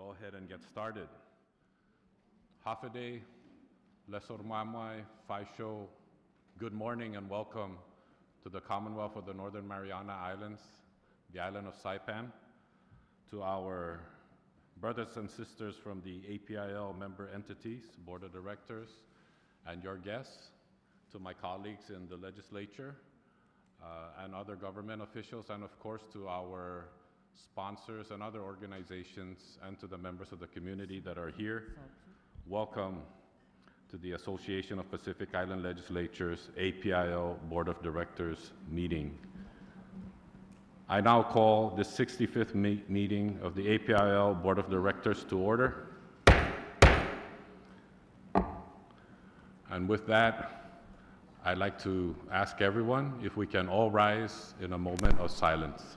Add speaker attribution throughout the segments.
Speaker 1: go ahead and get started. Hafide, Lesormamai, Faisho, good morning and welcome to the Commonwealth of the Northern Mariana Islands, the island of Saipan, to our brothers and sisters from the APIL member entities, Board of Directors, and your guests, to my colleagues in the legislature and other government officials, and of course to our sponsors and other organizations, and to the members of the community that are here. Welcome to the Association of Pacific Island Legislatures APIL Board of Directors meeting. I now call the 65th meeting of the APIL Board of Directors to order. And with that, I'd like to ask everyone if we can all rise in a moment of silence.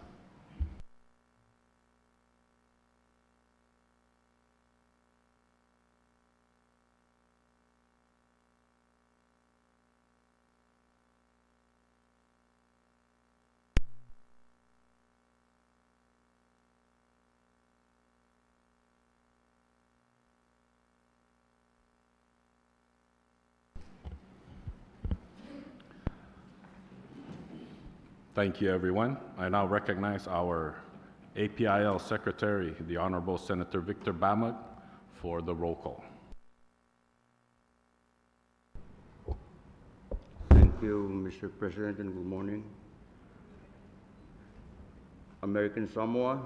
Speaker 1: Thank you, everyone. I now recognize our APIL Secretary, the Honorable Senator Victor Bamag, for the roll call.
Speaker 2: Thank you, Mr. President, and good morning. American Samoa,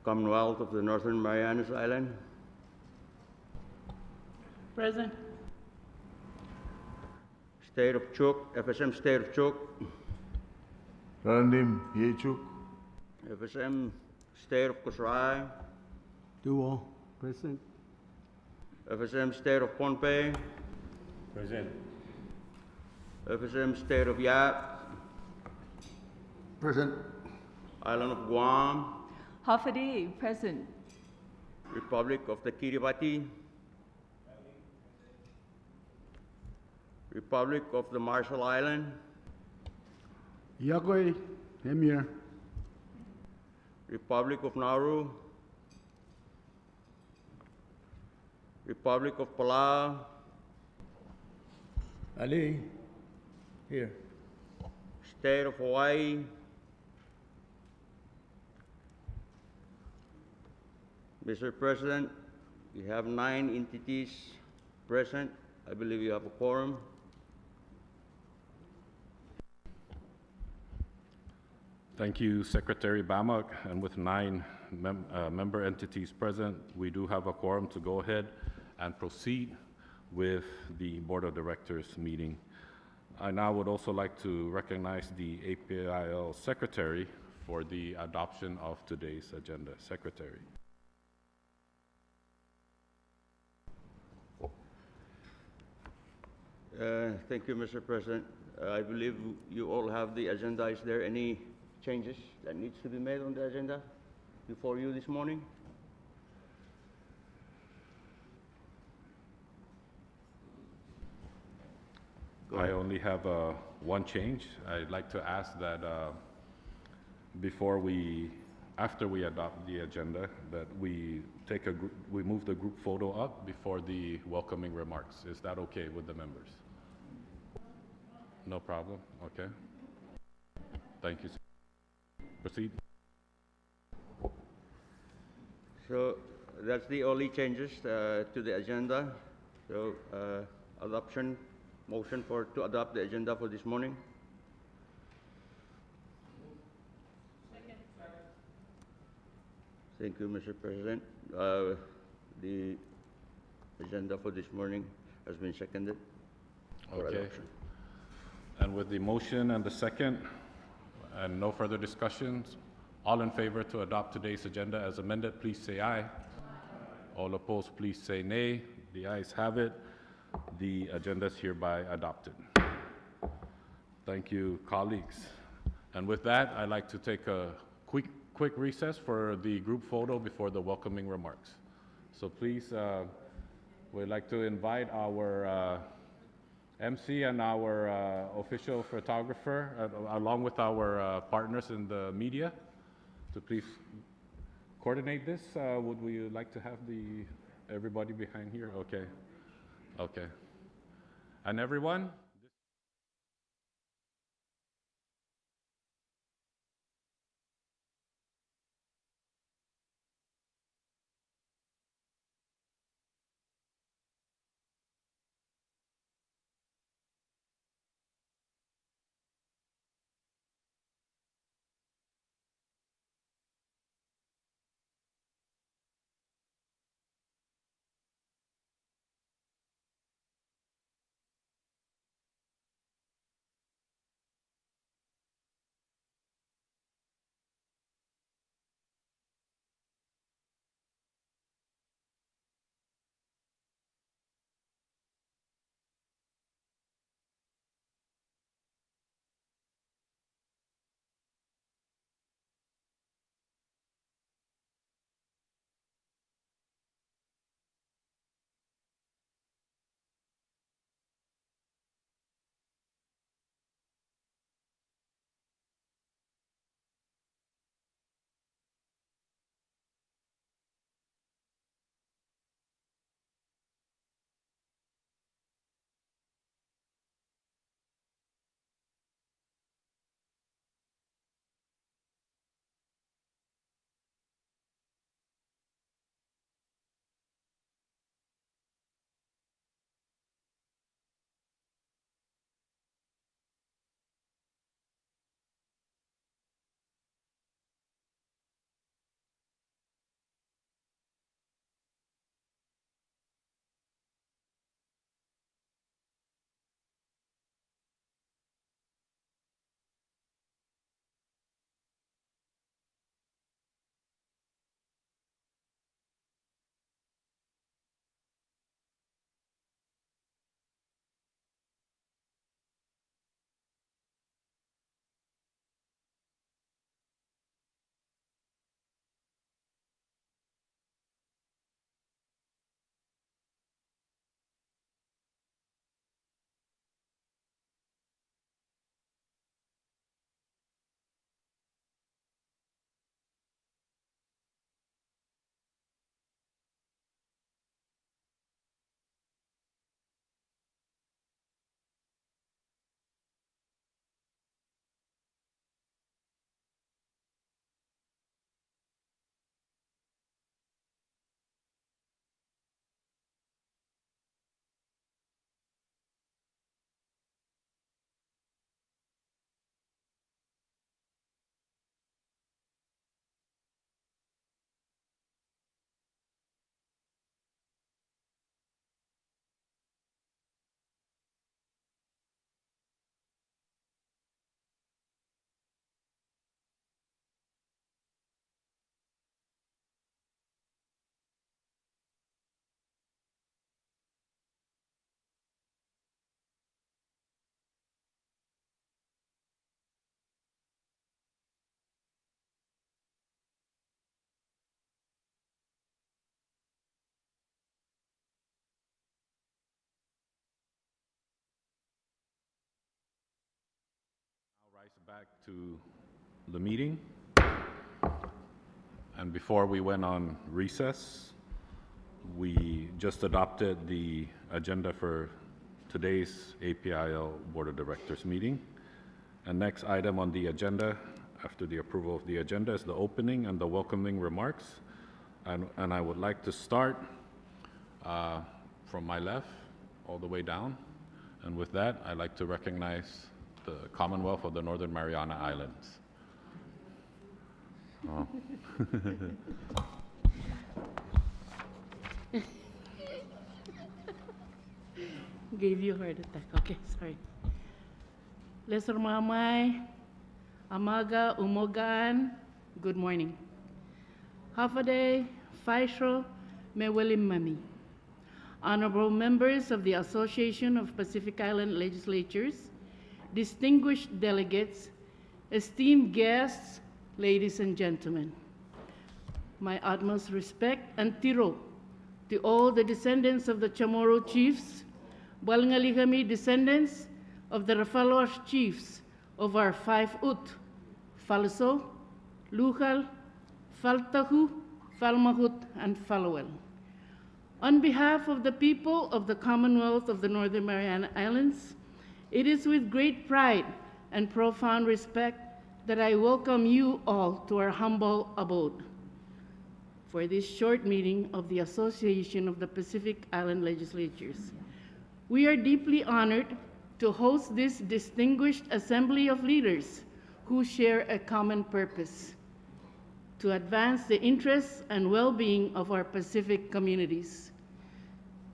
Speaker 2: Commonwealth of the Northern Marianas Island.
Speaker 3: Present.
Speaker 2: State of Chuuk, FSM State of Chuuk.
Speaker 4: Randim Yechuk.
Speaker 2: FSM State of Kusrai.
Speaker 5: Duo, present.
Speaker 2: FSM State of Pohnpei.
Speaker 4: Present.
Speaker 2: FSM State of Yap.
Speaker 4: Present.
Speaker 2: Island of Guam.
Speaker 3: Hafide, present.
Speaker 2: Republic of the Kiribati. Republic of the Marshall Islands.
Speaker 5: Yagoi, Emir.
Speaker 2: Republic of Nauru. Republic of Palau.
Speaker 4: Ali, here.
Speaker 2: State of Hawaii. Mr. President, we have 9 entities present. I believe you have a quorum.
Speaker 1: Thank you, Secretary Bamag. And with 9 member entities present, we do have a quorum to go ahead and proceed with the Board of Directors meeting. I now would also like to recognize the APIL Secretary for the adoption of today's agenda. Secretary.
Speaker 2: Thank you, Mr. President. I believe you all have the agenda. Is there any changes that needs to be made on the agenda before you this morning?
Speaker 1: I only have one change. I'd like to ask that after we adopt the agenda, that we move the group photo up before the welcoming remarks. Is that okay with the members? No problem. Okay. Thank you. Proceed.
Speaker 2: So that's the only changes to the agenda. So motion to adopt the agenda for this morning.
Speaker 3: Second.
Speaker 2: Thank you, Mr. President. The agenda for this morning has been seconded for
Speaker 1: Okay.
Speaker 2: adoption.
Speaker 1: And with the motion and the second, and no further discussions, all in favor to adopt today's agenda as amended, please say aye. All opposed, please say nay. The ayes have it. The agenda is hereby adopted. Thank you, colleagues. And with that, I'd like to take a quick recess for the group photo before the welcoming remarks. So please, we'd like to invite our MC and our official photographer, along with our partners in the media, to please coordinate this, would we like to have everybody behind here? Okay. Okay. And everyone? Now rise back to the meeting. And before we went on recess, we just adopted the agenda for today's APIL Board of Directors meeting. And next item on the agenda, after the approval of the agenda, is the opening and the welcoming remarks. And I would like to start from my left all the way down. And with that, I'd like to recognize the Commonwealth of the Northern Mariana Islands. Oh.
Speaker 6: Gave you a heart attack. Okay, sorry. Lesser Mamay, Amaga, Umogan, good morning. Hafaday, Faisho, Mewelim Mami. Honorable members of the Association of Pacific Island Legislatures, distinguished delegates, esteemed guests, ladies and gentlemen. My utmost respect and tiro to all the descendants of the Chamorro chiefs, Balngalihami descendants of the Rafalosh chiefs of our 5 Ut, Falso, Luhal, Faltahu, Falmahut, and Falwell. On behalf of the people of the Commonwealth of the Northern Mariana Islands, it is with great pride and profound respect that I welcome you all to our humble abode for this short meeting of the Association of the Pacific Island Legislatures. We are deeply honored to host this distinguished assembly of leaders who share a common purpose: to advance the interests and well-being of our Pacific communities.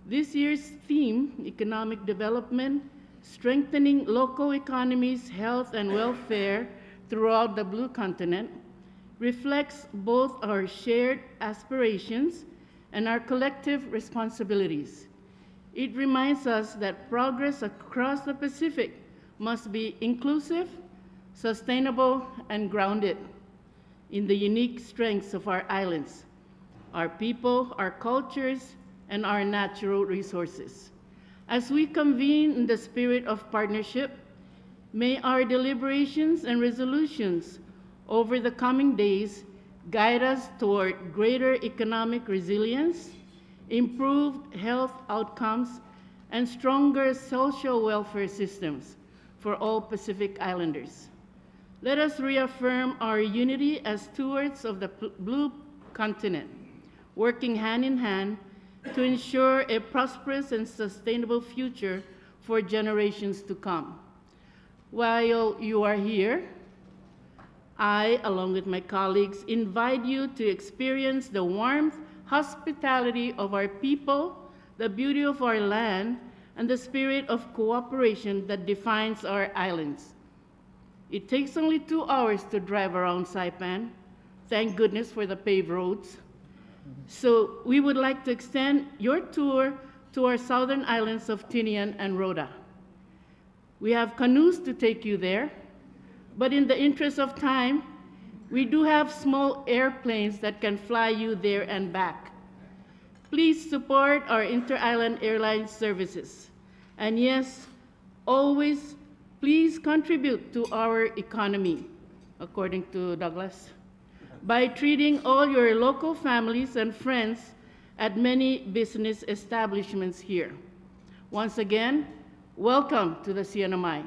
Speaker 6: This year's theme, Economic Development, Strengthening Local Economies, Health and Welfare throughout the Blue Continent, reflects both our shared aspirations and our collective responsibilities. It reminds us that progress across the Pacific must be inclusive, sustainable, and grounded in the unique strengths of our islands, our people, our cultures, and our natural resources. As we convene in the spirit of partnership, may our deliberations and resolutions over the coming days guide us toward greater economic resilience, improved health outcomes, and stronger social welfare systems for all Pacific Islanders. Let us reaffirm our unity as stewards of the Blue Continent, working hand in hand to ensure a prosperous and sustainable future for generations to come. While you are here, I, along with my colleagues, invite you to experience the warmth, hospitality of our people, the beauty of our land, and the spirit of cooperation that defines our islands. It takes only 2 hours to drive around Saipan. Thank goodness for the paved roads. So we would like to extend your tour to our southern islands of Tinian and Rhoda. We have canoes to take you there, but in the interest of time, we do have small airplanes that can fly you there and back. Please support our inter-island airline services. And yes, always please contribute to our economy, according to Douglas, by treating all your local families and friends at many business establishments here. Once again, welcome to the CNMI.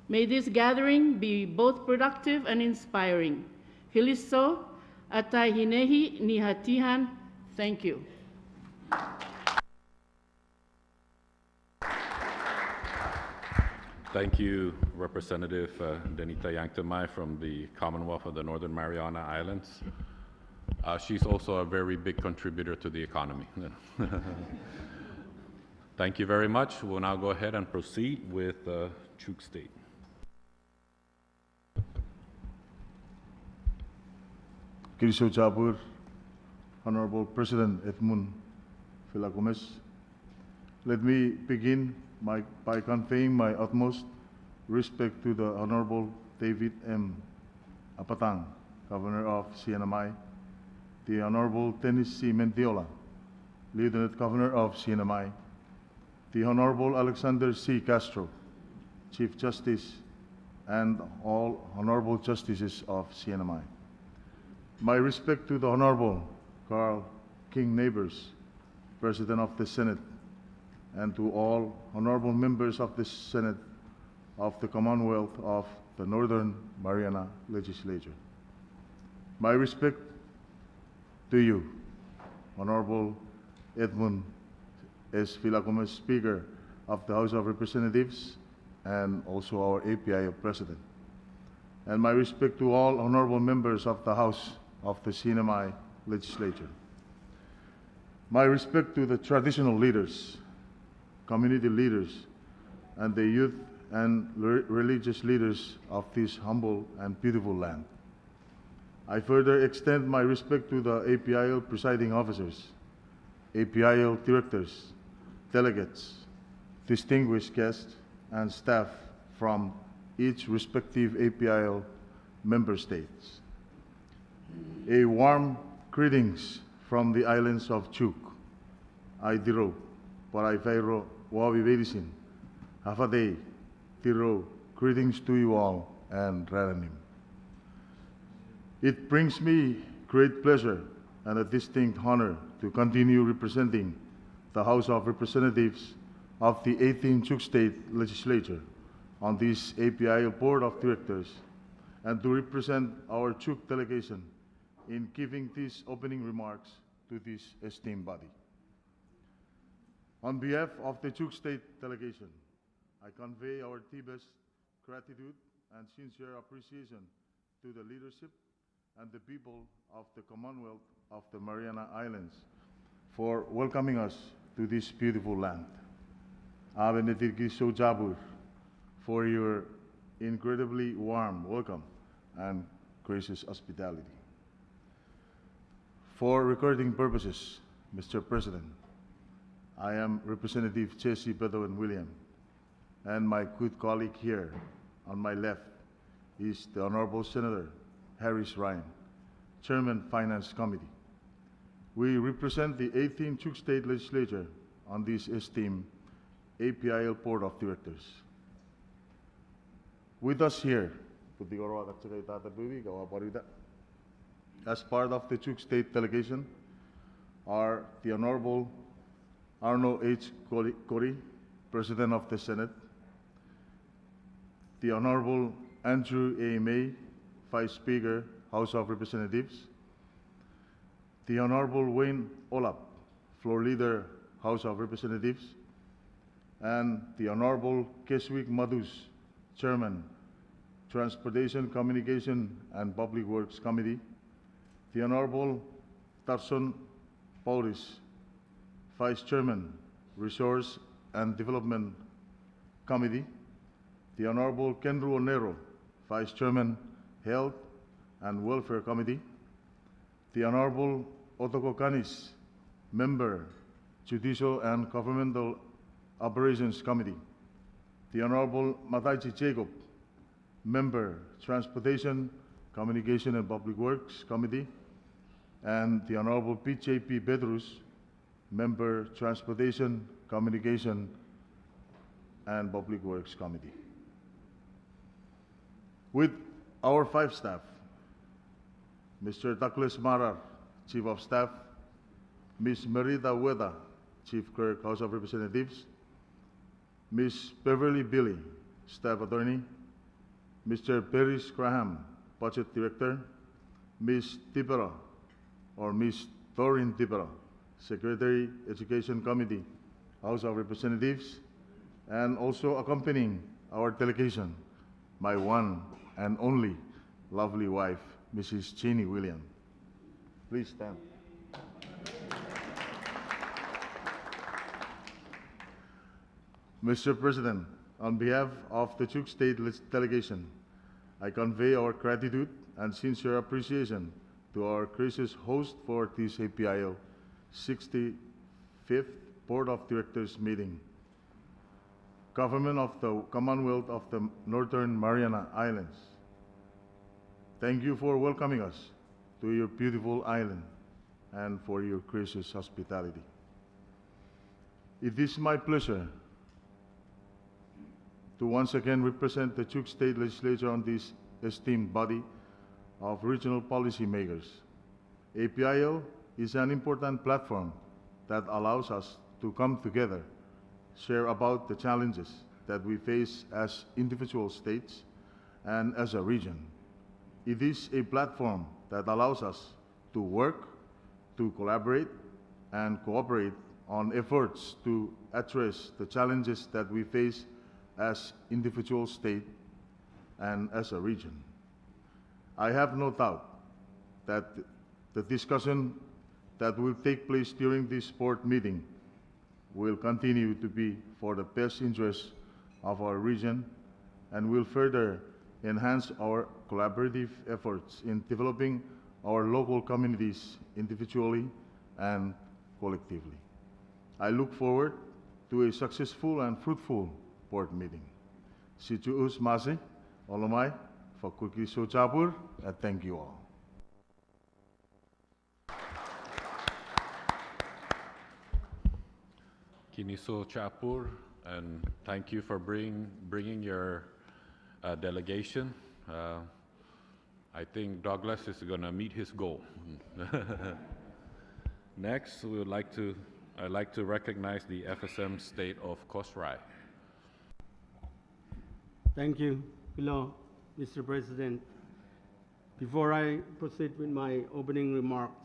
Speaker 6: May this gathering be both productive and inspiring. Hiliso, atay hinehi ni hatihan. Thank you.
Speaker 1: Thank you, Representative Denita Yanktamai from the Commonwealth of the Northern Mariana Islands. She's also a very big contributor to the economy. Thank you very much. We'll now go ahead and proceed with Chuk State.
Speaker 4: Kirisho Chabur, Honorable President Edmund Philacomes, let me begin by conveying my utmost respect to the Honorable David M. Apatang, Governor of CNMI, the Honorable Dennis C. Mendiola, Lieutenant Governor of CNMI, the Honorable Alexander C. Castro, Chief Justice, and all Honorable Justices of CNMI. My respect to the Honorable Carl King Neighbors, President of the Senate, and to all honorable members of the Senate of the Commonwealth of the Northern Mariana Legislature. My respect to you, Honorable Edmund S. Philacomes, Speaker of the House of Representatives, and also our APIL President. And my respect to all honorable members of the House of the CNMI Legislature. My respect to the traditional leaders, community leaders, and the youth and religious leaders of this humble and beautiful land. I further extend my respect to the APIL presiding officers, APIL directors, delegates, distinguished guests, and staff from each respective APIL member states. A warm greetings from the islands of Chuk, Aidiro, Paraifairo, Wawi Vedisin, Hafadei, Tiro, greetings to you all, and Raranim. It brings me great pleasure and a distinct honor to continue representing the House of Representatives of the 18th Chuk State Legislature on this APIL Board of Directors, and to represent our Chuk delegation in giving these opening remarks to this esteemed body. On behalf of the Chuk State delegation, I convey our deepest gratitude and sincere appreciation to the leadership and the people of the Commonwealth of the Mariana Islands for welcoming us to this beautiful land. Abenediki Sojabur for your incredibly warm welcome and gracious hospitality. For recording purposes, Mr. President, I am Representative Jesse Bedouin William, and my good colleague here on my left is the Honorable Senator Harris Ryan, Chairman Finance Committee. We represent the 18th Chuk State Legislature on this esteemed APIL Board of Directors. With us here, as part of the Chuk State delegation, are the Honorable Arno H. Corey, President of the Senate, the Honorable Andrew A. May, Vice Speaker, House of Representatives, the Honorable Wayne Olap, Floor Leader, House of Representatives, and the Honorable Keswick Madhus, Chairman, Transportation, Communication, and Public Works Committee, the Honorable Tarson Paulis, Vice Chairman, Resource and Development Committee, the Honorable Kenru Onero, Vice Chairman, Health and Welfare Committee, the Honorable Otoko Kanis, Member, Judicial and Governmental Operations Committee, the Honorable Mataichi Jacob, Member, Transportation, Communication and Public Works Committee, and the Honorable P.J.P. Bedrus, Member, Transportation, Communication and Public Works Committee. With our 5 staff, Mr. Douglas Marar, Chief of Staff, Ms. Merida Weda, Chief Clerk, House of Representatives, Ms. Beverly Billy, Staff Attorney, Mr. Paris Graham, Budget Director, Ms. Tipera, or Ms. Doreen Tipera, Secretary, Education Committee, House of Representatives, and also accompanying our delegation, my one and only lovely wife, Mrs. Cheney William. Please stand. Mr. President, on behalf of the Chuk State delegation, I convey our gratitude and sincere appreciation to our gracious host for this APIL 65th Board of Directors meeting. Government of the Commonwealth of the Northern Mariana Islands, thank you for welcoming us to your beautiful island and for your gracious hospitality. It is my pleasure to once again represent the Chuk State Legislature on this esteemed body of regional policy makers. APIL is an important platform that allows us to come together, share about the challenges that we face as individual states and as a region. It is a platform that allows us to work, to collaborate, and cooperate on efforts to address the challenges that we face as individual state and as a region. I have no doubt that the discussion that will take place during this board meeting will continue to be for the best interests of our region and will further enhance our collaborative efforts in developing our local communities individually and collectively. I look forward to a successful and fruitful board meeting. Situus Masi, Olomai, Fakulki Sojabur, and thank you all.
Speaker 1: Kiniso Chapur, and thank you for bringing your delegation. I think Douglas is going to meet his goal. Next, I'd like to recognize the FSM State of Kosrae.
Speaker 5: Thank you. Hello, Mr. President. Before I proceed with my opening remarks,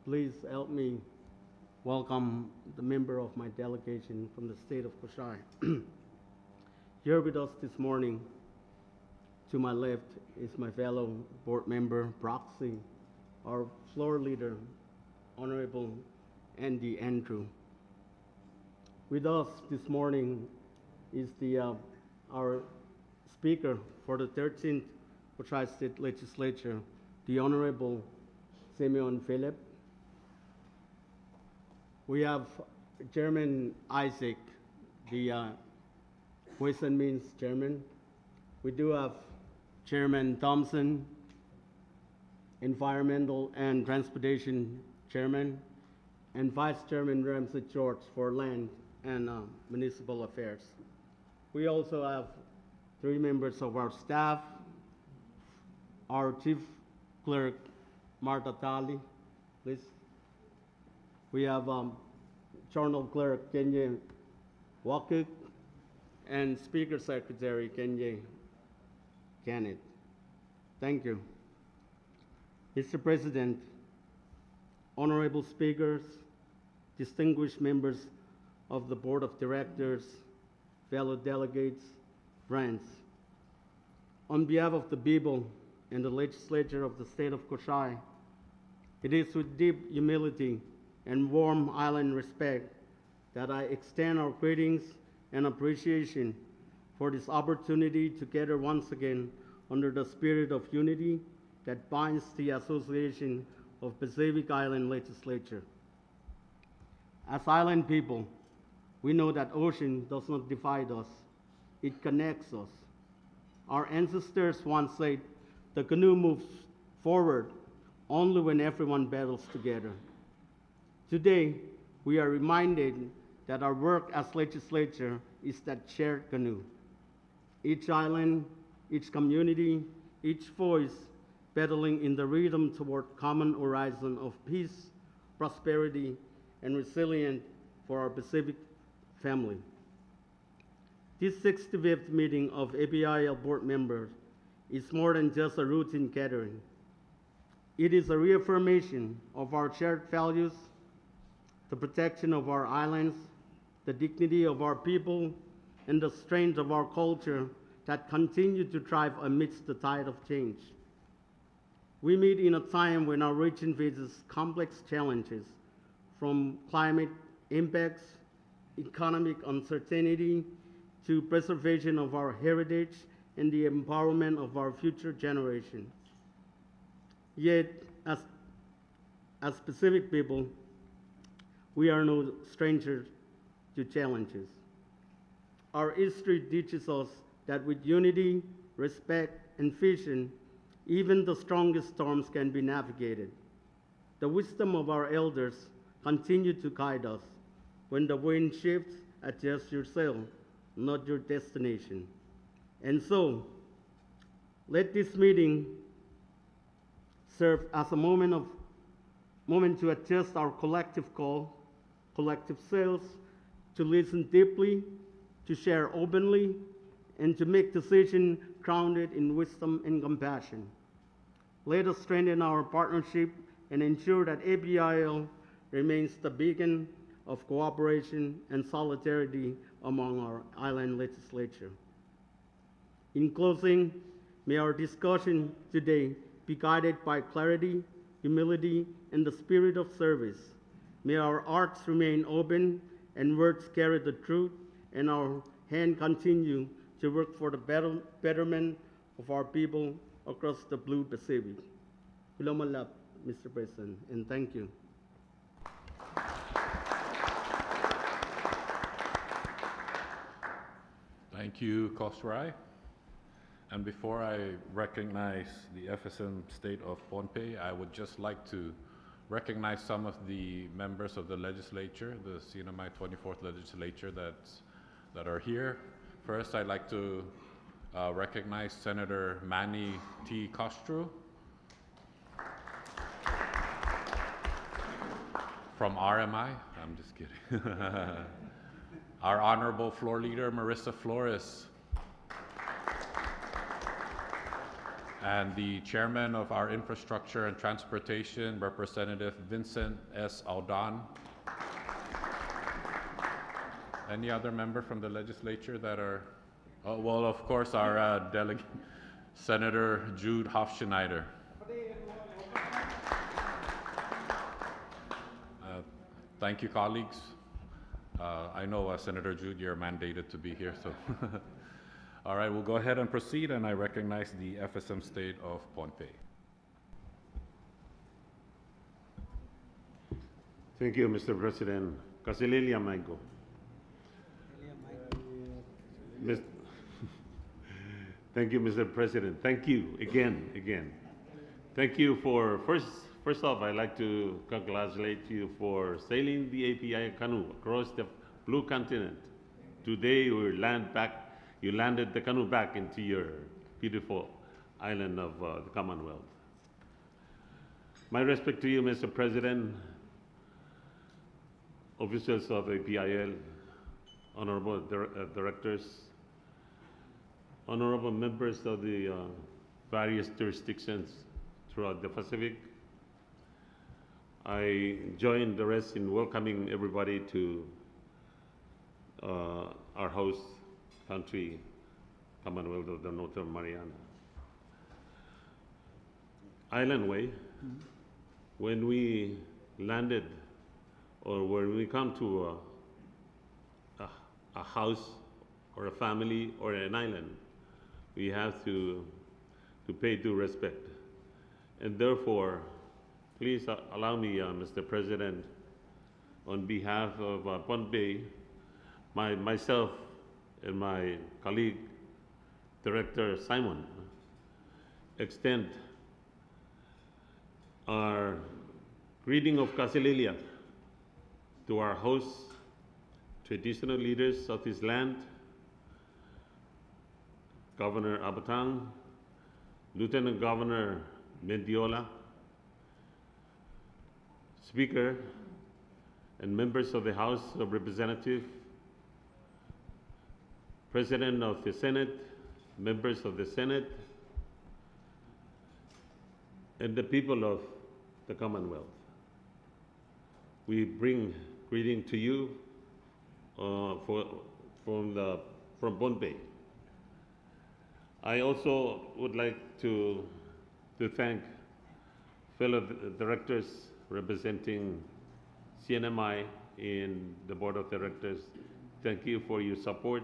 Speaker 5: please help me welcome the member of my delegation from the state of Kosrae. Here with us this morning, to my left, is my fellow board member, proxy, our floor leader, Honorable Andy Andrew. With us this morning is our Speaker for the 13th Kosrae State Legislature, the Honorable Simeon Philip. We have Chairman Isaac, the Ways and Means Chairman. We do have Chairman Thompson, Environmental and Transportation Chairman, and Vice Chairman Ramsey George for Land and Municipal Affairs. We also have 3 members of our staff, our Chief Clerk, Martha Tali, please. We have Journal Clerk, Kenye Wakuk, and Speaker Secretary, Kenye Kenneth. Thank you. Mr. President, honorable speakers, distinguished members of the Board of Directors, fellow delegates, friends. On behalf of the people and the legislature of the state of Kosrae, it is with deep humility and warm island respect that I extend our greetings and appreciation for this opportunity to gather once again under the spirit of unity that binds the Association of Pacific Island Legislature. As island people, we know that ocean does not divide us, it connects us. Our ancestors once said, the canoe moves forward only when everyone battles together. Today, we are reminded that our work as legislature is that shared canoe. Each island, each community, each voice battling in the rhythm toward common horizon of peace, prosperity, and resilience for our Pacific family. This 65th meeting of APIL board members is more than just a routine gathering. It is a reaffirmation of our shared values, the protection of our islands, the dignity of our people, and the strength of our culture that continue to thrive amidst the tide of change. We meet in a time when our region faces complex challenges, from climate impacts, economic uncertainty, to preservation of our heritage and the empowerment of our future generations. Yet, as Pacific people, we are no strangers to challenges. Our history teaches us that with unity, respect, and vision, even the strongest storms can be navigated. The wisdom of our elders continue to guide us. When the wind shifts, adjust your sail, not your destination. And so, let this meeting serve as a moment to adjust our collective call, collective sails, to listen deeply, to share openly, and to make decisions grounded in wisdom and compassion. Let us strengthen our partnership and ensure that APIL remains the beacon of cooperation and solidarity among our island legislature. In closing, may our discussion today be guided by clarity, humility, and the spirit of service. May our hearts remain open and words carry the truth, and our hand continue to work for the betterment of our people across the Blue Pacific. Kulomalap, Mr. President, and thank you.
Speaker 1: Thank you, Kosrae. And before I recognize the FSM State of Pohnpei, I would just like to recognize some of the members of the legislature, the CNMI 24th legislature that are here. First, I'd like to recognize Senator Manny T. Castro. From RMI, I'm just kidding. Our honorable floor leader, Marissa Flores. And the chairman of our Infrastructure and Transportation, Representative Vincent S. Aldan. Any other member from the legislature that are, oh, well, of course, our delegate, Senator Jude Hofschneider. Thank you, colleagues. I know, Senator Jude, you're mandated to be here, so. All right, we'll go ahead and proceed, and I recognize the FSM State of Pohnpei.
Speaker 7: Thank you, Mr. President. Kasililia Michael. Thank you, Mr. President. Thank you again. Thank you for, first off, I'd like to congratulate you for sailing the API canoe across the blue continent. Today, you landed the canoe back into your beautiful island of the Commonwealth. My respect to you, Mr. President, officials of APIL, honorable directors, honorable members of the various jurisdictions throughout the Pacific. I join the rest in welcoming everybody to our host country, Commonwealth of the Northern Mariana. Island Way, when we landed or when we come to a house or a family or an island, we have to pay due respect. And therefore, please allow me, Mr. President, on behalf of Pohnpei, myself and my colleague, Director Simon, extend our greeting of Kasililia to our hosts, traditional leaders of this land, Governor Abatang, Lieutenant Governor Mendiola, Speaker, and members of the House of Representatives, President of the Senate, members of the Senate, and the people of the Commonwealth. We bring greeting to you from Pohnpei. I also would like to thank fellow directors representing CNMI in the Board of Directors. Thank you for your support,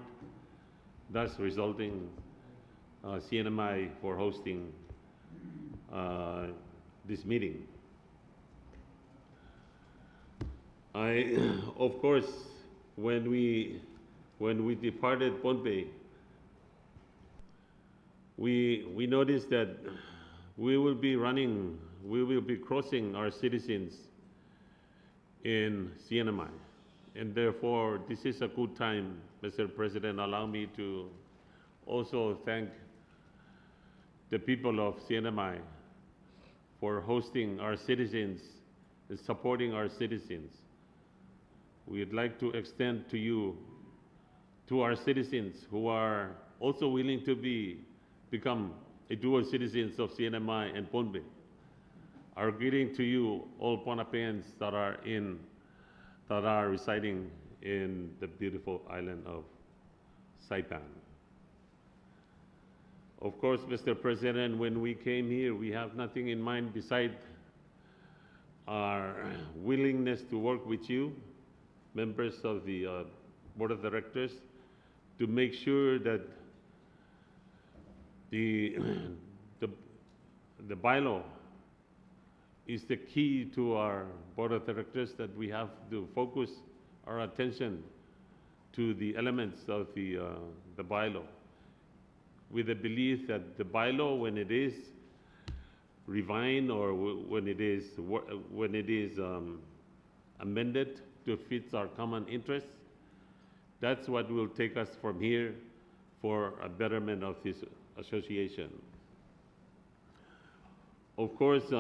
Speaker 7: thus resulting CNMI for hosting this meeting. Of course, when we departed Pohnpei, we noticed that we will be crossing our citizens in CNMI. And therefore, this is a good time, Mr. President, allow me to also thank the people of CNMI for hosting our citizens and supporting our citizens. We'd like to extend to you, to our citizens who are also willing to become a dual citizens of CNMI and Pohnpei. Our greeting to you, all Pohnpeians that are residing in the beautiful island of Saipan. Of course, Mr. President, when we came here, we have nothing in mind beside our willingness to work with you, members of the Board of Directors, to make sure that the bylaw is the key to our Board of Directors, that we have to focus our attention to the elements of the bylaw, with the belief that the bylaw, when it is refined or when it is amended to fit our common interests, that's what will take us from here for a betterment of this association. Of course,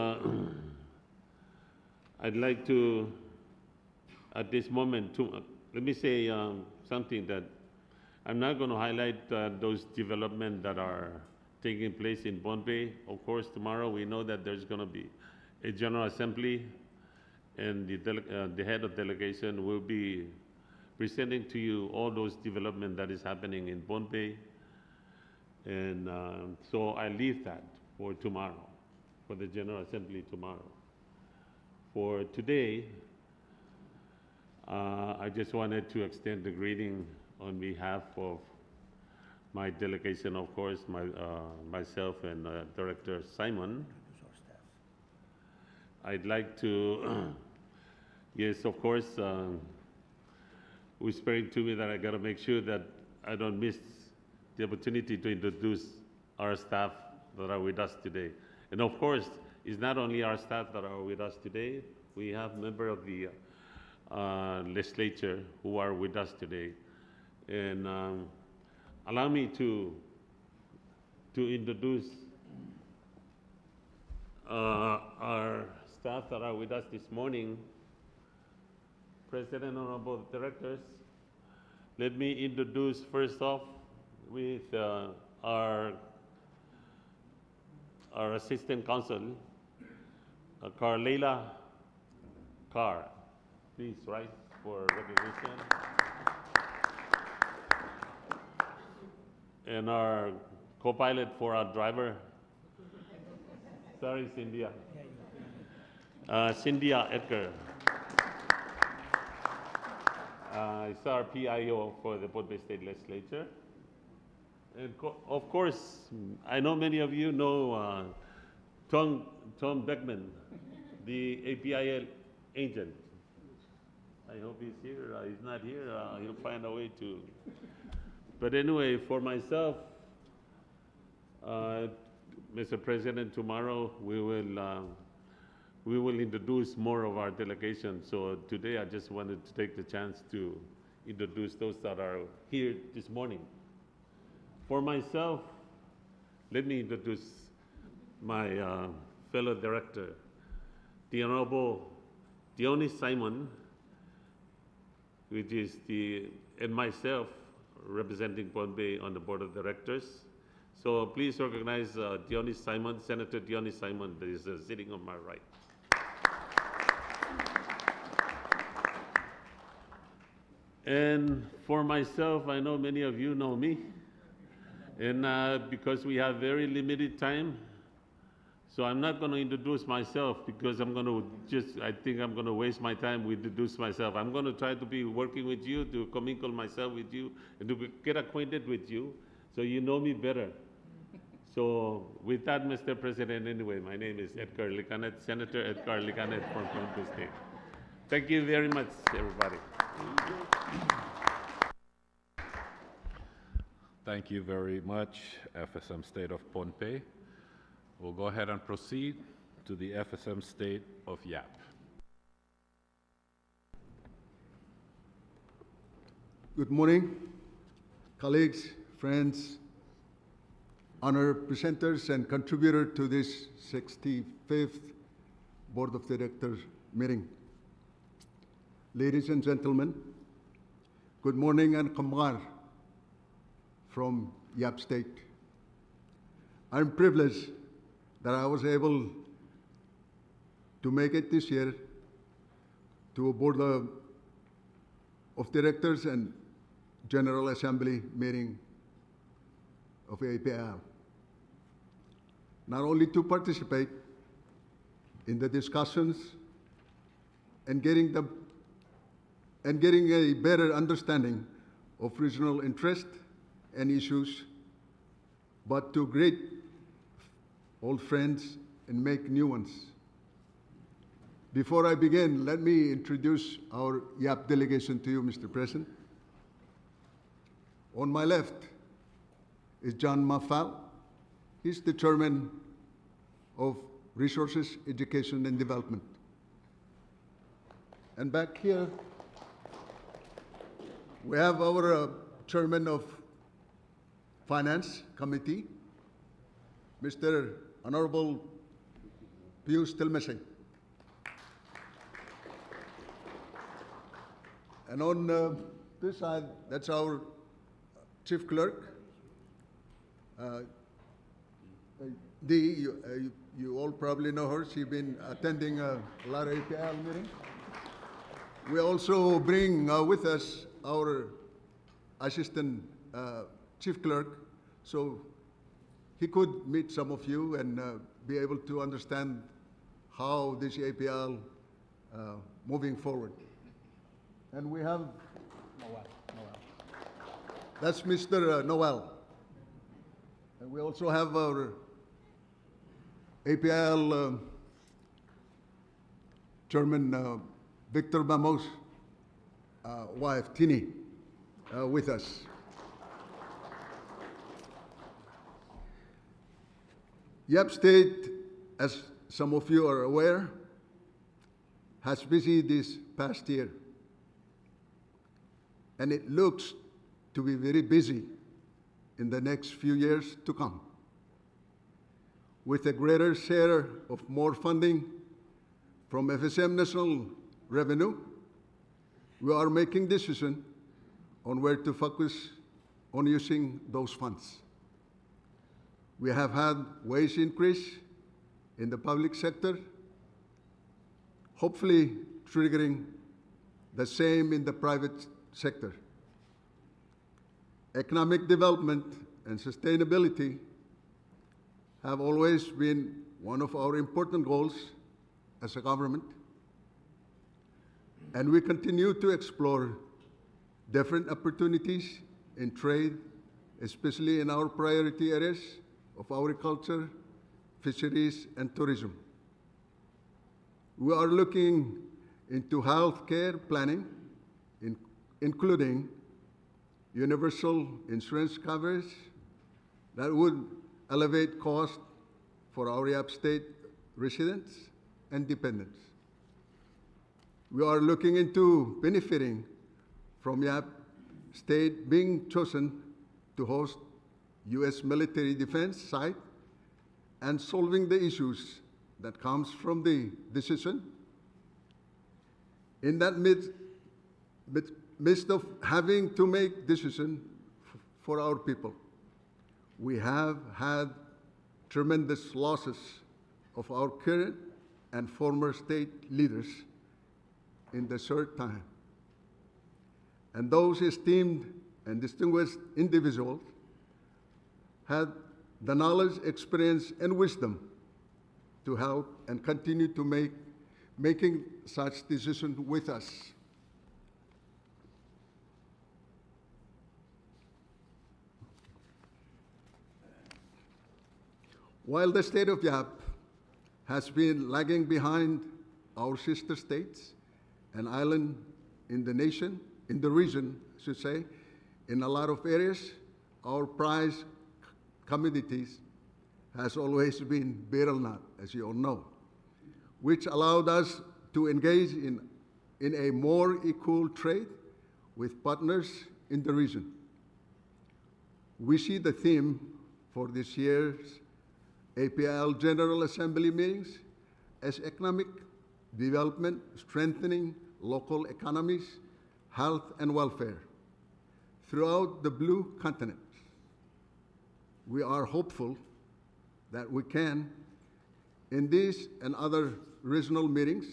Speaker 7: I'd like to at this moment, let me say something that I'm not going to highlight those developments that are taking place in Pohnpei. Of course, tomorrow we know that there's going to be a General Assembly, and the head of delegation will be presenting to you all those developments that is happening in Pohnpei. And so I leave that for tomorrow, for the General Assembly tomorrow. For today, I just wanted to extend the greeting on behalf of my delegation, of course, myself and Director Simon. I'd like to, yes, of course, whispering to me that I got to make sure that I don't miss the opportunity to introduce our staff that are with us today. And of course, it's not only our staff that are with us today. We have members of the legislature who are with us today. And allow me to introduce our staff that are with us this morning. President, Honorable Directors, let me introduce first off with our Assistant Counsel, Carlela Carr. Please rise for recognition. And our co-pilot for our driver, sorry, Cynthia. Cynthia Edgar. It's our PIO for the Pohnpei State Legislature. And of course, I know many of you know Tom Beckman, the APIL agent. I hope he's here. He's not here. He'll find a way to. But anyway, for myself, Mr. President, tomorrow we will introduce more of our delegation. So today I just wanted to take the chance to introduce those that are here this morning. For myself, let me introduce my fellow director, the Honorable Dionys Simon, which is and myself representing Pohnpei on the Board of Directors. So please recognize Dionys Simon, Senator Dionys Simon, that is sitting on my right. And for myself, I know many of you know me. And because we have very limited time, so I'm not going to introduce myself because I think I'm going to waste my time with introduce myself. I'm going to try to be working with you, to commingle myself with you, and to get acquainted with you so you know me better. So with that, Mr. President, anyway, my name is Edgar Licanet, Senator Edgar Licanet from Pohnpei State. Thank you very much, everybody.
Speaker 1: Thank you very much, FSM State of Pohnpei. We'll go ahead and proceed to the FSM State of Yap.
Speaker 8: Good morning, colleagues, friends, honored presenters and contributor to this 65th Board of Directors meeting. Ladies and gentlemen, good morning and kamar from Yap State. I'm privileged that I was able to make it this year to a Board of Directors and General Assembly meeting of APIL. Not only to participate in the discussions and getting a better understanding of regional interest and issues, but to greet old friends and make new ones. Before I begin, let me introduce our YAP delegation to you, Mr. President. On my left is John Mafal. He's the chairman of Resources, Education, and Development. And back here, we have our chairman of Finance Committee, Mr. Honorable Pius Tilmesing. And on this side, that's our chief clerk. Dee, you all probably know her. She's been attending a lot of APIL meetings. We also bring with us our assistant chief clerk, so he could meet some of you and be able to understand how this APIL moving forward. And we have Noel. That's Mr. Noel. And we also have our APIL Chairman Victor Bamo's wife, Tini, with us. Yap State, as some of you are aware, has busy this past year. And it looks to be very busy in the next few years to come. With a greater share of more funding from FSM National Revenue, we are making decisions on where to focus on using those funds. We have had wage increase in the public sector, hopefully triggering the same in the private sector. Economic development and sustainability have always been one of our important goals as a government, and we continue to explore different opportunities in trade, especially in our priority areas of agriculture, fisheries, and tourism. We are looking into healthcare planning, including universal insurance coverage that would elevate costs for our Yap State residents and dependents. We are looking into benefiting from Yap State being chosen to host U.S. military defense site and solving the issues that comes from the decision. In that midst of having to make decisions for our people, we have had tremendous losses of our current and former state leaders in the short time. And those esteemed and distinguished individuals had the knowledge, experience, and wisdom to help and continue to making such decisions with us. While the state of Yap has been lagging behind our sister states and island in the nation, in the region, I should say, in a lot of areas, our prize commodities has always been betel nut, as you all know, which allowed us to engage in a more equal trade with partners in the region. We see the theme for this year's APIL General Assembly meetings as economic development, strengthening local economies, health, and welfare throughout the Blue Continent. We are hopeful that we can, in these and other regional meetings,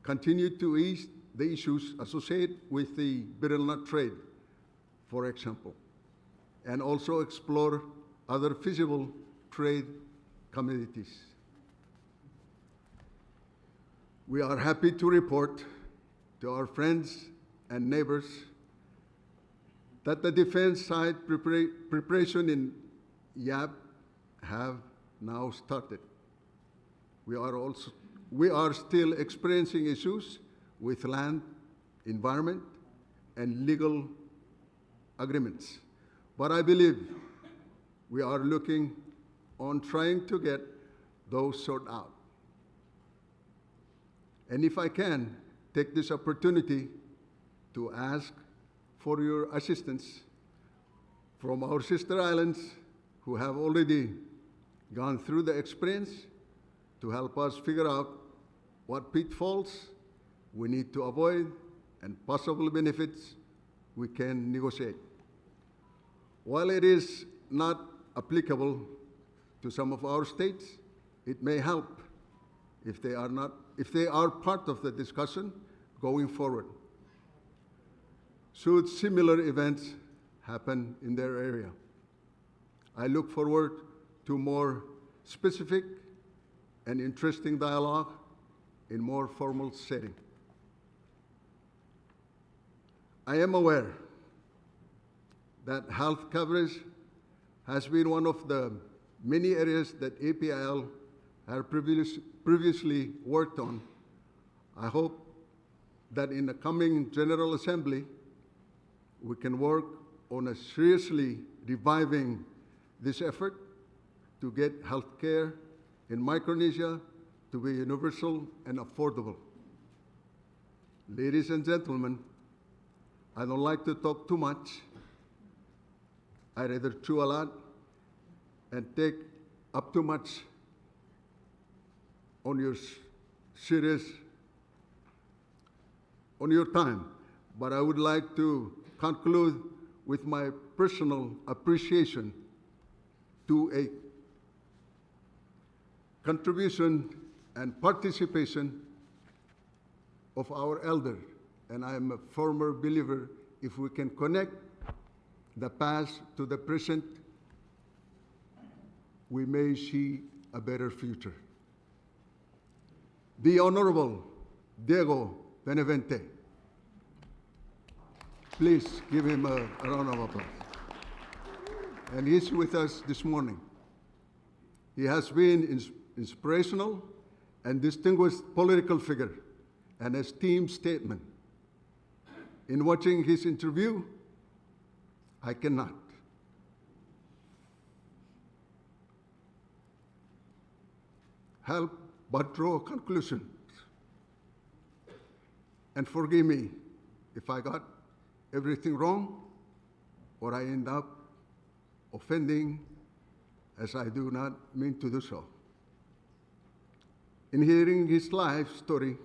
Speaker 8: continue to ease the issues associated with the betel nut trade, for example, and also explore other feasible trade commodities. We are happy to report to our friends and neighbors that the defense site preparation in Yap have now started. We are still experiencing issues with land, environment, and legal agreements. But I believe we are looking on trying to get those sorted out. And if I can take this opportunity to ask for your assistance from our sister islands who have already gone through the experience to help us figure out what pitfalls we need to avoid and possible benefits we can negotiate. While it is not applicable to some of our states, it may help if they are part of the discussion going forward. Should similar events happen in their area, I look forward to more specific and interesting dialogue in more formal setting. I am aware that health coverage has been one of the many areas that APIL have previously worked on. I hope that in the coming General Assembly, we can work on seriously reviving this effort to get health care in Micronesia to be universal and affordable. Ladies and gentlemen, I don't like to talk too much. I rather chew a lot and take up too much on your time. But I would like to conclude with my personal appreciation to a contribution and participation of our elders. And I am a firm believer if we can connect the past to the present, we may see a better future. The Honorable Diego Benavente. Please give him a round of applause. And he's with us this morning. He has been inspirational and distinguished political figure and a team statement. In watching his interview, I cannot help but draw conclusions. And forgive me if I got everything wrong or I end up offending, as I do not mean to do so. In hearing his life story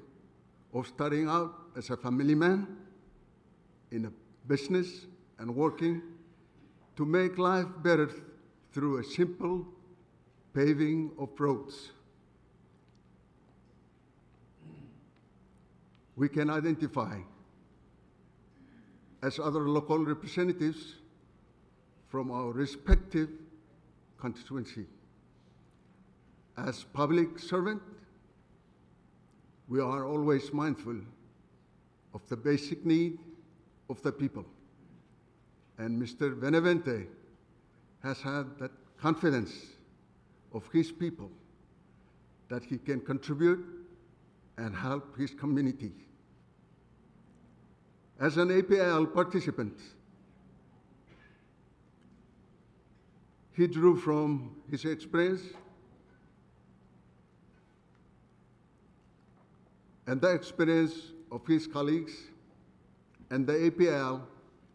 Speaker 8: of starting out as a family man in a business and working to make life better through a simple paving of roads, we can identify as other local representatives from our respective constituency. As public servant, we are always mindful of the basic need of the people. And Mr. Benavente has had that confidence of his people that he can contribute and help his community. As an APIL participant, he drew from his experience and the experience of his colleagues and the APIL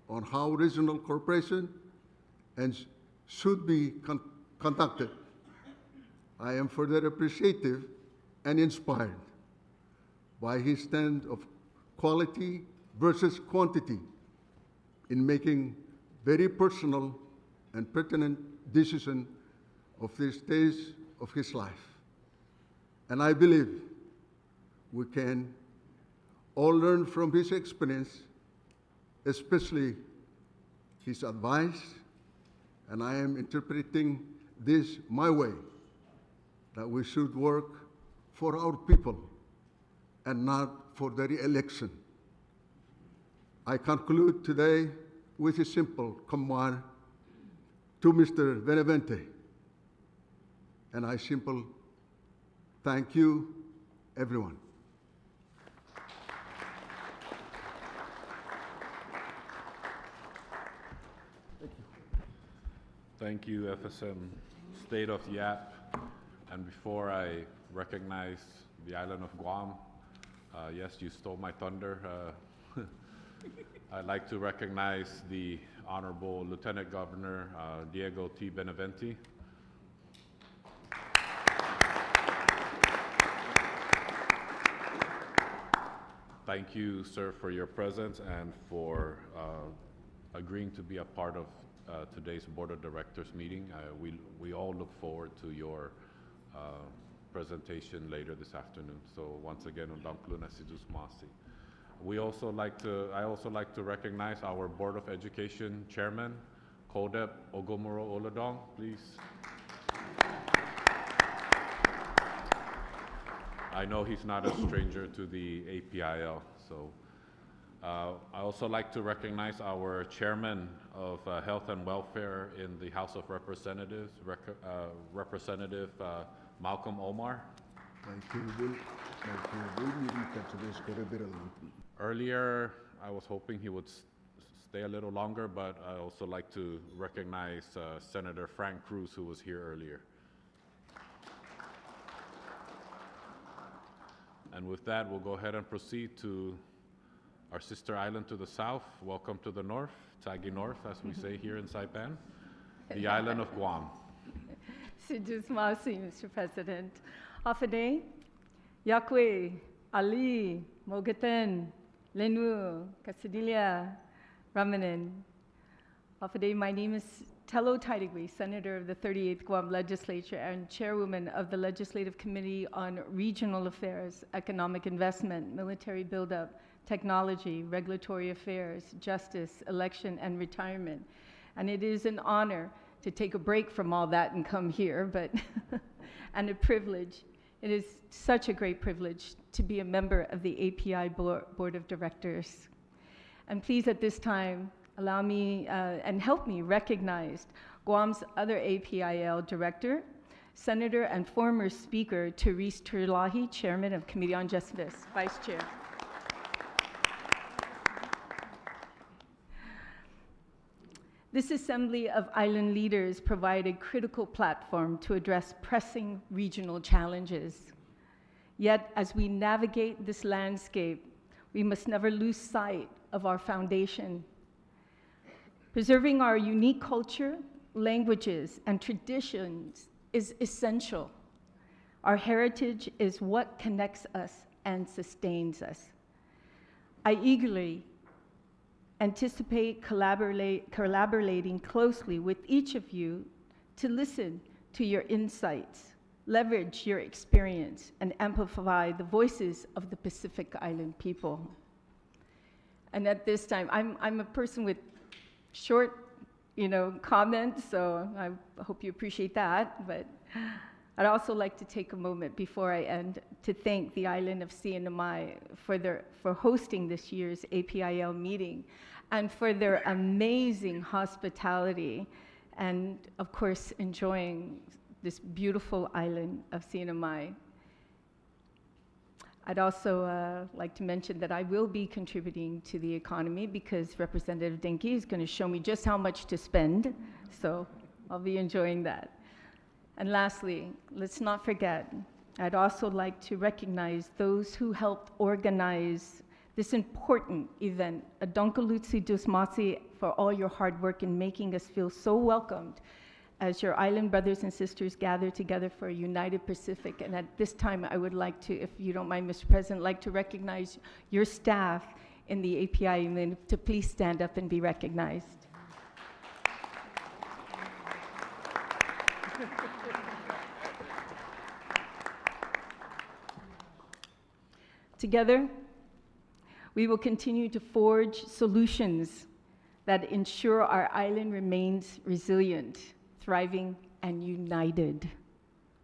Speaker 8: on how regional cooperation should be conducted. I am further appreciative and inspired by his stand of quality versus quantity in making very personal and pertinent decisions of this stage of his life. And I believe we can all learn from his experience, especially his advice, and I am interpreting this my way, that we should work for our people and not for the re-election. I conclude today with a simple command to Mr. Benavente, and I simply thank you, everyone.
Speaker 1: Thank you, FSM State of Yap. And before I recognize the island of Guam, yes, you stole my thunder. I'd like to recognize the Honorable Lieutenant Governor Diego T. Benavente. Thank you, sir, for your presence and for agreeing to be a part of today's Board of Directors meeting. We all look forward to your presentation later this afternoon. So once again, Undankluna Sidus Masi. I also like to recognize our Board of Education Chairman, Kodep Ogomoro Oladong, please. I know he's not a stranger to the APIL, so I also like to recognize our Chairman of Health and Welfare in the House of Representatives, Representative Malcolm Omar.
Speaker 8: Thank you, Bill. Thank you, Bill. Meeting today's Corridor.
Speaker 1: Earlier, I was hoping he would stay a little longer, but I also like to recognize Senator Frank Cruz, who was here earlier. And with that, we'll go ahead and proceed to our sister island to the south. Welcome to the north, Tagi North, as we say here in Saipan, the island of Guam.
Speaker 3: Sidus Masi, Mr. President. Hafade, Yakwe, Ali, Mogaten, Lenu, Casadilia, Ramanan. Hafade, my name is Telo Taitigui, Senator of the 38th Guam Legislature and Chairwoman of the Legislative Committee on Regional Affairs, Economic Investment, Military Buildup, Technology, Regulatory Affairs, Justice, Election, and Retirement. And it is an honor to take a break from all that and come here, but and a privilege. It is such a great privilege to be a member of the APIL Board of Directors. And please, at this time, allow me and help me recognize Guam's other APIL director, Senator and former Speaker Therese Turlahi, Chairman of Committee on Justice, Vice Chair. This assembly of island leaders provide a critical platform to address pressing regional challenges. Yet, as we navigate this landscape, we must never lose sight of our foundation. Preserving our unique culture, languages, and traditions is essential. Our heritage is what connects us and sustains us. I eagerly anticipate collaborating closely with each of you to listen to your insights, leverage your experience, and amplify the voices of the Pacific Island people. And at this time, I'm a person with short, comments, so I hope you appreciate that. But I'd also like to take a moment before I end to thank the island of CNMI for hosting this year's APIL meeting and for their amazing hospitality and, of course, enjoying this beautiful island of CNMI. I'd also like to mention that I will be contributing to the economy because Representative Dinky is going to show me just how much to spend, so I'll be enjoying that. And lastly, let's not forget, I'd also like to recognize those who helped organize this important event. Adonkalutsi Dusmasi for all your hard work in making us feel so welcomed as your island brothers and sisters gather together for a united Pacific. And at this time, I would like to, if you don't mind, Mr. President, like to recognize your staff in the API to please stand up and be recognized. Together, we will continue to forge solutions that ensure our island remains resilient, thriving, and united.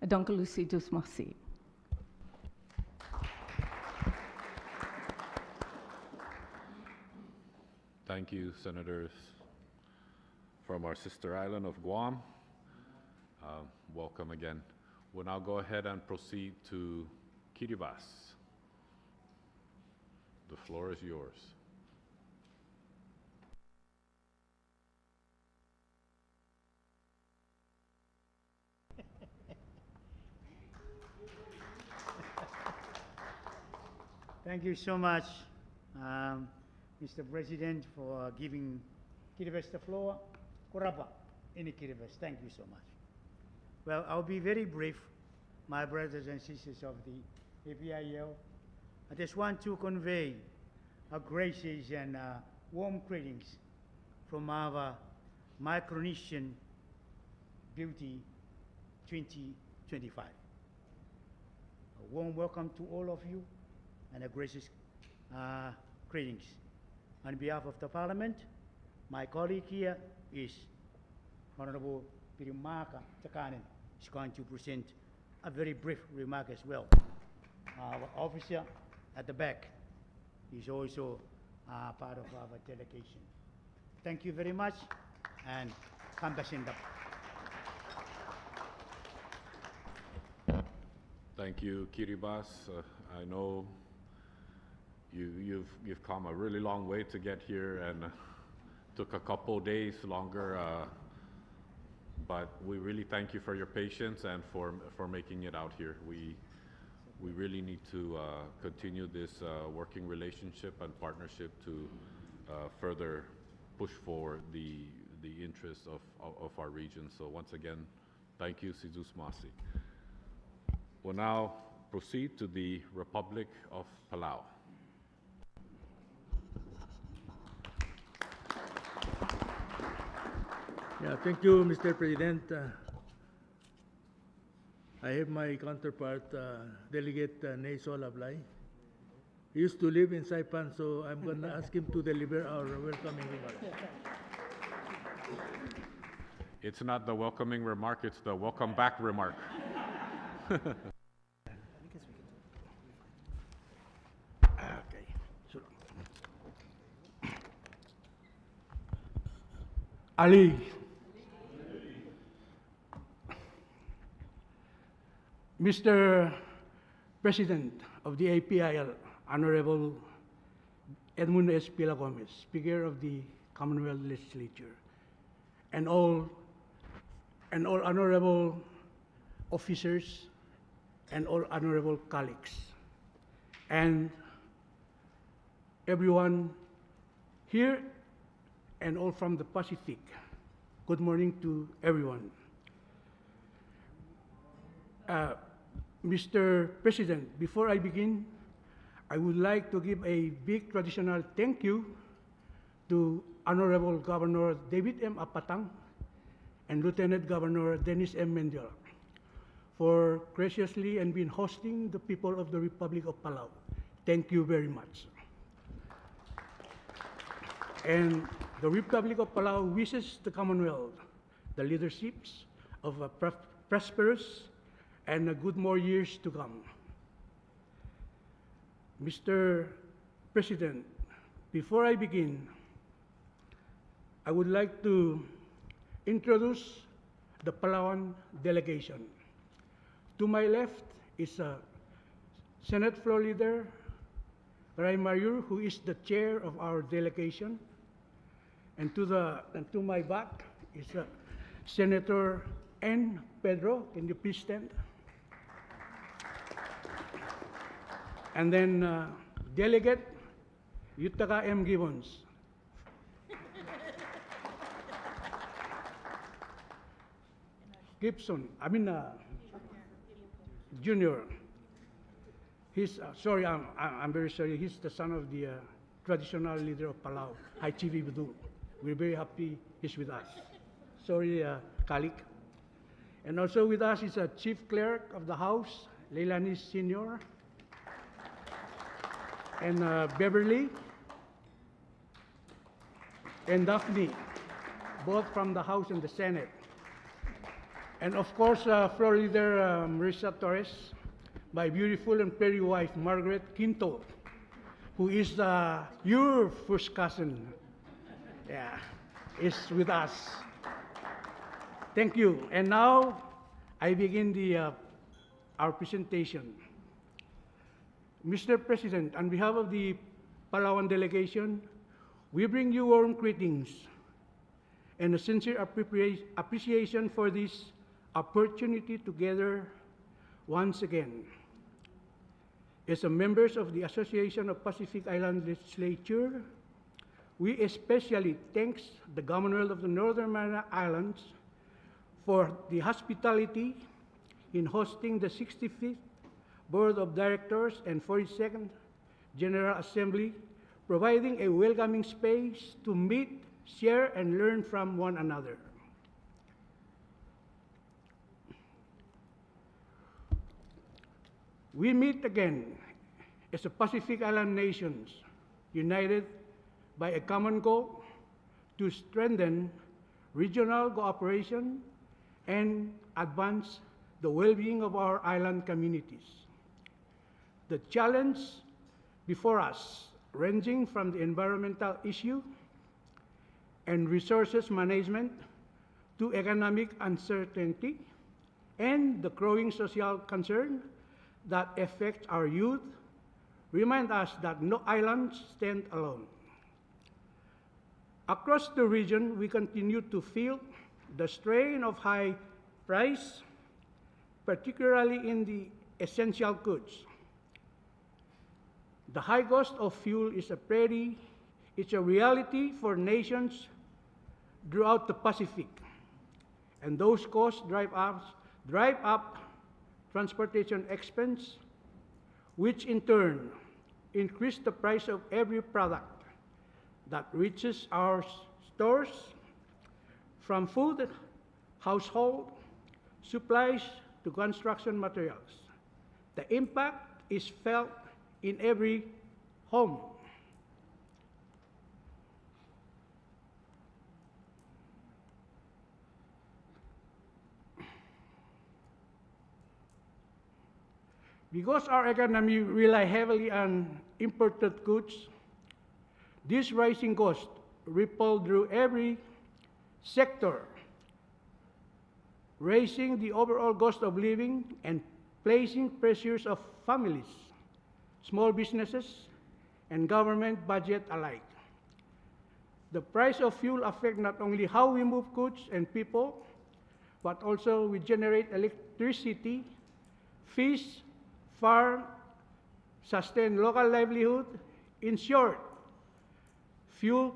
Speaker 3: Adonkalusi Dusmasi.
Speaker 1: Thank you, Senators from our sister island of Guam. Welcome again. We'll now go ahead and proceed to Kiribati. The floor is yours.
Speaker 9: Thank you so much, Mr. President, for giving Kiribati the floor. Korapa, in Kiribati. Thank you so much. Well, I'll be very brief, my brothers and sisters of the APIL. I just want to convey gracious and warm greetings from our Micronesian Beauty 2025. A warm welcome to all of you and a gracious greetings. On behalf of the Parliament, my colleague here is Honorable Pirimaka Takanen. Is going to present a very brief remark as well. Our officer at the back is also part of our delegation. Thank you very much, and Kambasinda.
Speaker 1: Thank you, Kiribati. I know you've come a really long way to get here, and took a couple days longer, but we really thank you for your patience and for making it out here. We really need to continue this working relationship and partnership to further push forward the interests of our region. So once again, thank you, Sizus Masi. We'll now proceed to the Republic of Palau.
Speaker 10: Yeah, thank you, Mr. President. I have my counterpart, Delegate Neiso Lablay. He used to live in Saipan, so I'm going to ask him to deliver our welcoming remarks.
Speaker 1: It's not the welcoming remark, it's the welcome back remark.
Speaker 10: Okay. So, Ali. Mr. President of the APIL, Honorable Edmund S. Pila Gomez, Speaker of the Commonwealth Legislature, and all honorable officers and all honorable colleagues, and everyone here and all from the Pacific. Good morning to everyone. Mr. President, before I begin, I would like to give a big traditional thank you to Honorable Governor David M. Apatang and Lieutenant Governor Dennis M. Mendiola for graciously and being hosting the people of the Republic of Palau. Thank you very much. And the Republic of Palau wishes the Commonwealth the leaderships of a prosperous and a good more years to come. Mr. President, before I begin, I would like to introduce the Palauan delegation. To my left is Senate Floor Leader Ray Mayur, who is the chair of our delegation, and to my back is Senator N. Pedro. Can you please stand? And then Delegate Yutaka M. Gibbons. Junior. He's, sorry, I'm very sorry. He's the son of the traditional leader of Palau, Hai Chivi Budu. We're very happy he's with us. Sorry, colleague. And also with us is a Chief Clerk of the House, Leilani Senior, and Beverly, and Daphne, both from the House and the Senate. And of course, Floor Leader Marisa Torres, my beautiful and pretty wife, Margaret Quinto, who is your first cousin, yeah, is with us. Thank you. And now, I begin our presentation. Mr. President, on behalf of the Palauan delegation, we bring you warm greetings and a sincere appreciation for this opportunity to gather once again. As members of the Association of Pacific Island Legislature, we especially thank the Commonwealth of the Northern Mariana Islands for the hospitality in hosting the 65th Board of Directors and 42nd General Assembly providing a welcoming space to meet, share, and learn from one another. We meet again as a Pacific Island nations, united by a common goal to strengthen regional cooperation and advance the well-being of our island communities. The challenge before us, ranging from the environmental issue and resources management to economic uncertainty and the growing social concern that affects our youth, remind us that no islands stand alone. Across the region, we continue to feel the strain of high price, particularly in the essential goods. The high cost of fuel is a reality for nations throughout the Pacific, and those costs drive up transportation expense, which in turn increase the price of every product that reaches our stores, from food, household, supplies to construction materials. The impact is felt in every home. Because our economy relies heavily on imported goods, this rising cost ripple through every sector, raising the overall cost of living and placing pressures of families, small businesses, and government budget alike. The price of fuel affects not only how we move goods and people, but also we generate electricity, fish, farm, sustain local livelihood. In short, fuel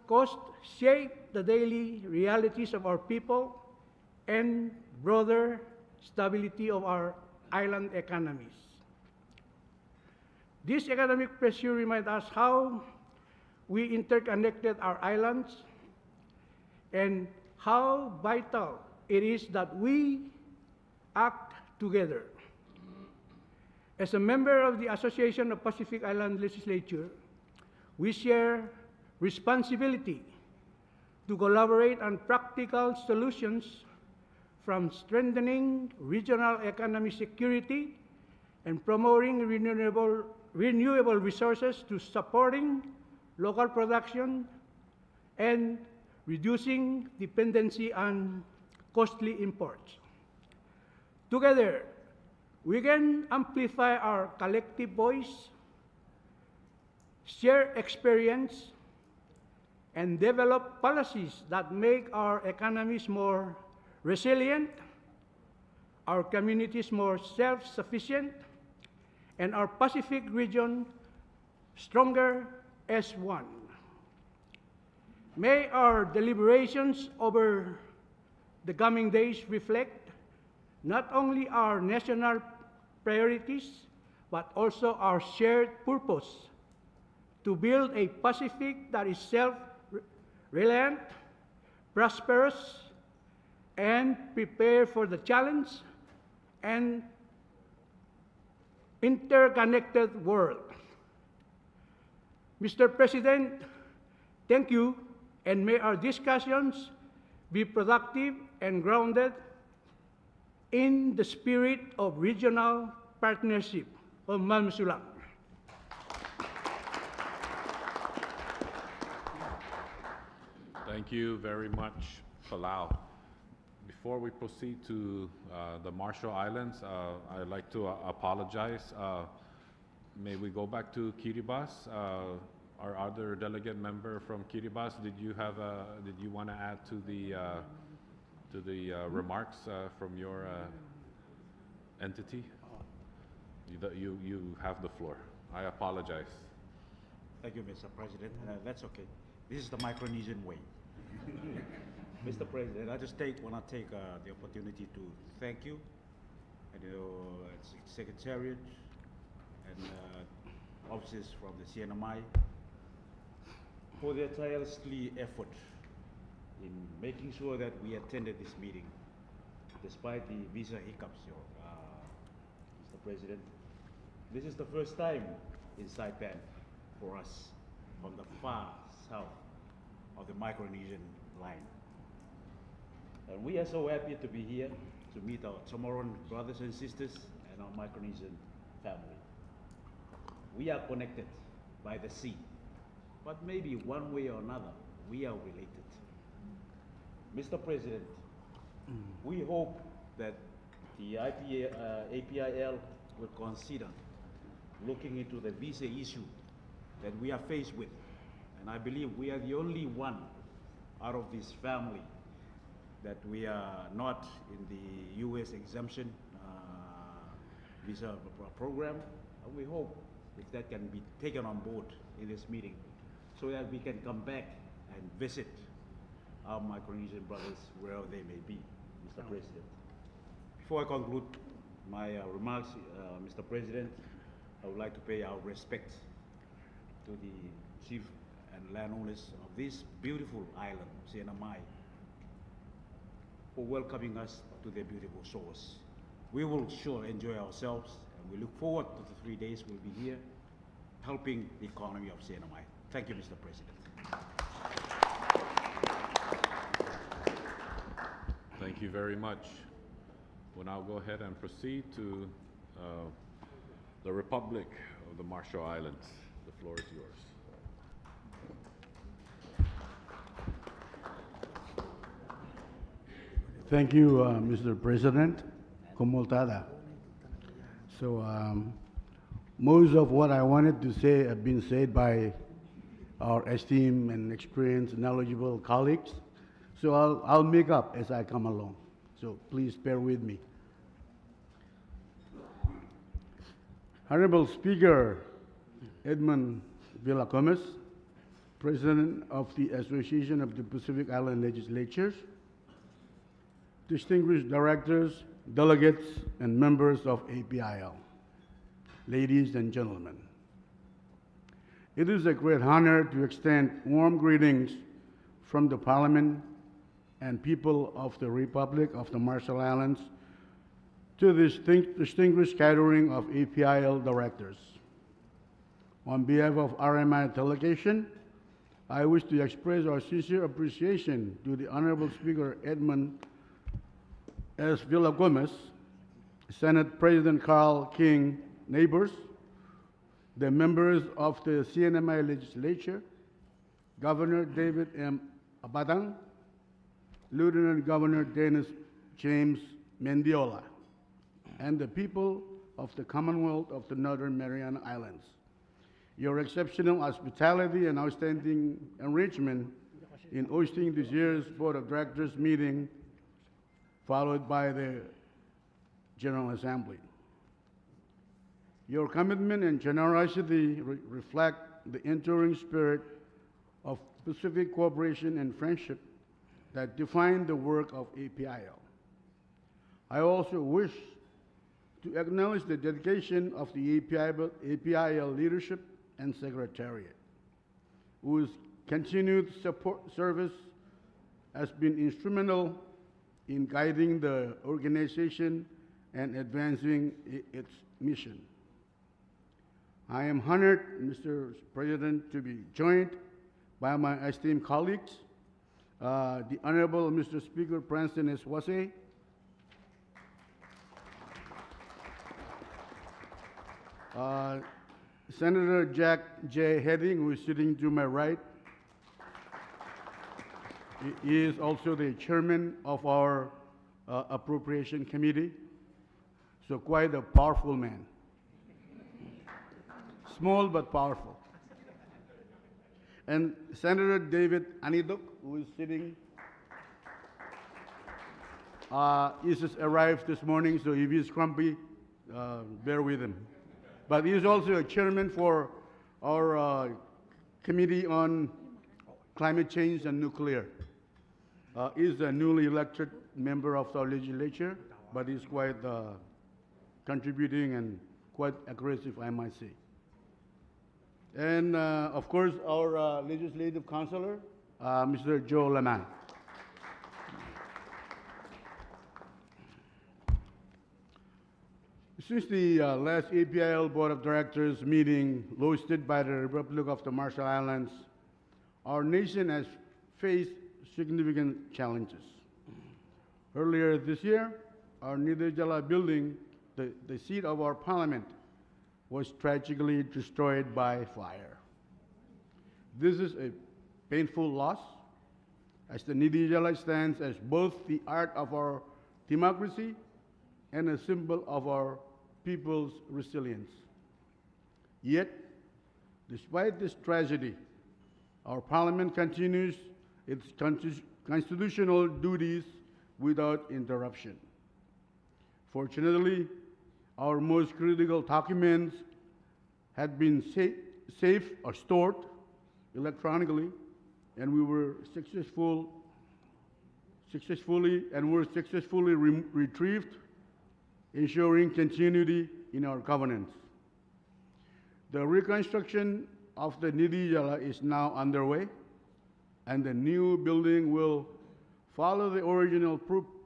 Speaker 10: costs shape the daily realities of our people and broader stability of our island economies. This economic pressure reminds us how we interconnected our islands and how vital it is that we act together. As a member of the Association of Pacific Island Legislature, we share responsibility to collaborate on practical solutions, from strengthening regional economic security and promoting renewable resources to supporting local production and reducing dependency on costly imports. Together, we can amplify our collective voice, share experience, and develop policies that make our economies more resilient, our communities more self-sufficient, and our Pacific region stronger as one. May our deliberations over the coming days reflect not only our national priorities, but also our shared purpose to build a Pacific that is self-reliant, prosperous, and prepared for the challenge and interconnected world. Mr. President, thank you, and may our discussions be productive and grounded in the spirit of regional partnership. Masulang.
Speaker 1: Thank you very much, Palau. Before we proceed to the Marshall Islands, I'd like to apologize. May we go back to Kiribati? Our other delegate member from Kiribati, did you want to add to the remarks from your entity? You have the floor. I apologize.
Speaker 11: Thank you, Mr. President. That's okay. This is the Micronesian way. Mr. President, I just want to take the opportunity to thank you and your Secretariat and officers from the CNMI for their tirelessly effort in making sure that we attended this meeting, despite the visa hiccups, Mr. President. This is the first time in Saipan for us from the far south of the Micronesian line. And we are so happy to be here to meet our Chamorron brothers and sisters and our Micronesian family. We are connected by the sea, but maybe one way or another, we are related. Mr. President, we hope that the APIL will consider looking into the visa issue that we are faced with. And I believe we are the only one out of this family that we are not in the US exemption visa program. And we hope if that can be taken on board in this meeting so that we can come back and visit our Micronesian brothers wherever they may be, Mr. President. Before I conclude my remarks, Mr. President, I would like to pay our respect to the chief and landowners of this beautiful island, Sienamai, for welcoming us to their beautiful shores. We will sure enjoy ourselves, and we look forward to the 3 days we'll be here helping the economy of Sienamai. Thank you, Mr. President.
Speaker 1: Thank you very much. We'll now go ahead and proceed to the Republic of the Marshall Islands. The floor is yours.
Speaker 10: Thank you, Mr. President. Komoltada. So, most of what I wanted to say have been said by our esteemed and experienced, knowledgeable colleagues. So I'll make up as I come along. So please bear with me. Honorable Speaker Edmund Villacomas, President of the Association of the Pacific Island Legislatures, distinguished directors, delegates, and members of APIL, ladies and gentlemen. It is a great honor to extend warm greetings from the Parliament and people of the Republic of the Marshall Islands to this distinguished gathering of APIL directors. On behalf of RMI delegation, I wish to express our sincere appreciation to the Honorable Speaker Edmund S. Villacomas, Senate President Carl King Neighbors, the members of the CNMI legislature, Governor David M. Abadang, Lieutenant Governor Dennis James Mendiola, and the people of the Commonwealth of the Northern Mariana Islands. Your exceptional hospitality and outstanding arrangement in hosting this year's Board of Directors meeting, followed by the General Assembly. Your commitment and generosity reflect the enduring spirit of Pacific cooperation and friendship that define the work of APIL. I also wish to acknowledge the dedication of the APIL leadership and secretariat, whose continued service has been instrumental in guiding the organization and advancing its mission. I am honored, Mr. President, to be joined by my esteemed colleagues, the Honorable Mr. Speaker Pranston S. Wase, Senator Jack J. Heading, who is sitting to my right. He is also the chairman of our Appropriation Committee, so quite a powerful man. Small but powerful. And Senator David Anidok, who is sitting, he just arrived this morning, so if he's grumpy, bear with him. But he's also a chairman for our Committee on Climate Change and Nuclear. He's a newly elected member of our legislature, but he's quite contributing and quite aggressive, I might say.
Speaker 5: and of course our legislative counselor, Mr. Joe Laman. Since the last APIL Board of Directors meeting hosted by the Republic of the Marshall Islands, our nation has faced significant challenges. Earlier this year, our Nidijala building, the seat of our parliament, was tragically destroyed by fire. This is a painful loss, as the Nidijala stands as both the art of our democracy and a symbol of our people's resilience. Yet, despite this tragedy, our parliament continues its constitutional duties without interruption. Fortunately, our most critical documents had been safe or stored electronically, and we were successfully retrieved, ensuring continuity in our governance. The reconstruction of the Nidijala is now underway, and the new building will follow the original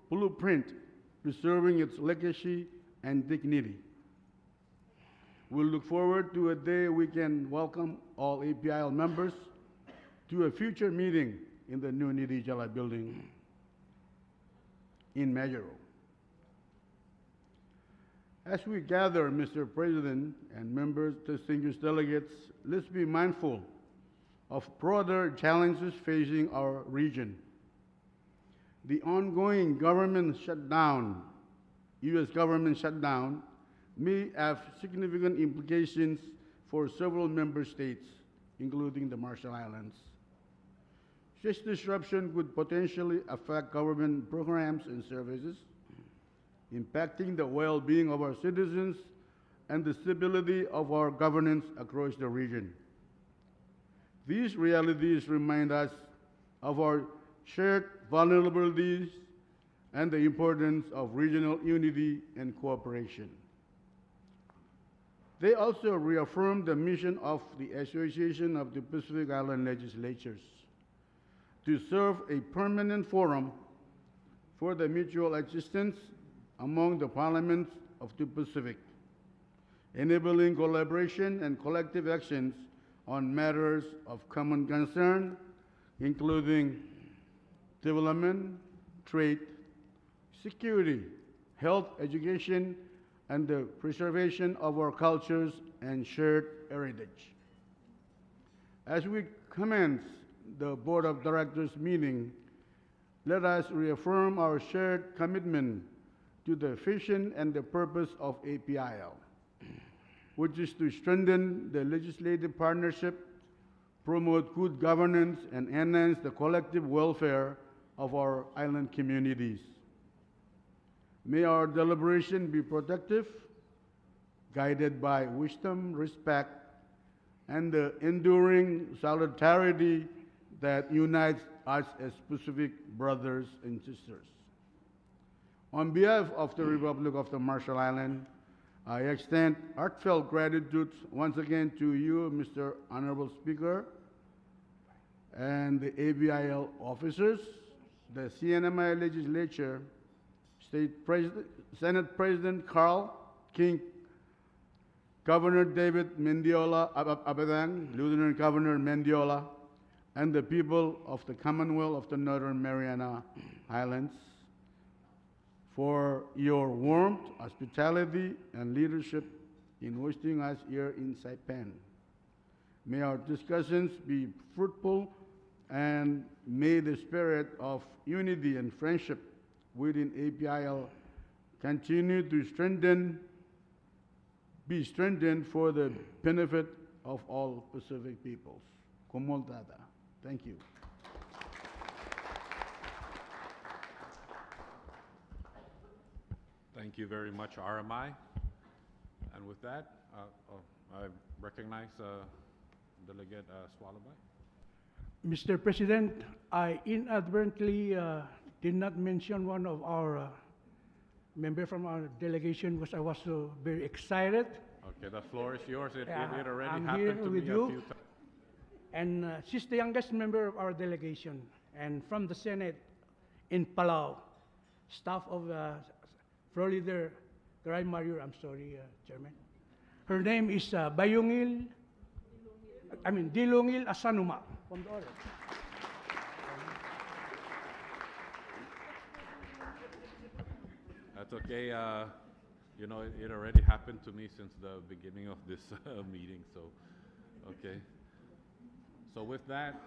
Speaker 5: blueprint, preserving its legacy and dignity. We look forward to a day we can welcome all APIL members to a future meeting in the new Nidijala building in Majuro. As we gather, Mr. President and members, distinguished delegates, let's be mindful of broader challenges facing our region. The ongoing government shutdown, U.S. government shutdown, may have significant implications for several member states, including the Marshall Islands. Such disruption could potentially affect government programs and services, impacting the well-being of our citizens and the stability of our governance across the region. These realities remind us of our shared vulnerabilities and the importance of regional unity and cooperation. They also reaffirm the mission of the Association of the Pacific Island Legislatures to serve a permanent forum for the mutual existence among the parliaments of the Pacific, enabling collaboration and collective actions on matters of common concern, including development, trade, security, health, education, and the preservation of our cultures and shared heritage. As we commence the Board of Directors meeting, let us reaffirm our shared commitment to the vision and the purpose of APIL, which is to strengthen the legislative partnership, promote good governance, and enhance the collective welfare of our island communities. May our deliberation be productive, guided by wisdom, respect, and the enduring solidarity that unites us as Pacific brothers and sisters. On behalf of the Republic of the Marshall Islands, I extend heartfelt gratitude once again to you, Mr. Honorable Speaker, and the APIL officers, the CNMI Legislature, Senate President Carl King, Governor David Mendiola Abadang, Lieutenant Governor Mendiola, and the people of the Commonwealth of the Northern Mariana Islands for your warmth, hospitality, and leadership in hosting us here in Saipan. May our discussions be fruitful, and may the spirit of unity and friendship within APIL continue to be strengthened for the benefit of all Pacific peoples. Komoltada. Thank you.
Speaker 1: Thank you very much, RMI. And with that, I recognize Delegate Swalaba.
Speaker 10: Mr. President, I inadvertently did not mention one of our member from our delegation because I was so very excited
Speaker 1: Okay, the floor is yours. It already
Speaker 10: I'm
Speaker 1: happened
Speaker 10: here
Speaker 1: to
Speaker 10: with
Speaker 1: me a
Speaker 10: you.
Speaker 1: few times.
Speaker 10: And she's the youngest member of our delegation, and from the Senate in Palau, staff of Floor Leader Garay Mario, I'm sorry, Chairman. Her name is Dilungil Asanuma from the order.
Speaker 1: That's okay. You know, it already happened to me since the beginning of this meeting, so, okay. So with that,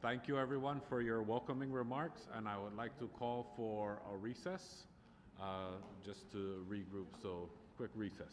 Speaker 1: thank you everyone for your welcoming remarks, and I would like to call for a recess, just to regroup, so quick recess.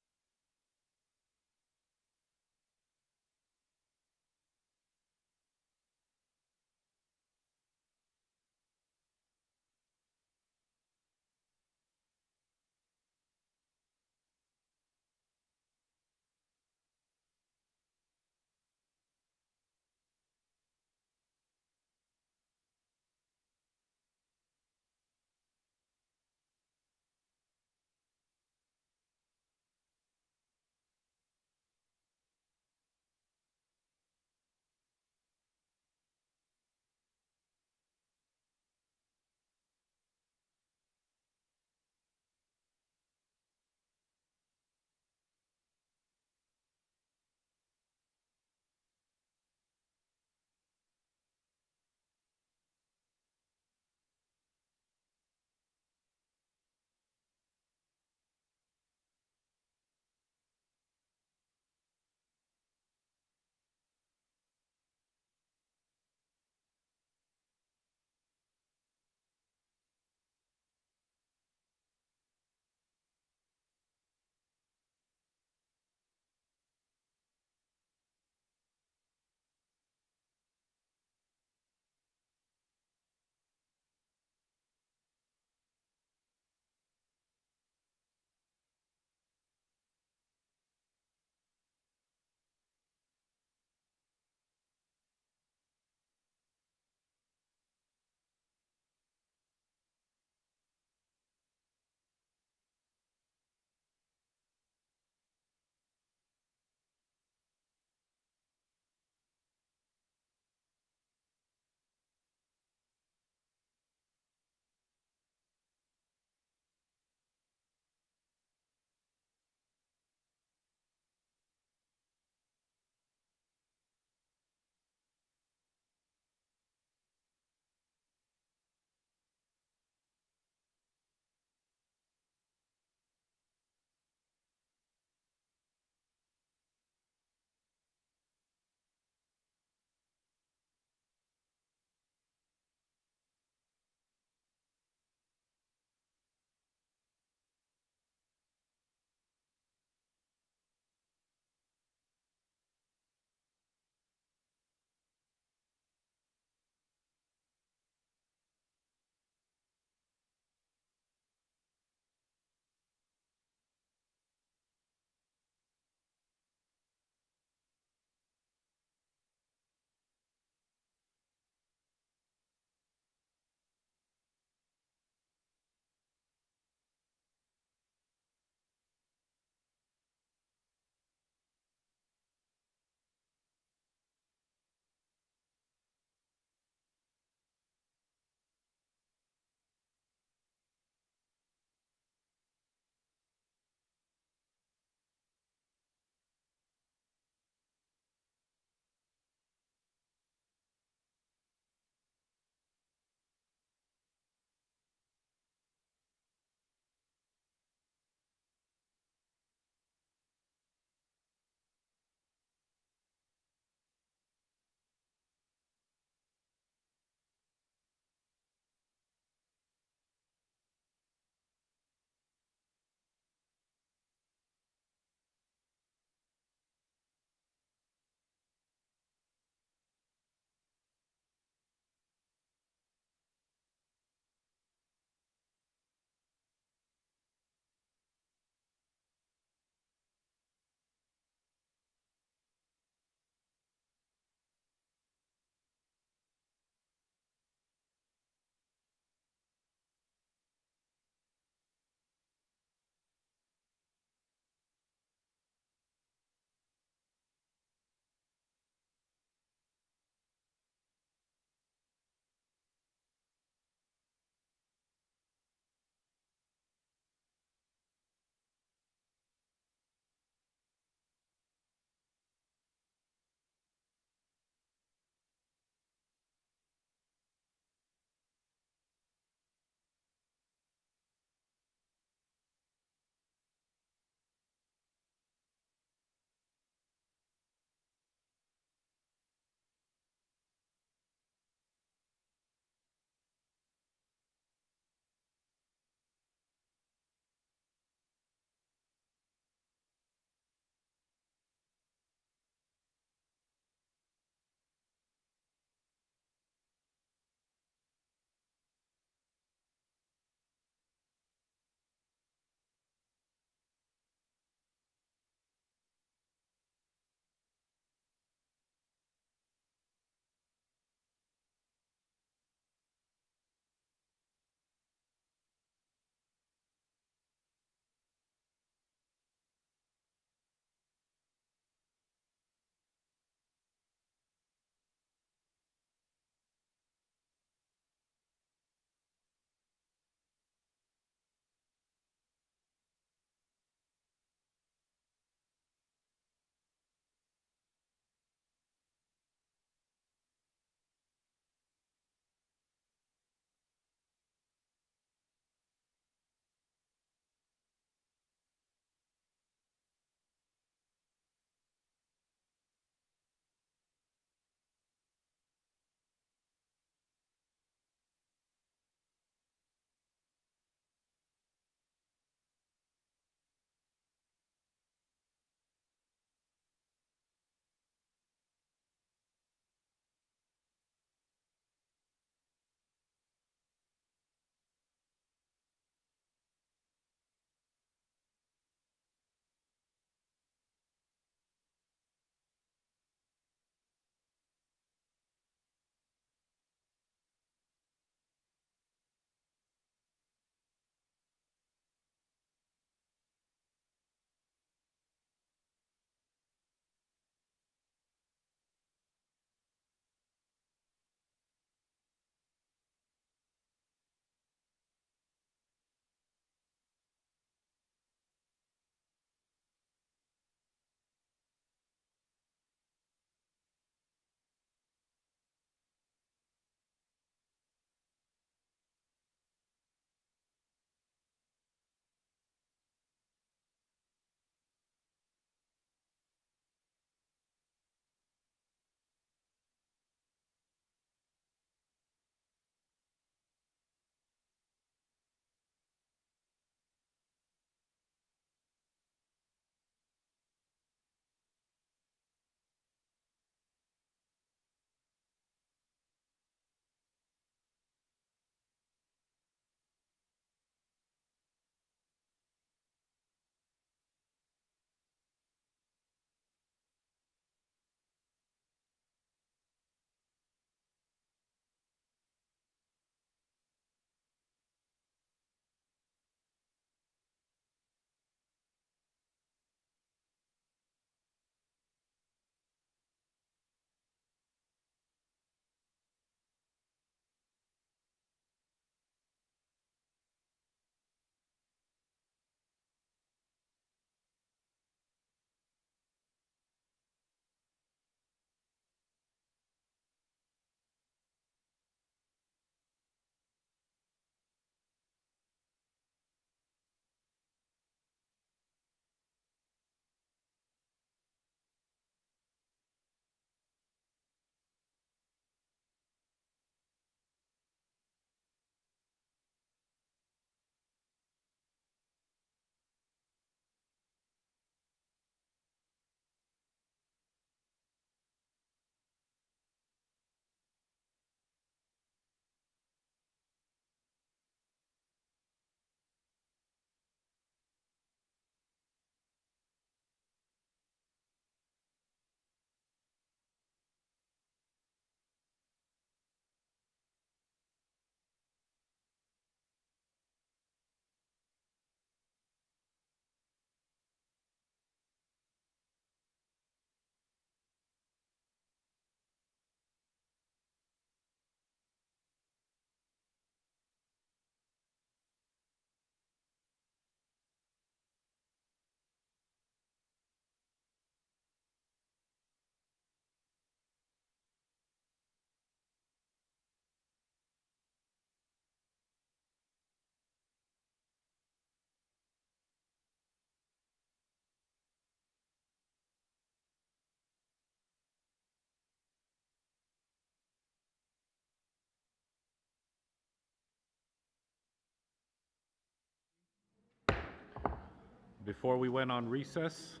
Speaker 1: Before we went on recess,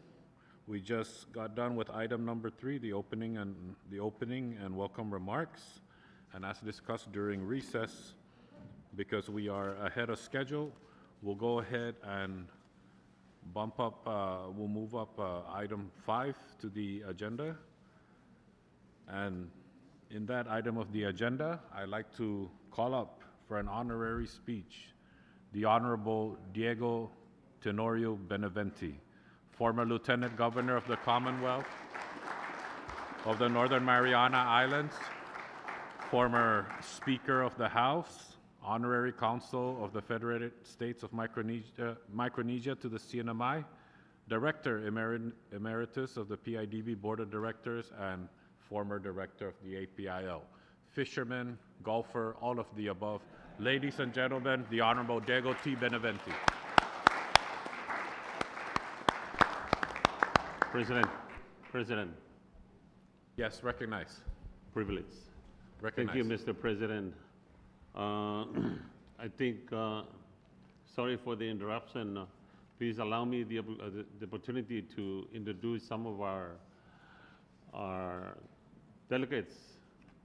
Speaker 1: we just got done with item number 3, the opening and welcome remarks. And as discussed during recess, because we are ahead of schedule, we'll go ahead and we'll move up item 5 to the agenda. And in that item of the agenda, I'd like to call up for an honorary speech the Honorable Diego Tenorio Beneventi, former Lieutenant Governor of the Commonwealth of the Northern Mariana Islands, former Speaker of the House, Honorary Consul of the Federated States of Micronesia to the CNMI, Director Emeritus of the PIDB Board of Directors, and former Director of the APIL. Fisherman, golfer, all of the above. Ladies and gentlemen, the Honorable Diego T. Beneventi.
Speaker 7: President.
Speaker 1: Yes, recognize.
Speaker 7: Privilege.
Speaker 1: Recognize.
Speaker 7: Thank you, Mr. President. I think, sorry for the interruption. Please allow me the opportunity to introduce some of our delegates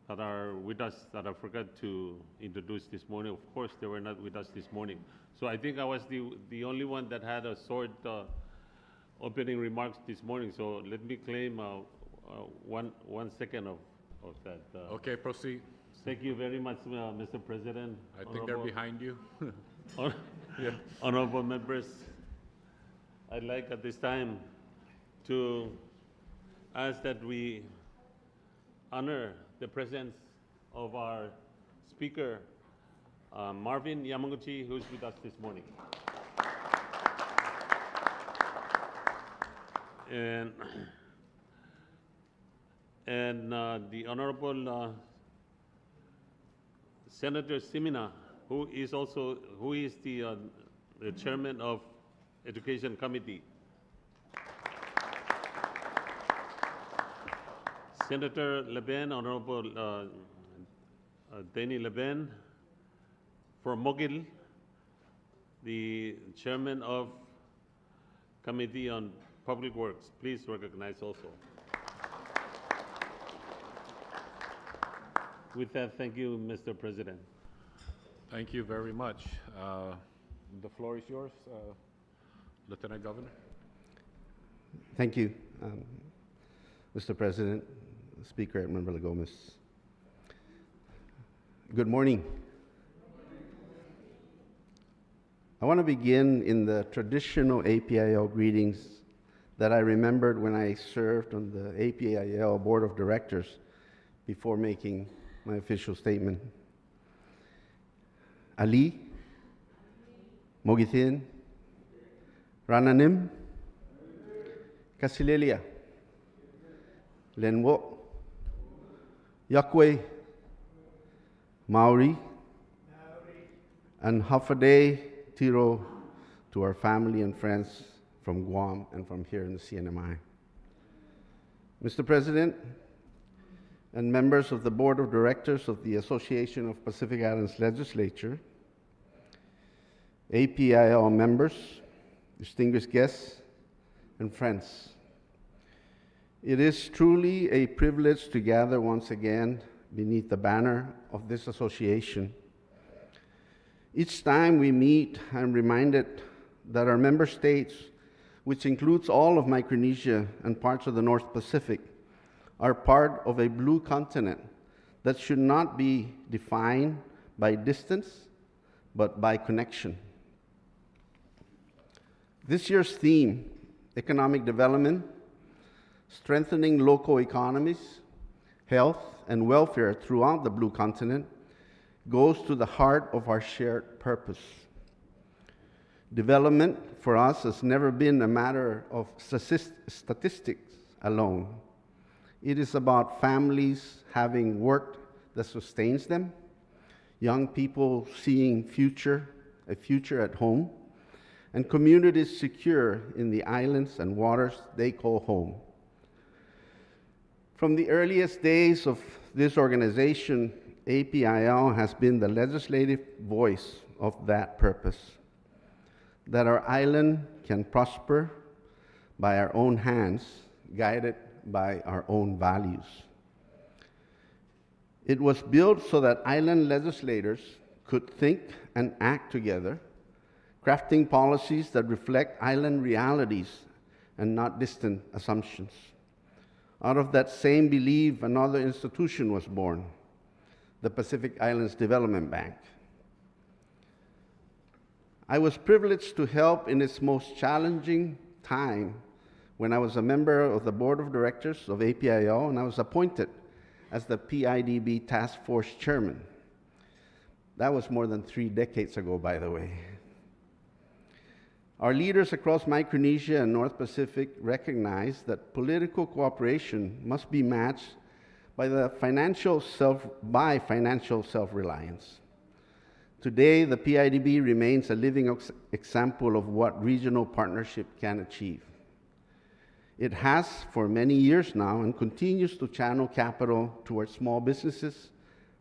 Speaker 7: that are with us that I forgot to introduce this morning. Of course, they were not with us this morning. So I think I was the only one that had a short opening remarks this morning. So let me claim 1 second of that.
Speaker 1: Okay, proceed.
Speaker 7: Thank you very much, Mr. President.
Speaker 1: I think they're behind you.
Speaker 7: Yeah. Honorable members, I'd like at this time to ask that we honor the presence of our Speaker, Marvin Yamaguchi, who's with us this morning. And the Honorable Senator Simina, who is the Chairman of Education Committee. Senator Leben, Honorable Danny Leben from Mogil, the Chairman of Committee on Public Works. Please recognize also. With that, thank you, Mr. President.
Speaker 1: Thank you very much. The floor is yours, Lieutenant Governor.
Speaker 12: Thank you, Mr. President, Speaker Member Gomez. Good morning. I want to begin in the traditional APIL greetings that I remembered when I served on the APIL Board of Directors before making my official statement. Ali, Mogithin, Rananim, Kasilelia, Lenwo, Yakwe, Maori, and Hafade Tiro to our family and friends from Guam and from here in the CNMI. Mr. President, and members of the Board of Directors of the Association of Pacific Islands Legislature, APIL members, distinguished guests, and friends. It is truly a privilege to gather once again beneath the banner of this association. Each time we meet, I'm reminded that our member states, which includes all of Micronesia and parts of the North Pacific, are part of a blue continent that should not be defined by distance, but by connection. This year's theme, economic development, strengthening local economies, health, and welfare throughout the blue continent, goes to the heart of our shared purpose. Development for us has never been a matter of statistics alone. It is about families having work that sustains them, young people seeing a future at home, and communities secure in the islands and waters they call home. From the earliest days of this organization, APIL has been the legislative voice of that purpose. that our island can prosper by our own hands, guided by our own values. It was built so that island legislators could think and act together, crafting policies that reflect island realities and not distant assumptions. Out of that same belief, another institution was born, the Pacific Islands Development Bank. I was privileged to help in its most challenging time when I was a member of the Board of Directors of APIL, and I was appointed as the PIDB Task Force Chairman. That was more than 3 decades ago, by the way. Our leaders across Micronesia and North Pacific recognize that political cooperation must be matched by financial self-reliance. Today, the PIDB remains a living example of what regional partnership can achieve. It has for many years now and continues to channel capital towards small businesses,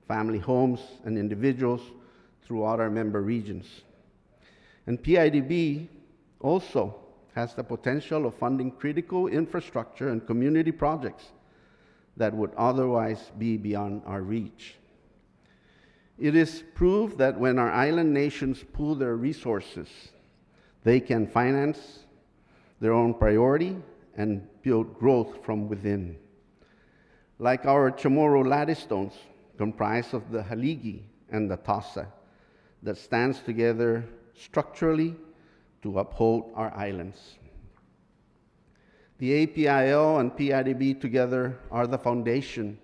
Speaker 12: family homes, and individuals throughout our member regions. And PIDB also has the potential of funding critical infrastructure and community projects that would otherwise be beyond our reach. It is proof that when our island nations pool their resources, they can finance their own priority and build growth from within. Like our Chamorro lattice stones, comprised of the haligi and the tasa, that stands together structurally to uphold our islands. The APIL and PIDB together are the foundation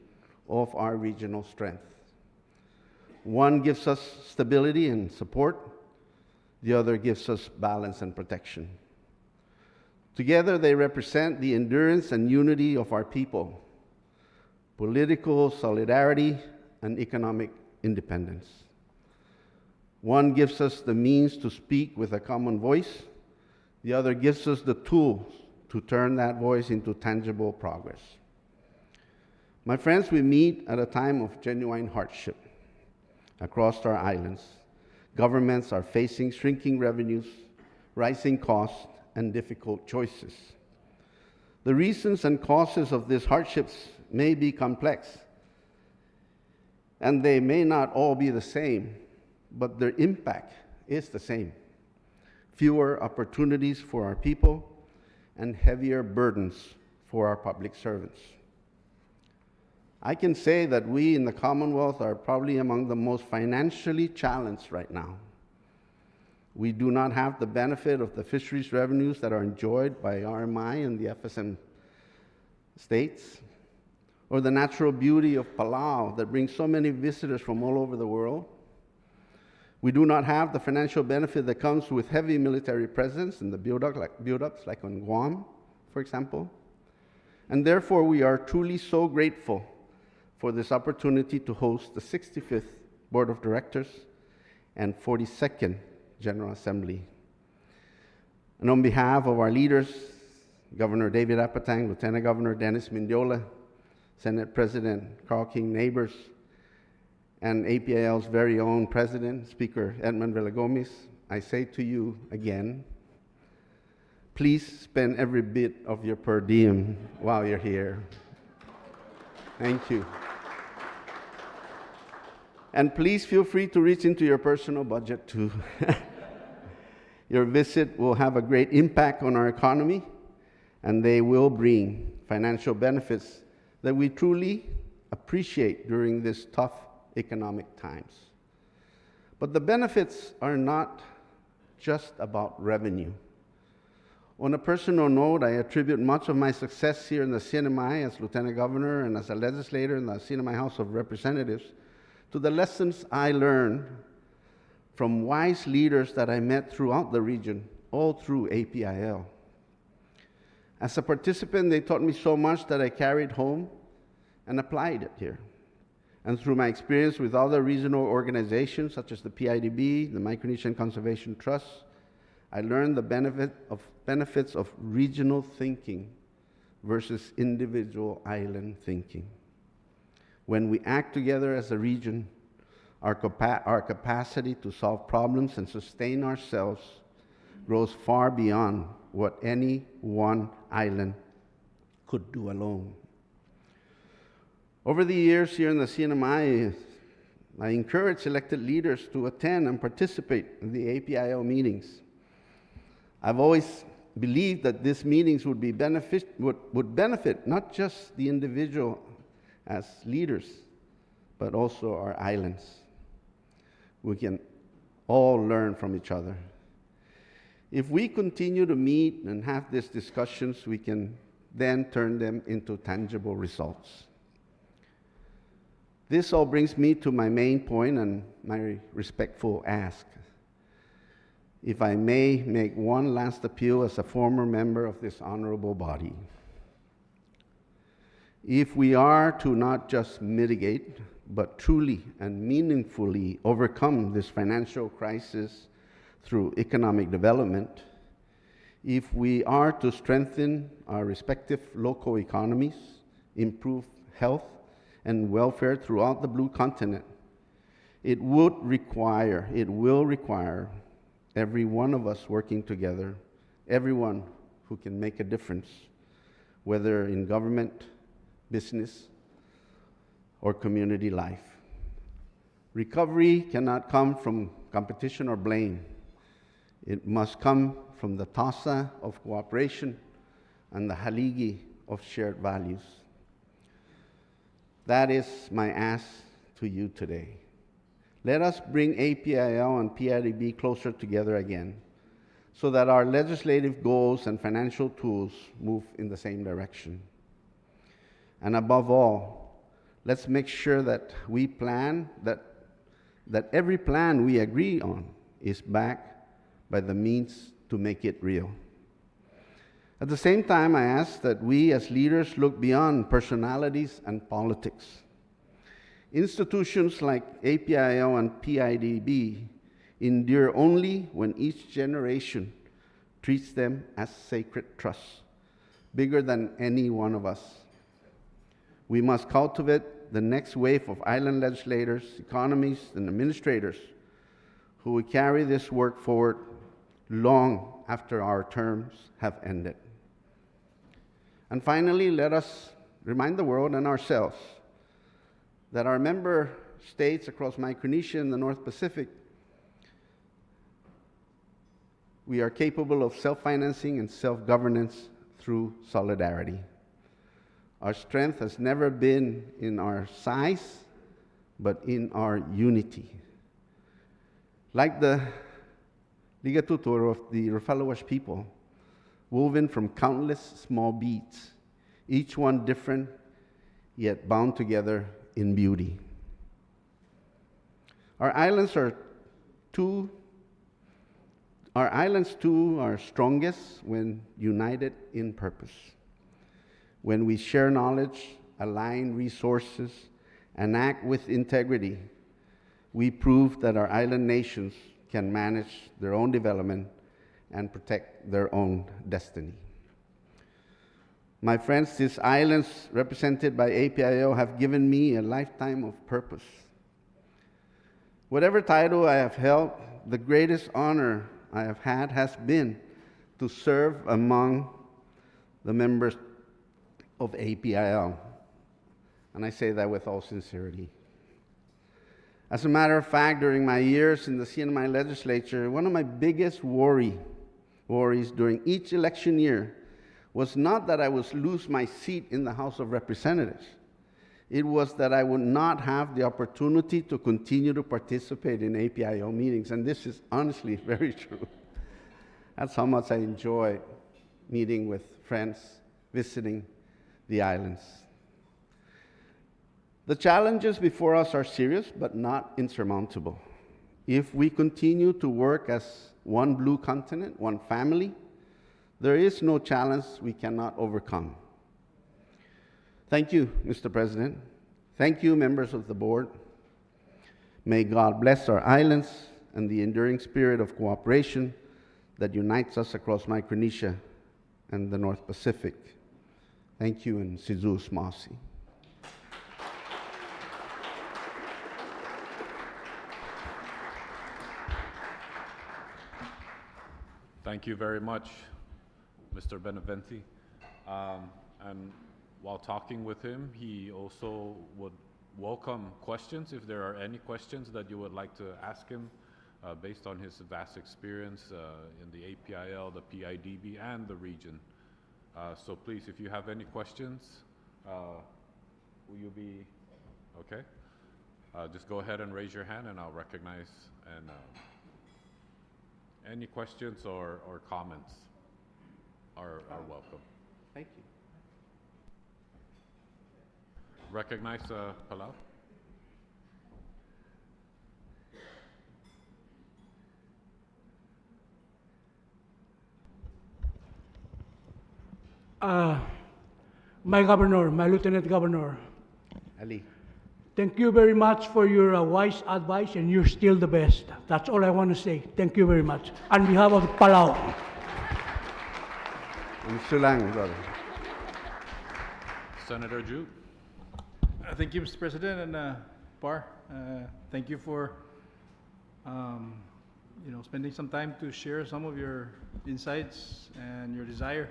Speaker 12: of our regional strength. One gives us stability and support, the other gives us balance and protection. Together, they represent the endurance and unity of our people, political solidarity, and economic independence. One gives us the means to speak with a common voice, the other gives us the tools to turn that voice into tangible progress. My friends, we meet at a time of genuine hardship. Across our islands, governments are facing shrinking revenues, rising costs, and difficult choices. The reasons and causes of these hardships may be complex, and they may not all be the same, but their impact is the same. Fewer opportunities for our people and heavier burdens for our public servants. I can say that we in the Commonwealth are probably among the most financially challenged right now. We do not have the benefit of the fisheries revenues that are enjoyed by RMI and the FSM states, or the natural beauty of Palau that brings so many visitors from all over the world. We do not have the financial benefit that comes with heavy military presence in the build-ups like on Guam, for example. And therefore, we are truly so grateful for this opportunity to host the 65th Board of Directors and 42nd General Assembly. And on behalf of our leaders, Governor David Apatang, Lieutenant Governor Dennis Mindiola, Senate President Carl King Neighbors, and APIL's very own President, Speaker Edmund Villagomez, I say to you again, please spend every bit of your per diem while you're here. Thank you. And please feel free to reach into your personal budget too. Your visit will have a great impact on our economy, and they will bring financial benefits that we truly appreciate during these tough economic times. But the benefits are not just about revenue. On a personal note, I attribute much of my success here in the CNMI as Lieutenant Governor and as a legislator in the CNMI House of Representatives to the lessons I learned from wise leaders that I met throughout the region, all through APIL. As a participant, they taught me so much that I carried home and applied it here. And through my experience with other regional organizations such as the PIDB, the Micronesian Conservation Trust, I learned the benefits of regional thinking versus individual island thinking. When we act together as a region, our capacity to solve problems and sustain ourselves grows far beyond what any one island could do alone. Over the years here in the CNMI, I encourage elected leaders to attend and participate in the APIL meetings. I've always believed that these meetings would benefit not just the individual as leaders, but also our islands. We can all learn from each other. If we continue to meet and have these discussions, we can then turn them into tangible results. This all brings me to my main point and my respectful ask. If I may make one last appeal as a former member of this honorable body. If we are to not just mitigate, but truly and meaningfully overcome this financial crisis through economic development, if we are to strengthen our respective local economies, improve health and welfare throughout the Blue Continent, it will require every one of us working together, everyone who can make a difference, whether in government, business, or community life. Recovery cannot come from competition or blame. It must come from the Plaza of cooperation and the Haligi of shared values. That is my ask to you today. Let us bring APIL and PIDB closer together again so that our legislative goals and financial tools move in the same direction. And above all, let's make sure that we plan, that every plan we agree on is backed by the means to make it real. At the same time, I ask that we as leaders look beyond personalities and politics. Institutions like APIL and PIDB endure only when each generation treats them as sacred trusts, bigger than any one of us. We must cultivate the next wave of island legislators, economists, and administrators who will carry this work forward long after our terms have ended. And finally, let us remind the world and ourselves that our member states across Micronesia and the North Pacific, we are capable of self-financing and self-governance through solidarity. Our strength has never been in our size, but in our unity. Like the Liga Tutor of the Rufalawash people, woven from countless small beads, each one different, yet bound together in beauty. Our islands too are strongest when united in purpose. When we share knowledge, align resources, and act with integrity, we prove that our island nations can manage their own development and protect their own destiny. My friends, these islands represented by APIL have given me a lifetime of purpose. Whatever title I have held, the greatest honor I have had has been to serve among the members of APIL, and I say that with all sincerity. As a matter of fact, during my years in the CNMI legislature, one of my biggest worries during each election year was not that I would lose my seat in the House of Representatives. It was that I would not have the opportunity to continue to participate in APIL meetings, and this is honestly very true. That's how much I enjoy meeting with friends, visiting the islands. The challenges before us are serious, but not insurmountable. If we continue to work as one Blue Continent, one family, there is no challenge we cannot overcome. Thank you, Mr. President. Thank you, members of the board. May God bless our islands and the enduring spirit of cooperation that unites us across Micronesia and the North Pacific. Thank you, and Sizus Masi.
Speaker 1: Thank you very much, Mr. Beneventi. And while talking with him, he also would welcome questions if there are any questions that you would like to ask him based on his vast experience in the APIL, the PIDB, and the region. So please, if you have any questions, will you be okay? Just go ahead and raise your hand and I'll recognize. And any questions or comments are welcome.
Speaker 12: Thank you.
Speaker 1: Recognize Palau.
Speaker 10: My governor, my lieutenant governor,
Speaker 12: Ali.
Speaker 10: thank you very much for your wise advice, and you're still the best. That's all I want to say. Thank you very much. On behalf of Palau.
Speaker 12: And Sulang, brother.
Speaker 1: Senator Ju.
Speaker 13: Thank you, Mr. President, and Par. Thank you for spending some time to share some of your insights and your desire.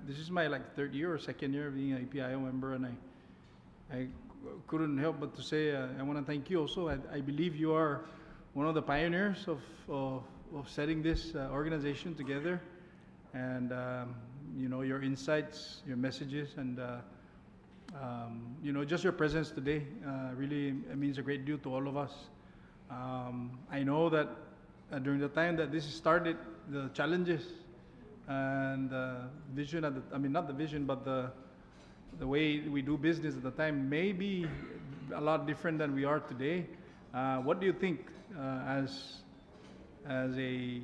Speaker 13: This is my third year or second year of being an APIO member, and I couldn't help but to say I want to thank you also. I believe you are one of the pioneers of setting this organization together, and your insights, your messages, and just your presence today really means a great deal to all of us. I know that during the time that this started, the challenges and the vision not the vision, but the way we do business at the time may be a lot different than we are today. What do you think as a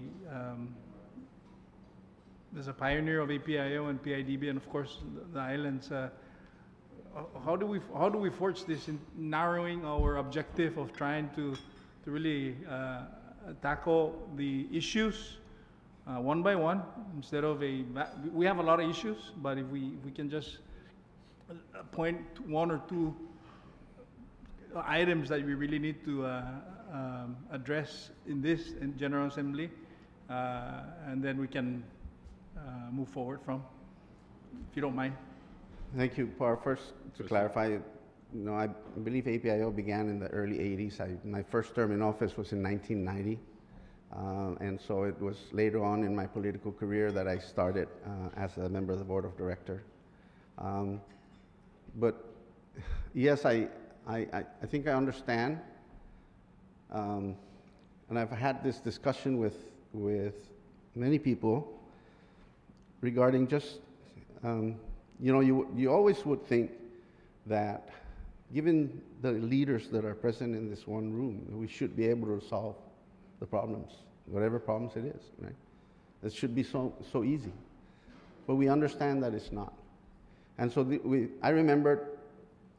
Speaker 13: pioneer of APIO and PIDB, and of course the islands, how do we forge this in narrowing our objective of trying to really tackle the issues one by one, instead of we have a lot of issues, but if we can just point to one or two items that we really need to address in General Assembly, and then we can move forward from, if you don't mind.
Speaker 12: Thank you, Par. First, to clarify, I believe APIO began in the early 80s. My first term in office was in 1990. And so it was later on in my political career that I started as a member of the Board of Directors. But yes, I think I understand. And I've had this discussion with many people regarding just, you always would think that given the leaders that are present in this one room, we should be able to solve the problems, whatever problems it is, right? It should be so easy. But we understand that it's not. And so I remember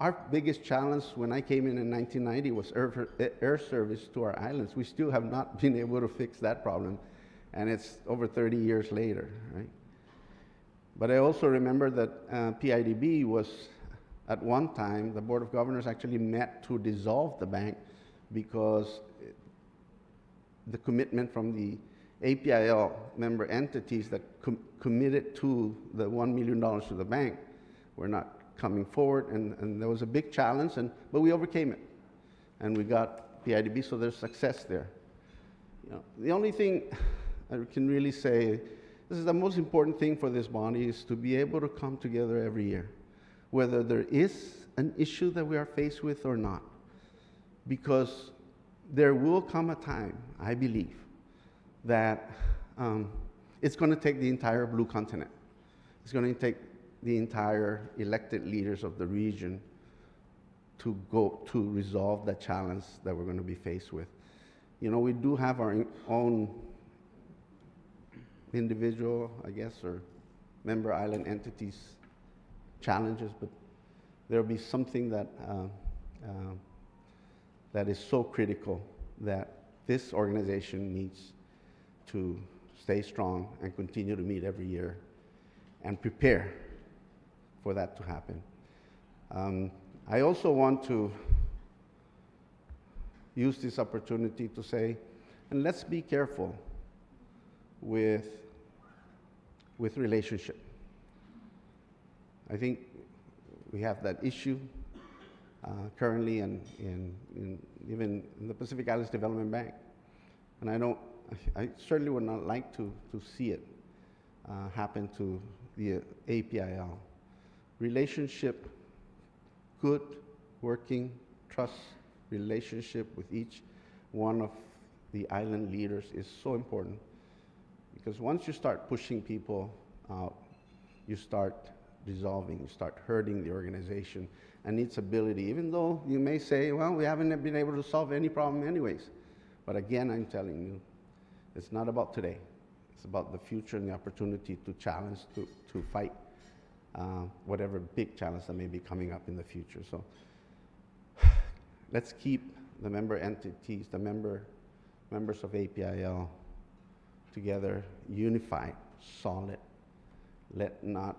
Speaker 12: our biggest challenge when I came in 1990 was air service to our islands. We still have not been able to fix that problem, and it's over 30 years later, right? But I also remember that PIDB was, at one time, the Board of Governors actually met to dissolve the bank because the commitment from the APIL member entities that committed to the $1 million to the bank were not coming forward, and there was a big challenge, but we overcame it, and we got PIDB, so there's success there. The only thing I can really say, this is the most important thing for this body, is to be able to come together every year, whether there is an issue that we are faced with or not, because there will come a time, I believe, that it's going to take the entire Blue Continent. It's going to take the entire elected leaders of the region to go to resolve the challenge that we're going to be faced with. We do have our own individual, I guess, or member island entities challenges, but there'll be something that that is so critical that this organization needs to stay strong and continue to meet every year and prepare for that to happen. I also want to use this opportunity to say And let's be careful with relationship. I think we have that issue currently even in the Pacific Islands Development Bank. And I certainly would not like to see it happen to the APIL. Relationship, good, working, trust relationship with each one of the island leaders is so important. Because once you start pushing people out, you start dissolving, you start hurting the organization and its ability, even though you may say, well, we haven't been able to solve any problem anyways. But again, I'm telling you, it's not about today. It's about the future and the opportunity to challenge, to fight whatever big challenge that may be coming up in the future. So let's keep the member entities, the members of APIL together, unified, solid. Let's not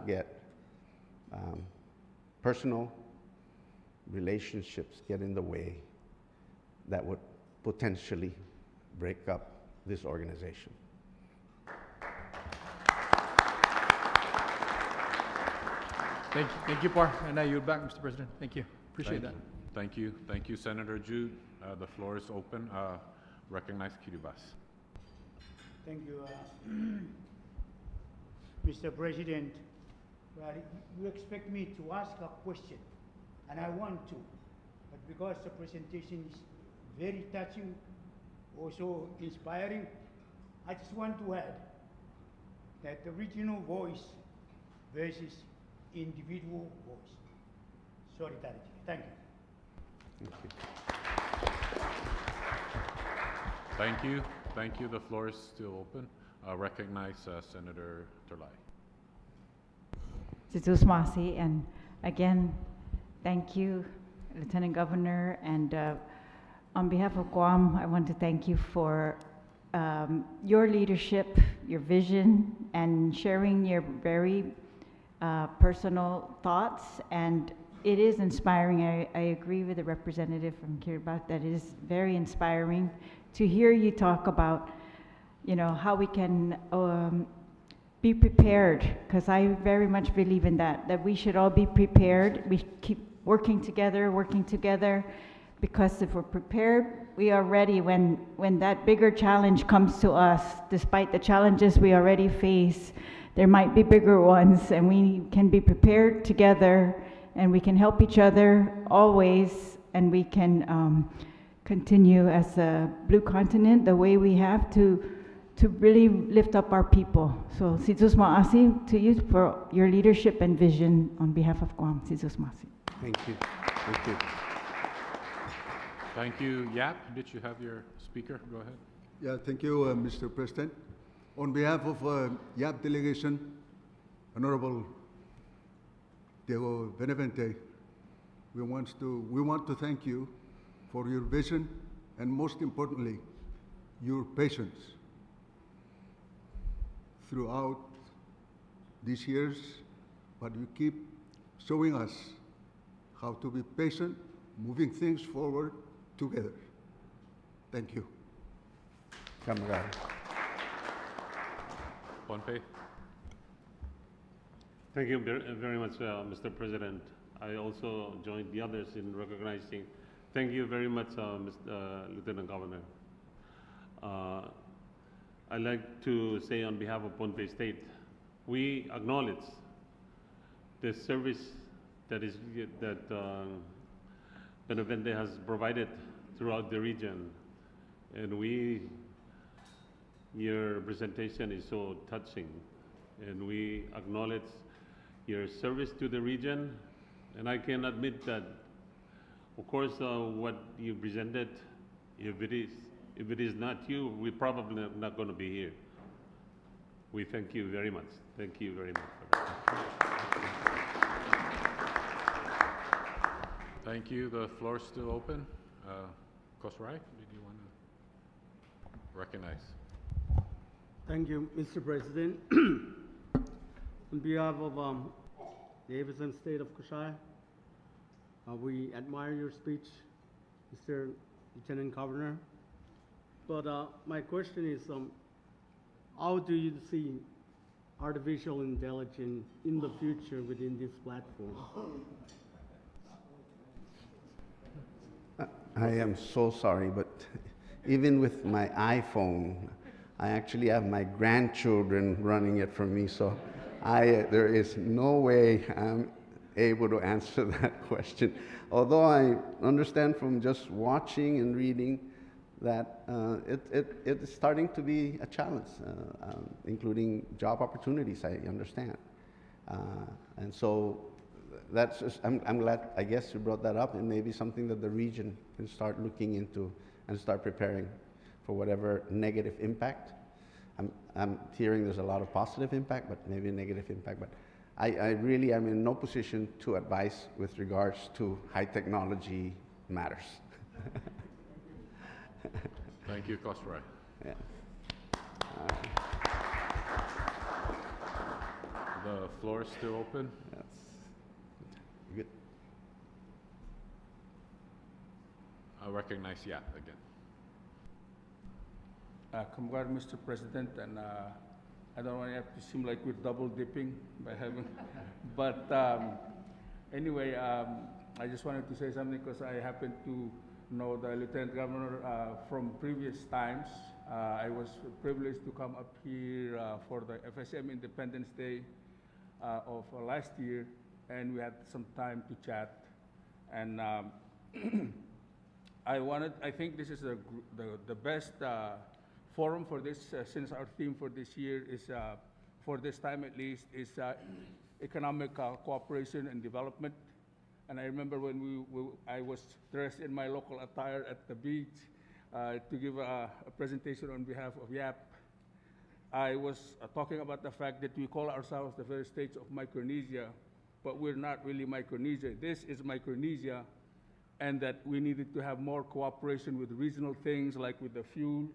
Speaker 12: get personal relationships get in the way that would potentially break up this organization.
Speaker 13: Thank you, Par. And I yield back, Mr. President. Thank you. Appreciate that.
Speaker 1: Thank you. Thank you, Senator Jude. The floor is open. Recognize Kiribati.
Speaker 9: Thank you, Mr. President. Well, you expect me to ask a question, and I want to, but because the presentation is very touching, also inspiring, I just want to add that the regional voice versus individual voice. Solidarity. Thank you.
Speaker 1: Thank you. Thank you. The floor is still open. Recognize Senator Terlai.
Speaker 14: Masi, and again, thank you, Lieutenant Governor, and on behalf of Guam, I want to thank you for your leadership, your vision, and sharing your very personal thoughts. And it is inspiring. I agree with the representative from Kiribati that it is very inspiring to hear you talk about, you know, how we can be prepared, because I very much believe in that we should all be prepared. We keep working together, because if we're prepared, we are ready when that bigger challenge comes to us. Despite the challenges we already face, there might be bigger ones, and we can be prepared together, and we can help each other always, and we can continue as a Blue Continent the way we have to really lift up our people. So, Sizus Ma'asi to you for your leadership and vision on behalf of Guam. Sizus Ma'asi.
Speaker 12: Thank you. Thank you.
Speaker 1: Thank you. Yap, did you have your speaker? Go ahead.
Speaker 8: Yeah, thank you, Mr. President. On behalf of YAP delegation, Honorable Diego Benavente, we want to thank you for your vision and, most importantly, your patience throughout these years, but you keep showing us how to be patient, moving things forward together. Thank you.
Speaker 12: Camarada.
Speaker 1: Pohnpei.
Speaker 7: Thank you very much, Mr. President. I also join the others in recognizing. Thank you very much, Lieutenant Governor. I'd like to say on behalf of Pohnpei State, we acknowledge the service that Benavente has provided throughout the region, and your presentation is so touching, and we acknowledge your service to the region. And I can admit that, of course, what you presented, if it is not you, we're probably not going to be here. We thank you very much. Thank you very much for that.
Speaker 1: Thank you. The floor is still open. Kosrai, did you want to recognize?
Speaker 5: Thank you, Mr. President. On behalf of the Hibiscus State of Kushai, we admire your speech, Mr. Lieutenant Governor. But my question is, how do you see artificial intelligence in the future within this platform?
Speaker 12: I am so sorry, but even with my iPhone, I actually have my grandchildren running it for me, so there is no way I'm able to answer that question. Although I understand from just watching and reading that it is starting to be a challenge, including job opportunities, I understand. And so that's just, I'm glad, I guess you brought that up, and maybe something that the region can start looking into and start preparing for whatever negative impact. I'm hearing there's a lot of positive impact, but maybe a negative impact. But I really am in no position to advise with regards to high technology matters.
Speaker 1: Thank you, Cosroy.
Speaker 12: Yeah.
Speaker 1: The floor is still open.
Speaker 12: Yes. Good.
Speaker 1: I recognize Yap again.
Speaker 10: Congrats, Mr. President, and I don't want to have to seem like we're double dipping by having, but anyway, I just wanted to say something because I happen to know the Lieutenant Governor from previous times. I was privileged to come up here for the FSM Independence Day of last year, and we had some time to chat. And I think this is the best forum for this, since our theme for this year is, for this time at least, is economic cooperation and development. And I remember when I was dressed in my local attire at the beach to give a presentation on behalf of YAP. I was talking about the fact that we call ourselves the very states of Micronesia, but we're not really Micronesia. This is Micronesia, and that we needed to have more cooperation with regional things, like with the fuel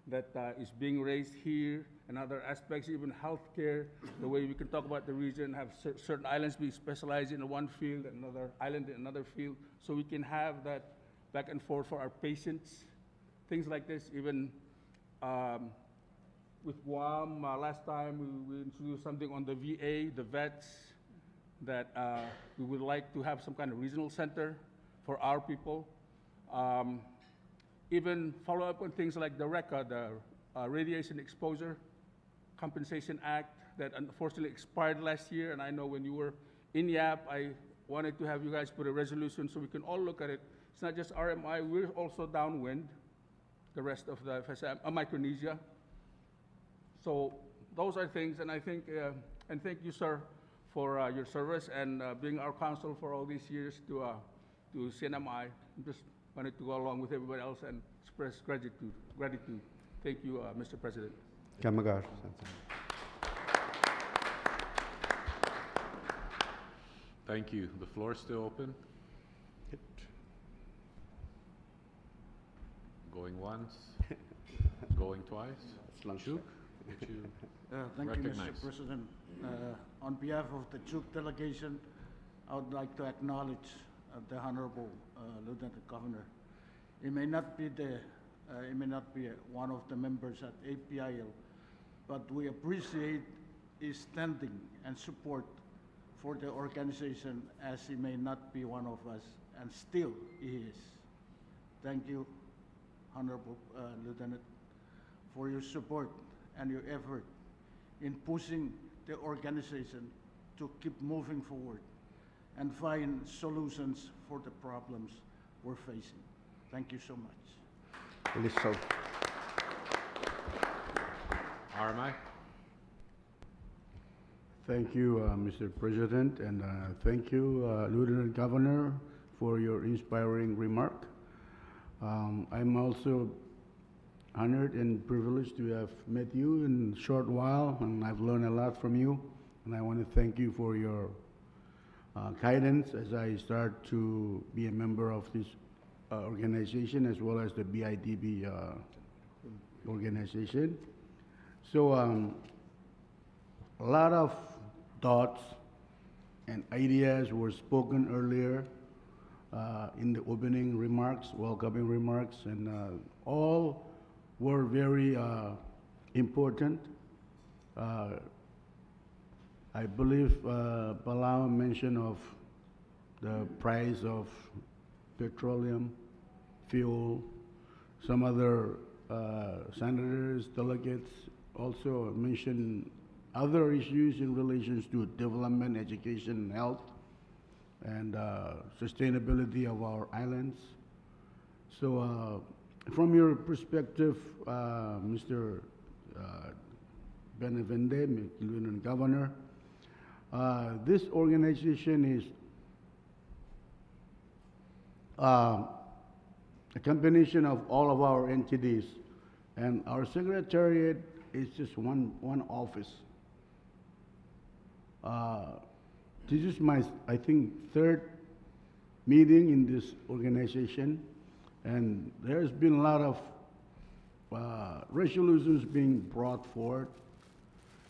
Speaker 10: that is being raised here, and other aspects, even healthcare, the way we can talk about the region, have certain islands be specialized in one field, another island in another field, so we can have that back and forth for our patients, things like this. Even with Guam, last time we introduced something on the VA, the vets, that we would like to have some kind of regional center for our people. Even follow up on things like the RECA, the Radiation Exposure Compensation Act, that unfortunately expired last year. And I know when you were in YAP, I wanted to have you guys put a resolution so we can all look at it. It's not just RMI, we're also downwind, the rest of the FSM, Micronesia. So those are things, and I think, and thank you, sir, for your service and being our counsel for all these years to CNMI. Just wanted to go along with everybody else and express gratitude. Thank you, Mr. President.
Speaker 12: Kamagar.
Speaker 1: Thank you. The floor is still open. Going once, going twice. Chuk, would you
Speaker 15: Thank
Speaker 1: recognize?
Speaker 15: you, Mr. President. On behalf of the Chuk delegation, I would like to acknowledge the Honorable Lieutenant Governor. He may not be one of the members at APIL, but we appreciate his standing and support for the organization, as he may not be one of us, and still he is. Thank you, Honorable Lieutenant, for your support and your effort in pushing the organization to keep moving forward and find solutions for the problems we're facing. Thank you so much.
Speaker 12: It is so.
Speaker 1: RMI.
Speaker 16: Thank you, Mr. President, and thank you, Lieutenant Governor, for your inspiring remark. I'm also honored and privileged to have met you in a short while, and I've learned a lot from you, and I want to thank you for your guidance as I start to be a member of this organization, as well as the BIDB organization. So a lot of thoughts and ideas were spoken earlier in the opening remarks, welcoming remarks, and all very important. I believe Palau mentioned of the price of petroleum, fuel. Some other senators, delegates also mentioned other issues in relation to development, education, health, and sustainability of our islands. So from your perspective, Mr. Benavente, Lieutenant Governor, this organization is a combination of all of our entities, and our secretariat is just one office. This is my, I think, third meeting in this organization, and there's been a lot of resolutions being brought forward,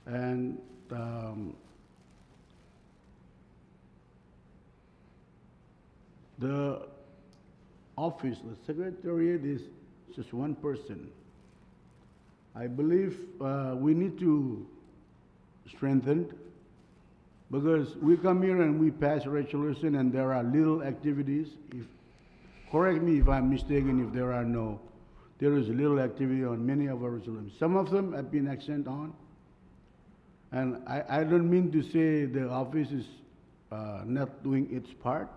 Speaker 16: and the office, the secretariat is just one person. I believe we need to strengthen, because we come here and we pass a resolution and there are little activities. Correct me if I'm mistaken, if there are no. There is little activity on many of our resolutions. Some of them have been accent on. And I don't mean to say the office is not doing its part,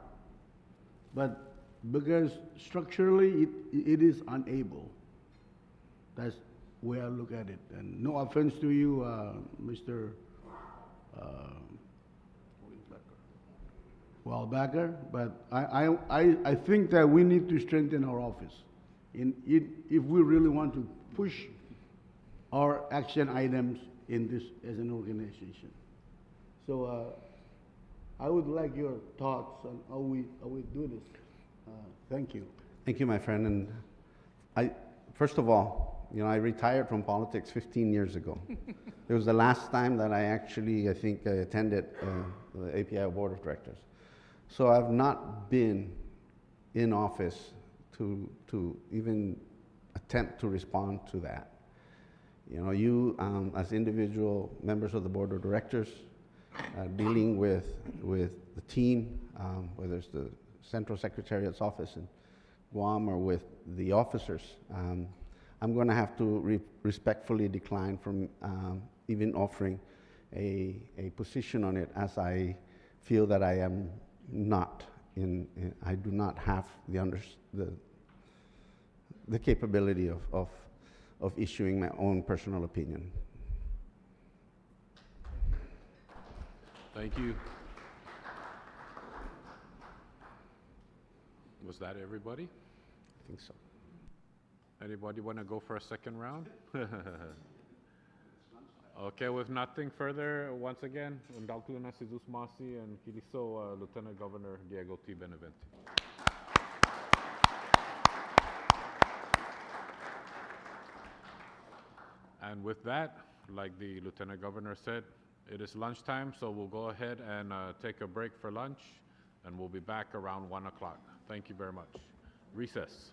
Speaker 16: but because structurally it is unable. That's the way I look at it. And no offense to you, Mr. Walbacker, but I think that we need to strengthen our office if we really want to push our action items in this as an organization. So I would like your thoughts on how we do this. Thank you.
Speaker 12: Thank you, my friend. And first of all, I retired from politics 15 years ago. It was the last time that I actually, I think, attended the APIL Board of Directors. So I've not been in office to even attempt to respond to that. You as individual members of the Board of Directors, dealing with the team, whether it's the Central Secretariat's office in Guam or with the officers, I'm going to have to respectfully decline from even offering a position on it, as I feel that I am not I do not have the capability of issuing my own personal opinion.
Speaker 1: Thank you. Was that everybody?
Speaker 12: I think so.
Speaker 1: Anybody want to go for a second round? Okay, with nothing further, once again, Undalkluna Sizus Masi and Kiriso, Lieutenant Governor Diego T. Benavente. And with that, like the Lieutenant Governor said, it is lunchtime, so we'll go ahead and take a break for lunch, and we'll be back around 1 o'clock. Thank you very much. Recess.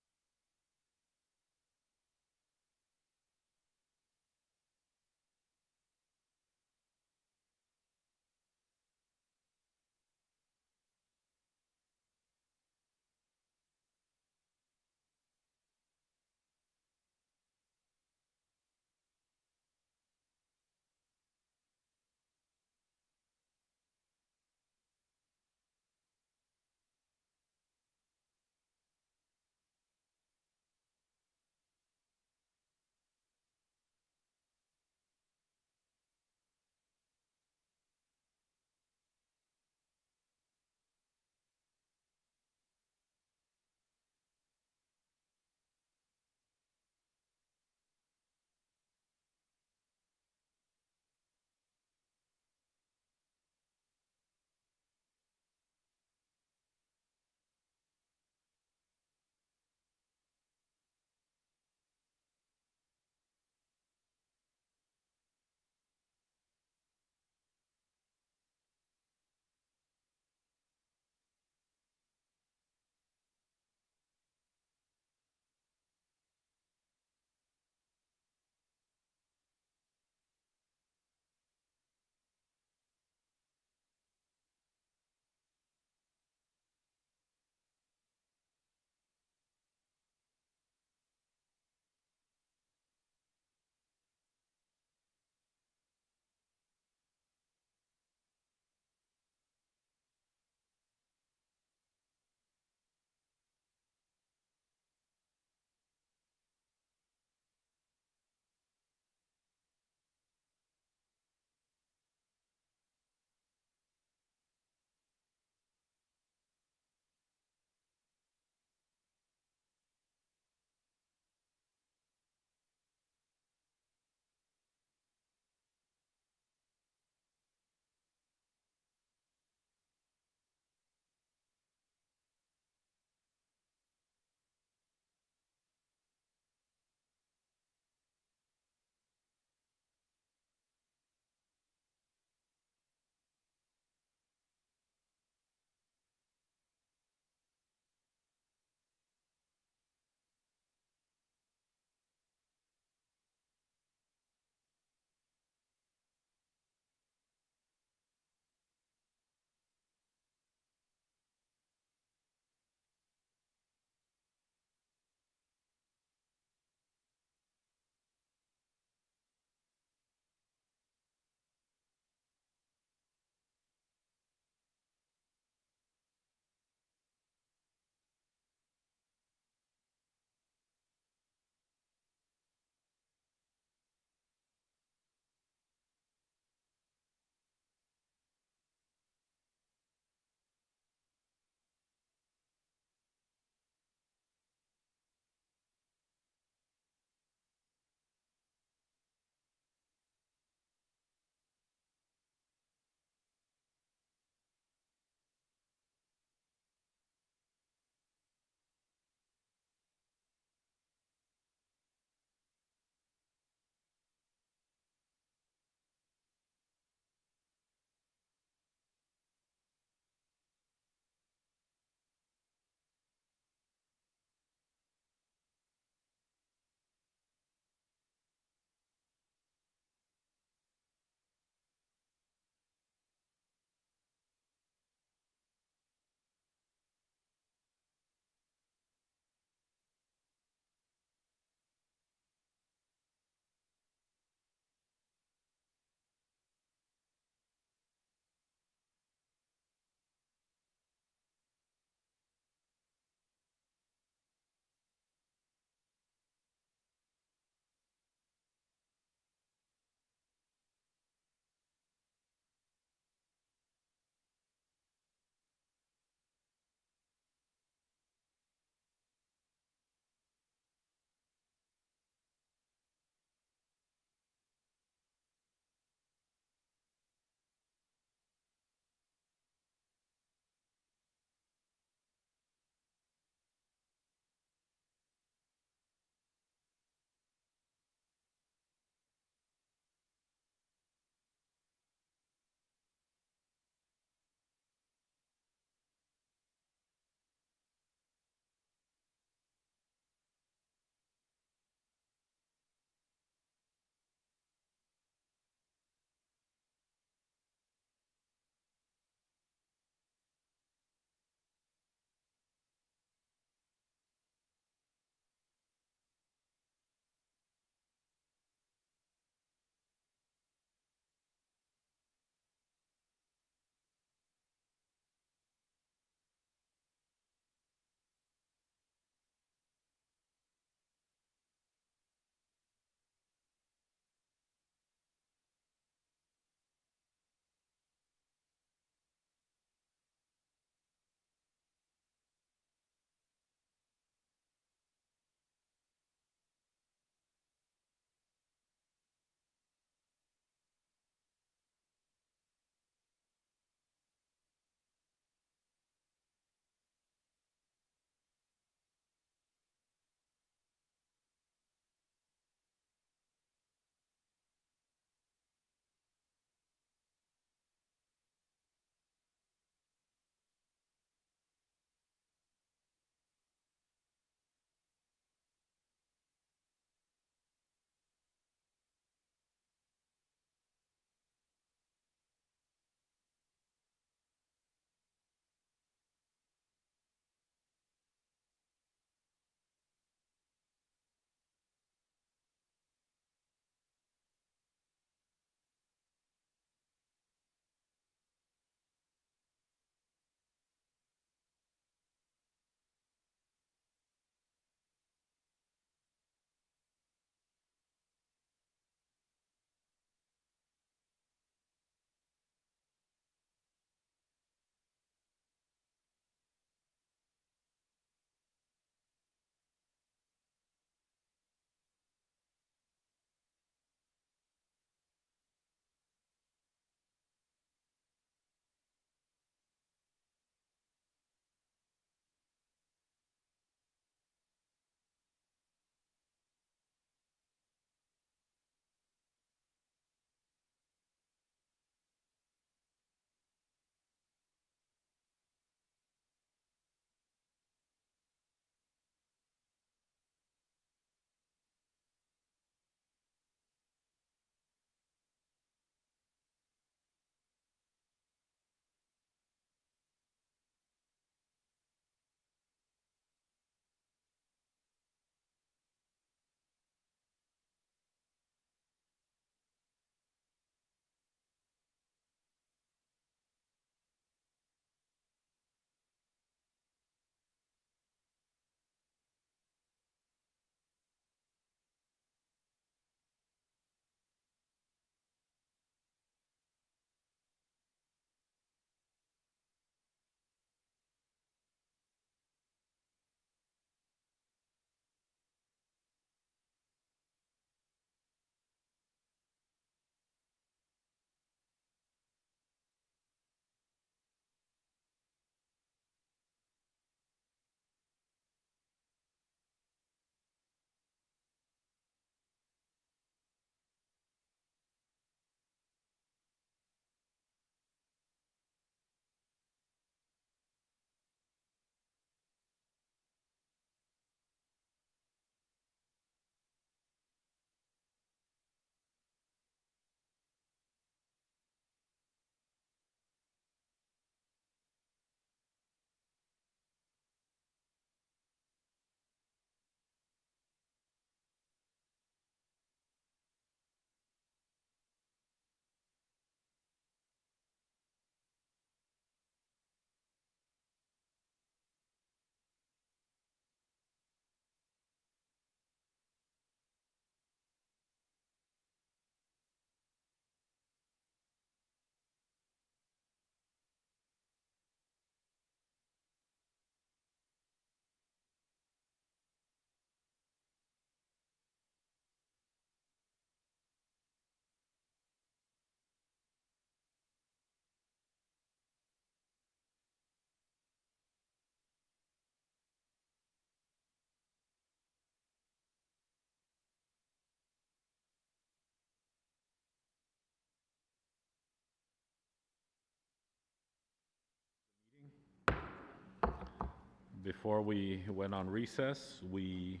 Speaker 1: Before we went on recess, we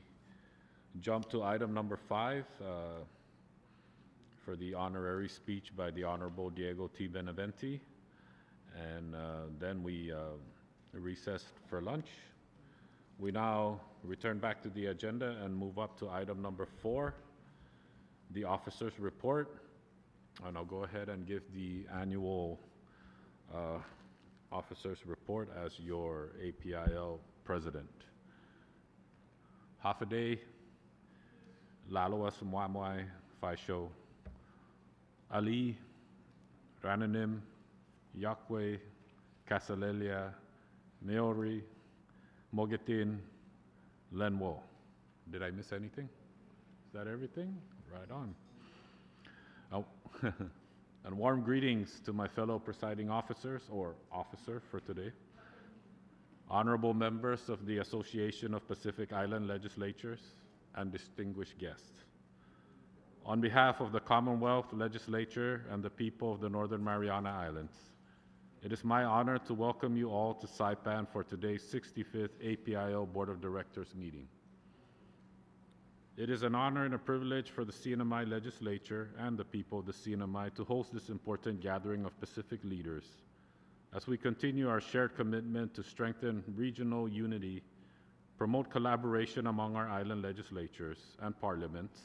Speaker 1: jumped to item number 5 for the honorary speech by the Honorable Diego T. Benavente. And then we recessed for lunch. We now return back to the agenda and move up to item number 4, the officer's report. And I'll go ahead and give the annual officer's report as your APIL president. Hafade, Laloa Samwamwai, Faisho, Ali, Rananim, Yakwe, Casalelia, Neori, Mogetin, Lenwo. Did I miss anything? Is that everything? Right on. Oh, and warm greetings to my fellow presiding officers, or officer for today, honorable members of the Association of Pacific Island Legislatures, and distinguished guests. On behalf of the Commonwealth Legislature and the people of the Northern Mariana Islands, it is my honor to welcome you all to Saipan for today's 65th APIL Board of Directors meeting. It is an honor and a privilege for the CNMI Legislature and the people of the CNMI to host this important gathering of Pacific leaders as we continue our shared commitment to strengthen regional unity, promote collaboration among our island legislatures and parliaments,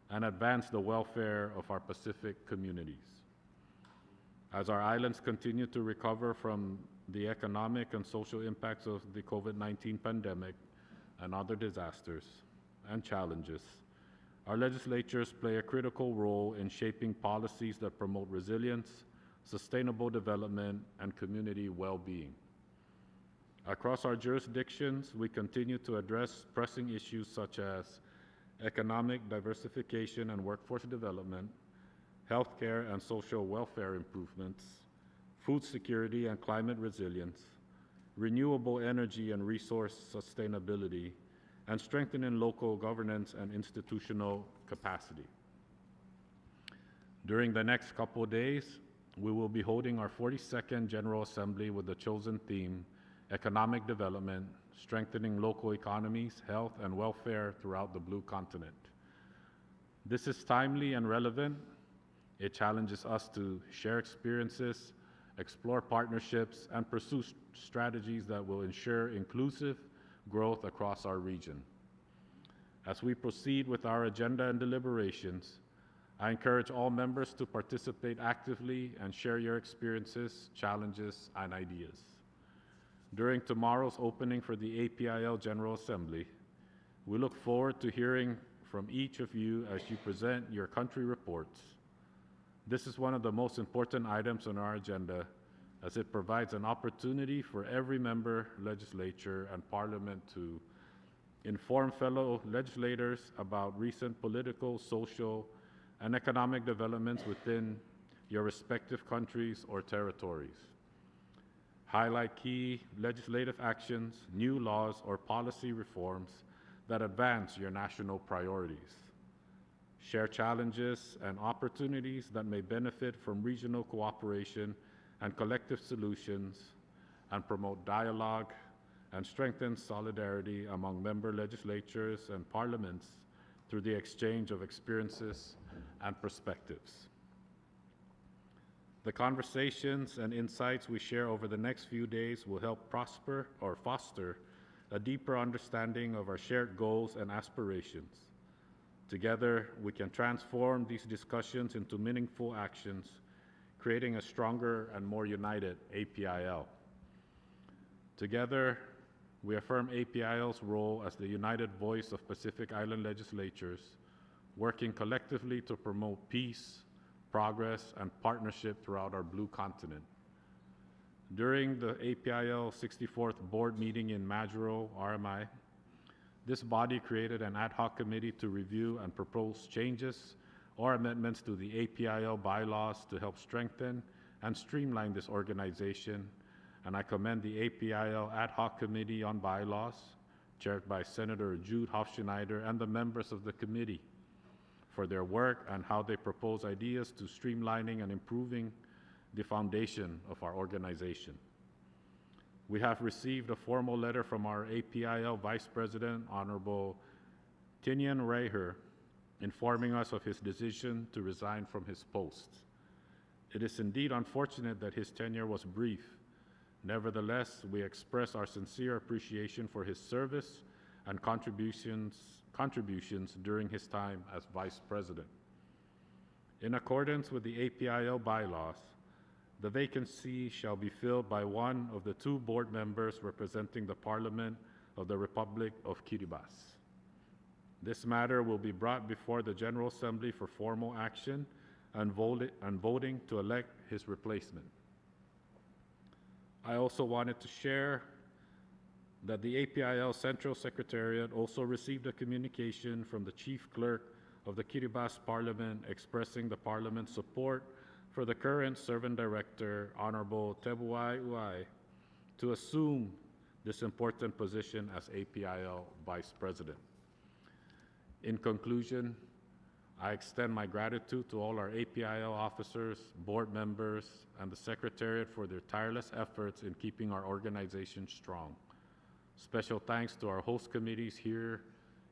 Speaker 1: and advance the welfare of our Pacific communities. As our islands continue to recover from the economic and social impacts of the COVID-19 pandemic and other disasters and challenges, our legislatures play a critical role in shaping policies that promote resilience, sustainable development, and community well-being. Across our jurisdictions, we continue to address pressing issues such as economic diversification and workforce development, healthcare and social welfare improvements, food security and climate resilience, renewable energy and resource sustainability, and strengthening local governance and institutional capacity. During the next couple of days, we will be holding our 42nd General Assembly with the chosen theme, Economic Development, Strengthening Local Economies, Health, and Welfare Throughout the Blue Continent. This is timely and relevant. It challenges us to share experiences, explore partnerships, and pursue strategies that will ensure inclusive growth across our region. As we proceed with our agenda and deliberations, I encourage all members to participate actively and share your experiences, challenges, and ideas. During tomorrow's opening for the APIL General Assembly, we look forward to hearing from each of you as you present your country reports. This is one of the most important items on our agenda, as it provides an opportunity for every member, legislature, and parliament to inform fellow legislators about recent political, social, and economic developments within your respective countries or territories. Highlight key legislative actions, new laws, or policy reforms that advance your national priorities. Share challenges and opportunities that may benefit from regional cooperation and collective solutions, and promote dialogue and strengthen solidarity among member legislatures and parliaments through the exchange of experiences and perspectives. The conversations and insights we share over the next few days will help foster a deeper understanding of our shared goals and aspirations. Together, we can transform these discussions into meaningful actions, creating a stronger and more united APIL. Together, we affirm APIL's role as the united voice of Pacific Island legislatures, working collectively to promote peace, progress, and partnership throughout our Blue Continent. During the APIL 64th board meeting in Majuro, RMI, this body created an ad hoc committee to review and propose changes or amendments to the APIL bylaws to help strengthen and streamline this organization, and I commend the APIL Ad Hoc Committee on Bylaws, chaired by Senator Jude Hofschneider, and the members of the committee for their work and how they propose ideas to streamlining and improving the foundation of our organization. We have received a formal letter from our APIL Vice President, Honorable Tinian Reher, informing us of his decision to resign from his post. It is indeed unfortunate that his tenure was brief. Nevertheless, we express our sincere appreciation for his service and contributions during his time as Vice President. In accordance with the APIL bylaws, the vacancy shall be filled by one of the two board members representing the Parliament of the Republic of Kiribati. This matter will be brought before the General Assembly for formal action and voting to elect his replacement. I also wanted to share that the APIL Central Secretariat also received a communication from the Chief Clerk of the Kiribati Parliament expressing the Parliament's support for the current Servant Director, Honorable Tebuai Uai, to assume this important position as APIL Vice President. In conclusion, I extend my gratitude to all our APIL officers, board members, and the Secretariat for their tireless efforts in keeping our organization strong. Special thanks to our host committees here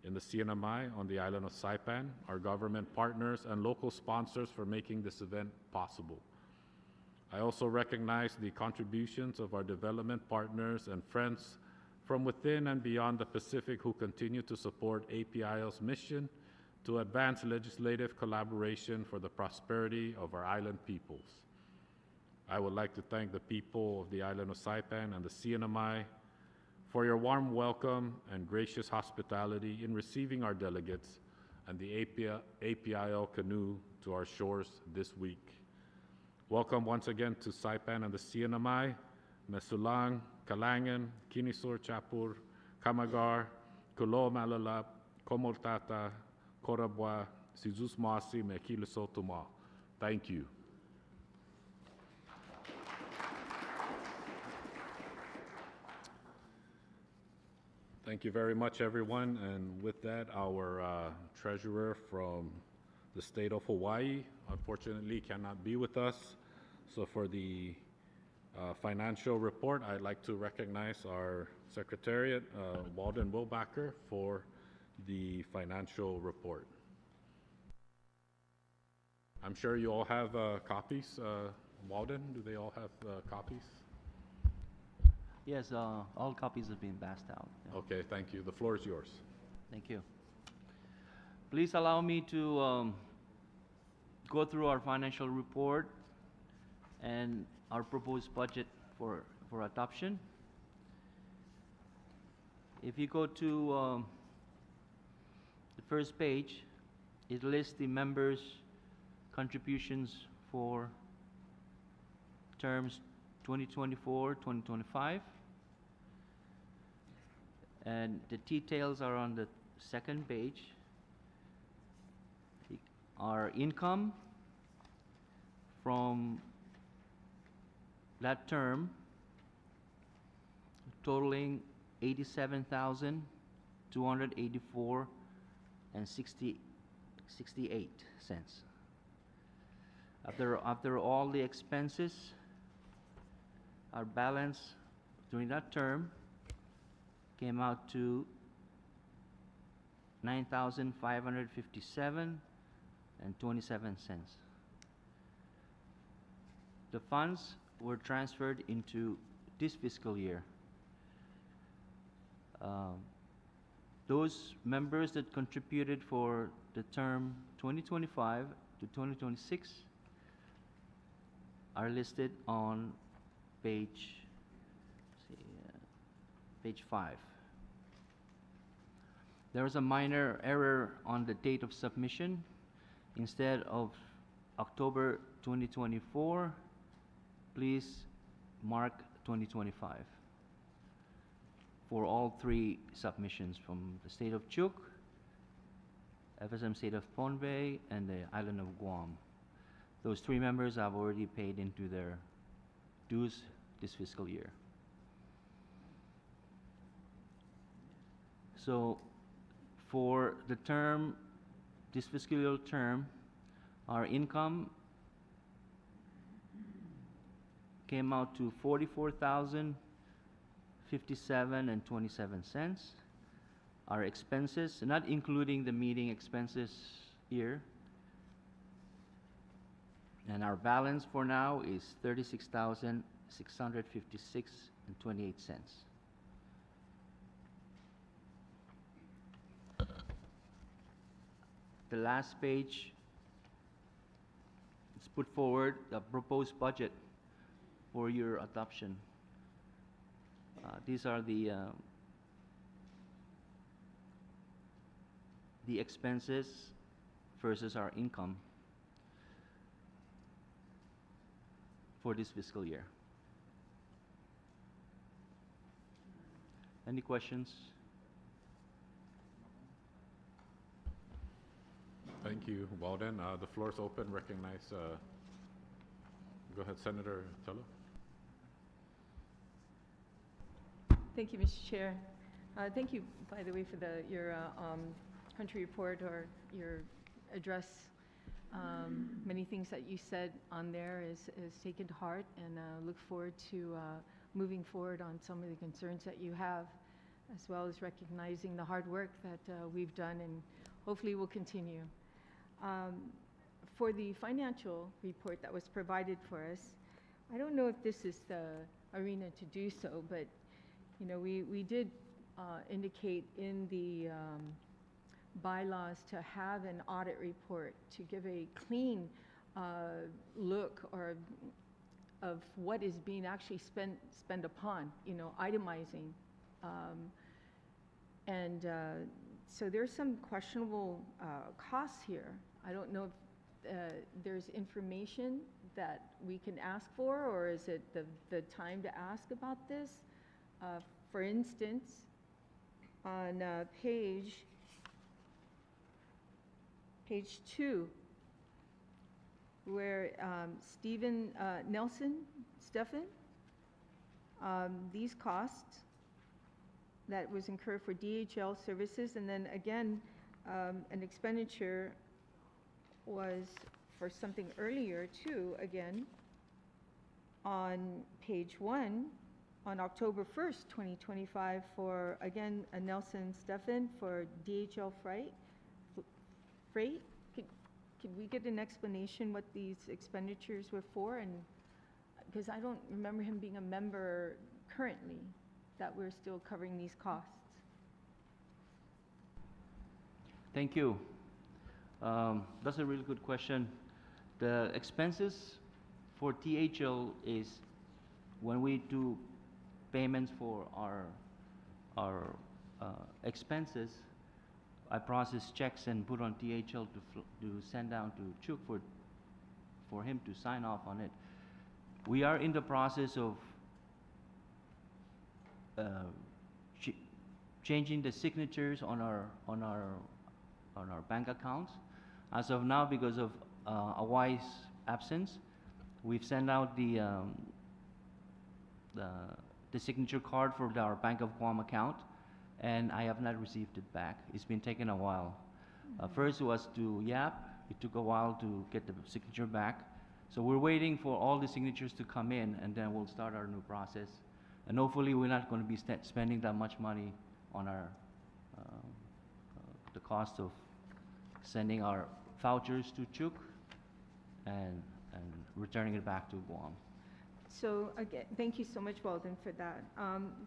Speaker 1: in the CNMI on the island of Saipan, our government partners, and local sponsors for making this event possible. I also recognize the contributions of our development partners and friends from within and beyond the Pacific who continue to support APIL's mission to advance legislative collaboration for the prosperity of our island peoples. I would like to thank the people of the island of Saipan and the CNMI for your warm welcome and gracious hospitality in receiving our delegates and the APIL canoe to our shores this week. Welcome once again to Saipan and the CNMI, Mesulang, Kalangan, Kinisor Chapur, Kamagar, Kulo Malalap, Komortata, Korabwa, Sizus Masi, Mekilisotuma. Thank you. Thank you very much, everyone. And with that, our treasurer from the state of Hawaii unfortunately cannot be with us. So for the financial report, I'd like to recognize our Secretariat, Walden Wilbacher, for the financial report. I'm sure you all have copies. Walden, do they all have copies?
Speaker 17: Yes, all copies have been passed out. Yeah.
Speaker 1: Okay, thank you. The floor is yours.
Speaker 17: Thank you. Please allow me to go through our financial report and our proposed budget for adoption. If you go to the first page, it lists the members' contributions for terms 2024-2025, and the details are on the second page. Our income from that term totaling 87,284 and 68 cents. After all the expenses, our balance during that term came out to 9,557 and 27 cents. The funds were transferred into this fiscal year. Those members that contributed for the term 2025 to 2026 are listed on page 5. There was a minor error on the date of submission. Instead of October 2024, please mark 2025 for all three submissions from the state of Chuuk, FSM state of Ponvay, and the island of Guam. Those three members have already paid into their dues this fiscal year. So for the term, this fiscal year term, our income came out to $57.27. Our expenses, not including the meeting expenses here, and our balance for now is $36,656.28. The last page is put forward the proposed budget for your adoption. These are the expenses versus our income for this fiscal year. Any questions?
Speaker 1: Thank you, Walden. The floor is open. Recognize, go ahead, Senator Tello.
Speaker 3: Thank you, Mr. Chair. Thank you, by the way, for your country report or your address. Many things that you said on there is taken to heart, and look forward to moving forward on some of the concerns that you have, as well as recognizing the hard work that we've done and hopefully will continue. For the financial report that was provided for us, I don't know if this is the arena to do so, but you know, we did indicate in the bylaws to have an audit report to give a clean look or of what is being actually spent upon, you know, itemizing. So there's some questionable costs here. I don't know if there's information that we can ask for, or is it the time to ask about this? For instance, on page 2, where Stephen these costs that was incurred for DHL services, and then again, an expenditure was for something earlier too, again, on page 1, on October 1st, 2025, for, again, a Nelson Stephan for DHL freight. Could we get an explanation what these expenditures were for? And because I don't remember him being a member currently, that we're still covering these costs.
Speaker 17: Thank you. That's a really good question. The expenses for THL is when we do payments for our expenses, I process checks and put on THL to send down to Chuk for him to sign off on it. We are in the process of changing the signatures on our bank accounts. As of now, because of Awai's absence, we've sent out the signature card for our Bank of Guam account, and I have not received it back. It's been taking a while. First was to YAP. It took a while to get the signature back. So we're waiting for all the signatures to come in, and then we'll start our new process. And hopefully we're not going to be spending that much money on our the cost of sending our vouchers to Chuk and returning it back to Guam.
Speaker 3: So again, thank you so much, Walden, for that.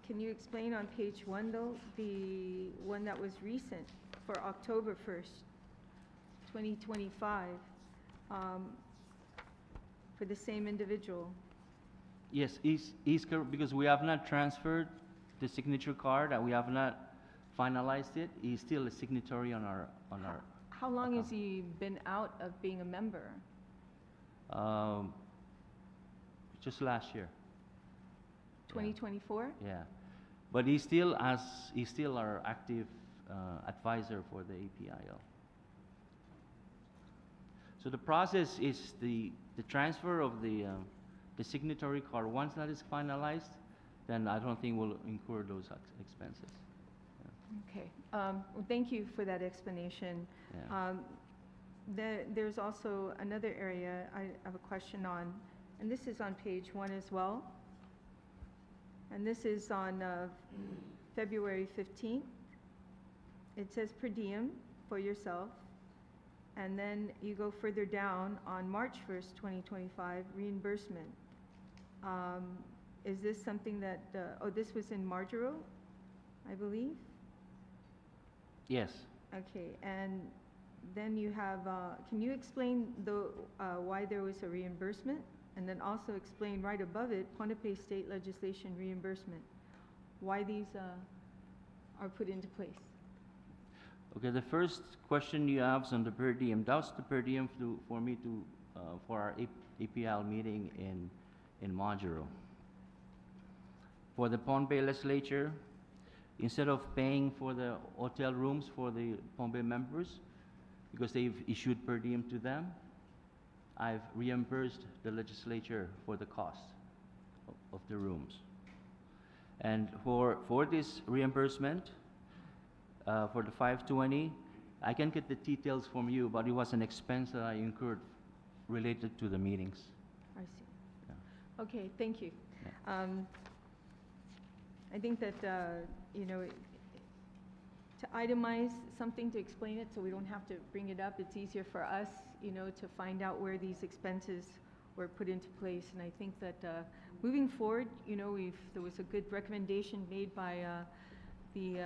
Speaker 3: Can you explain on page 1, though, the one that was recent for October 1st, 2025, for the same individual?
Speaker 17: Yes, he's correct, because we have not transferred the signature card, and we have not finalized it. He's still a signatory on our
Speaker 3: How long has he been out of being a member?
Speaker 17: Just last year.
Speaker 3: 2024?
Speaker 17: Yeah, but he's still our active advisor for the APIL. So the process is the transfer of the signatory card. Once that is finalized, then I don't think we'll incur those expenses.
Speaker 3: Okay. Well, thank you for that explanation.
Speaker 17: Yeah.
Speaker 3: There's also another area I have a question on, and this is on page 1 as well. And this is on February 15th. It says per diem for yourself. And then you go further down on March 1st, 2025, reimbursement. Is this something that, oh, this was in Margero, I believe?
Speaker 17: Yes.
Speaker 3: Okay, and then you have, can you explain the, why there was a reimbursement? And then also explain right above it, Pohnpei State Legislation reimbursement, why these are put into place.
Speaker 17: Okay, the first question you have is on the per diem. That was the per diem for me to, for our APIL meeting in Majuro. For the Pohnpei Legislature, instead of paying for the hotel rooms for the Pohnpei members, because they've issued per diem to them, I've reimbursed the legislature for the cost of the rooms. And for this reimbursement, for the 520, I can get the details from you, but it was an expense that I incurred related to the meetings.
Speaker 3: I see. Yeah. Okay, thank you. Yeah. I think that, you know, to itemize something, to explain it so we don't have to bring it up, it's easier for us, you know, to find out where these expenses were put into place. And I think that moving forward, you know, there was a good recommendation made by the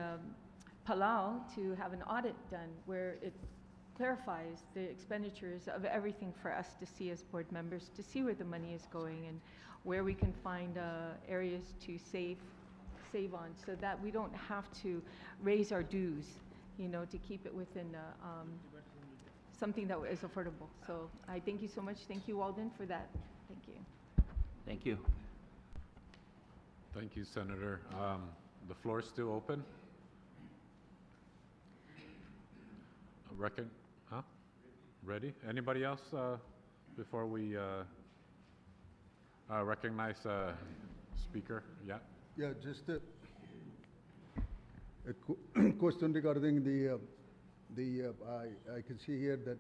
Speaker 3: Palau to have an audit done where it clarifies the expenditures of everything for us to see as board members, to see where the money is going and where we can find areas to save on, so that we don't have to raise our dues, you know, to keep it within something that is affordable. So I thank you so much. Thank you, Walden, for that. Thank you.
Speaker 17: Thank you.
Speaker 1: Thank you, Senator. The floor is still open. Ready? Anybody else before we recognize speaker? Yeah.
Speaker 8: Yeah, just a question regarding I can see here that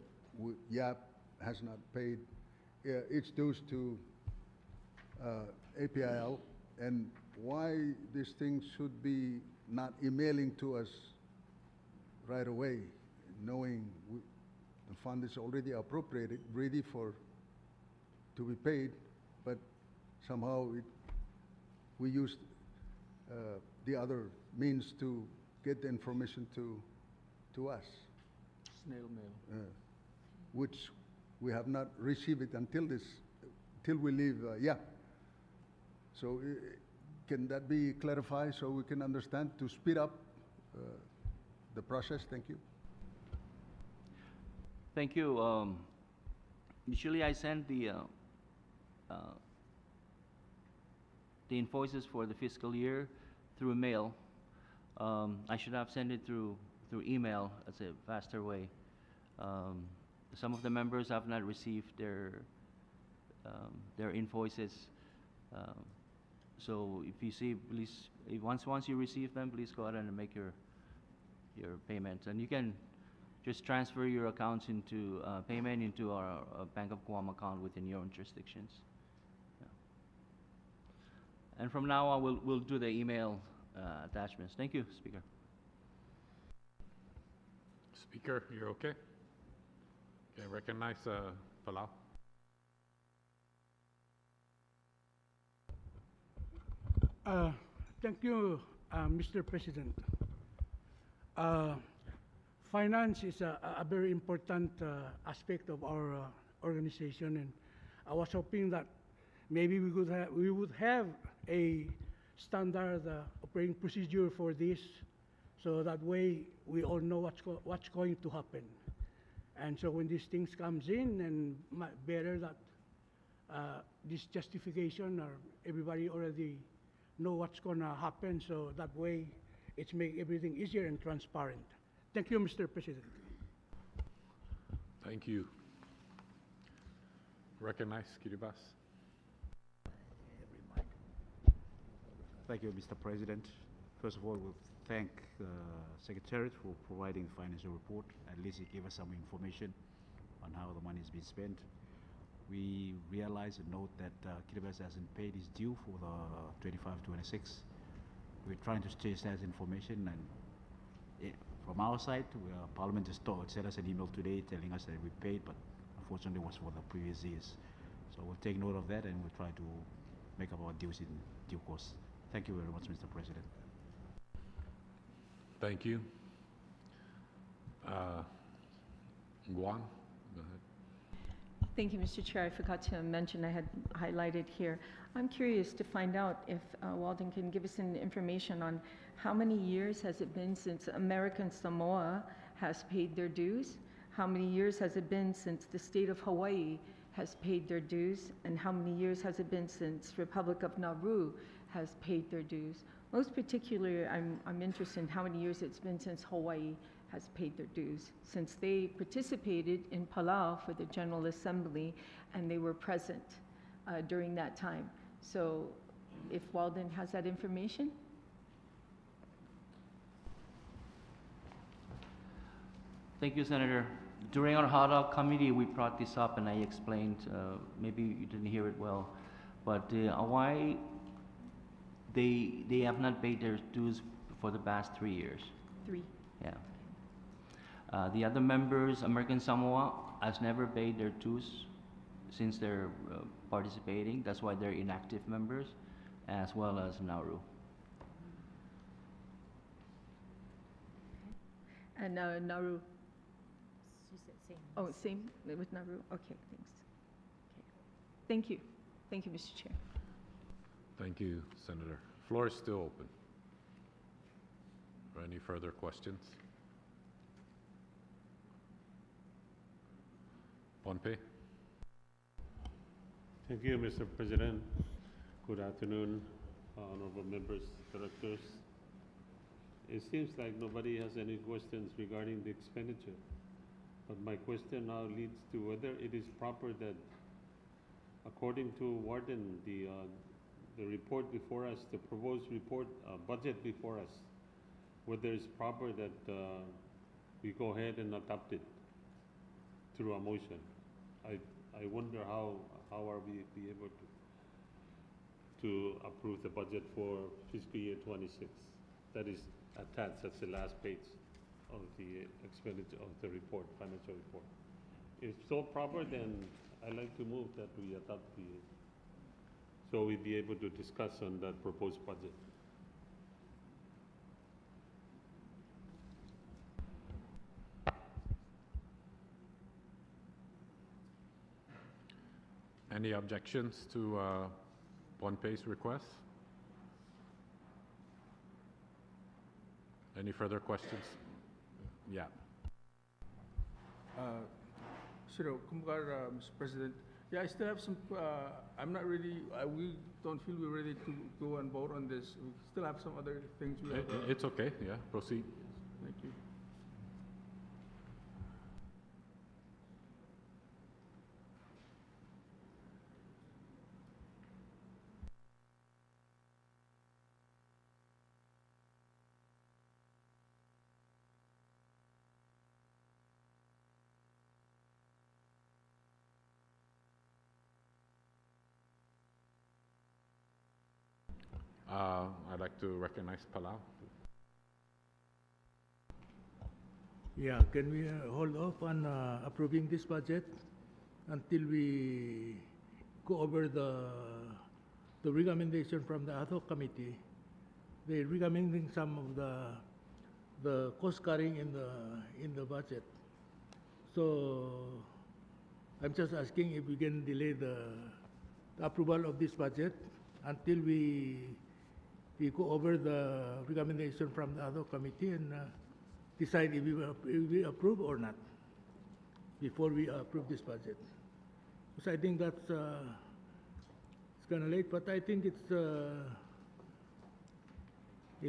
Speaker 8: YAP has not paid its dues to APIL, and why this thing should be not emailing to us right away, knowing the fund is already appropriated, ready to be paid, but somehow we used the other means to get the information to us.
Speaker 10: Snail mail.
Speaker 8: Which we have not received it till we leave, yeah. So can that be clarified so we can understand to speed up the process? Thank you.
Speaker 17: Thank you. Usually I send the invoices for the fiscal year through mail. I should have sent it through email as a faster way. Some of the members have not received their invoices. So if you see, please, once you receive them, please go ahead and make your payments. And you can just transfer your accounts into payment into our Bank of Guam account within your own jurisdictions. And from now on, we'll do the email attachments. Thank you, Speaker.
Speaker 1: Speaker, you're okay? Okay, recognize Palau.
Speaker 10: Thank you, Mr. President. Finance is a very important aspect of our organization, and I was hoping that maybe we would have a standard operating procedure for this, so that way we all know what's going to happen. And so when these things comes in, and better that this justification, or everybody already know what's going to happen, so that way it's make everything easier and transparent. Thank you, Mr. President.
Speaker 1: Thank you. Recognize Kiribati.
Speaker 11: Thank you, Mr. President. First of all, we'll thank the Secretariat for providing the financial report. At least it gave us some information on how the money has been spent. we realize and note that Kiribati hasn't paid his due for the 25-26. We're trying to chase that information, and from our side, Parliament just sent us an email today telling us that we paid, but unfortunately it was for the previous years. So we'll take note of that and we'll try to make up our dues in due course. Thank you very much, Mr. President.
Speaker 1: Thank you. Guan, go ahead.
Speaker 3: Thank you, Mr. Chair. I forgot to mention, I had highlighted here. I'm curious to find out if Walden can give us some information on how many years has it been since American Samoa has paid their dues? How many years has it been since the state of Hawaii has paid their dues? And how many years has it been since Republic of Nauru has paid their dues? Most particularly, I'm interested in how many years it's been since Hawaii has paid their dues, since they participated in Palau for the General Assembly and they were present during that time. So if Walden has that information?
Speaker 17: Thank you, Senator. During our HADA committee, we brought this up and I explained, maybe you didn't hear it well, but Hawaii, they have not paid their dues for the past 3 years.
Speaker 3: 3.
Speaker 17: Yeah. The other members, American Samoa, has never paid their dues since they're participating. That's why they're inactive members, as well as Nauru.
Speaker 3: And Nauru?
Speaker 18: She said same.
Speaker 3: Oh, same with Nauru? Okay, thanks. Okay. Thank you. Thank you, Mr. Chair.
Speaker 1: Thank you, Senator. Floor is still open. For any further questions? Pohnpei.
Speaker 7: Thank you, Mr. President. Good afternoon, honorable members, directors. It seems like nobody has any questions regarding the expenditure. But my question now leads to whether it is proper that, according to Warden, the report before us, the proposed report, budget before us, whether it's proper that we go ahead and adopt it through a motion. I wonder how are we be able to approve the budget for fiscal year 26. That is attached, that's the last page of the expenditure of the report, financial report. If so proper, then I'd like to move that we adopt so we'd be able to discuss on that proposed budget.
Speaker 1: Any objections to Pohnpei's request? Any further questions? Yeah.
Speaker 13: Mr. President. Yeah, I still have some, I'm not really, we don't feel we're ready to go and vote on this. We still have some other things we have.
Speaker 1: It's okay, yeah, proceed.
Speaker 13: Thank you.
Speaker 1: I'd like to recognize Palau.
Speaker 19: Yeah, can we hold off on approving this budget until we go over the recommendation from the ad hoc committee? They're recommending some of the cost cutting in the budget. So I'm just asking if we can delay the approval of this budget until we go over the recommendation from the ad hoc committee and decide if we approve or not before we approve this budget. So I think that's it's kind of late, but I think it'll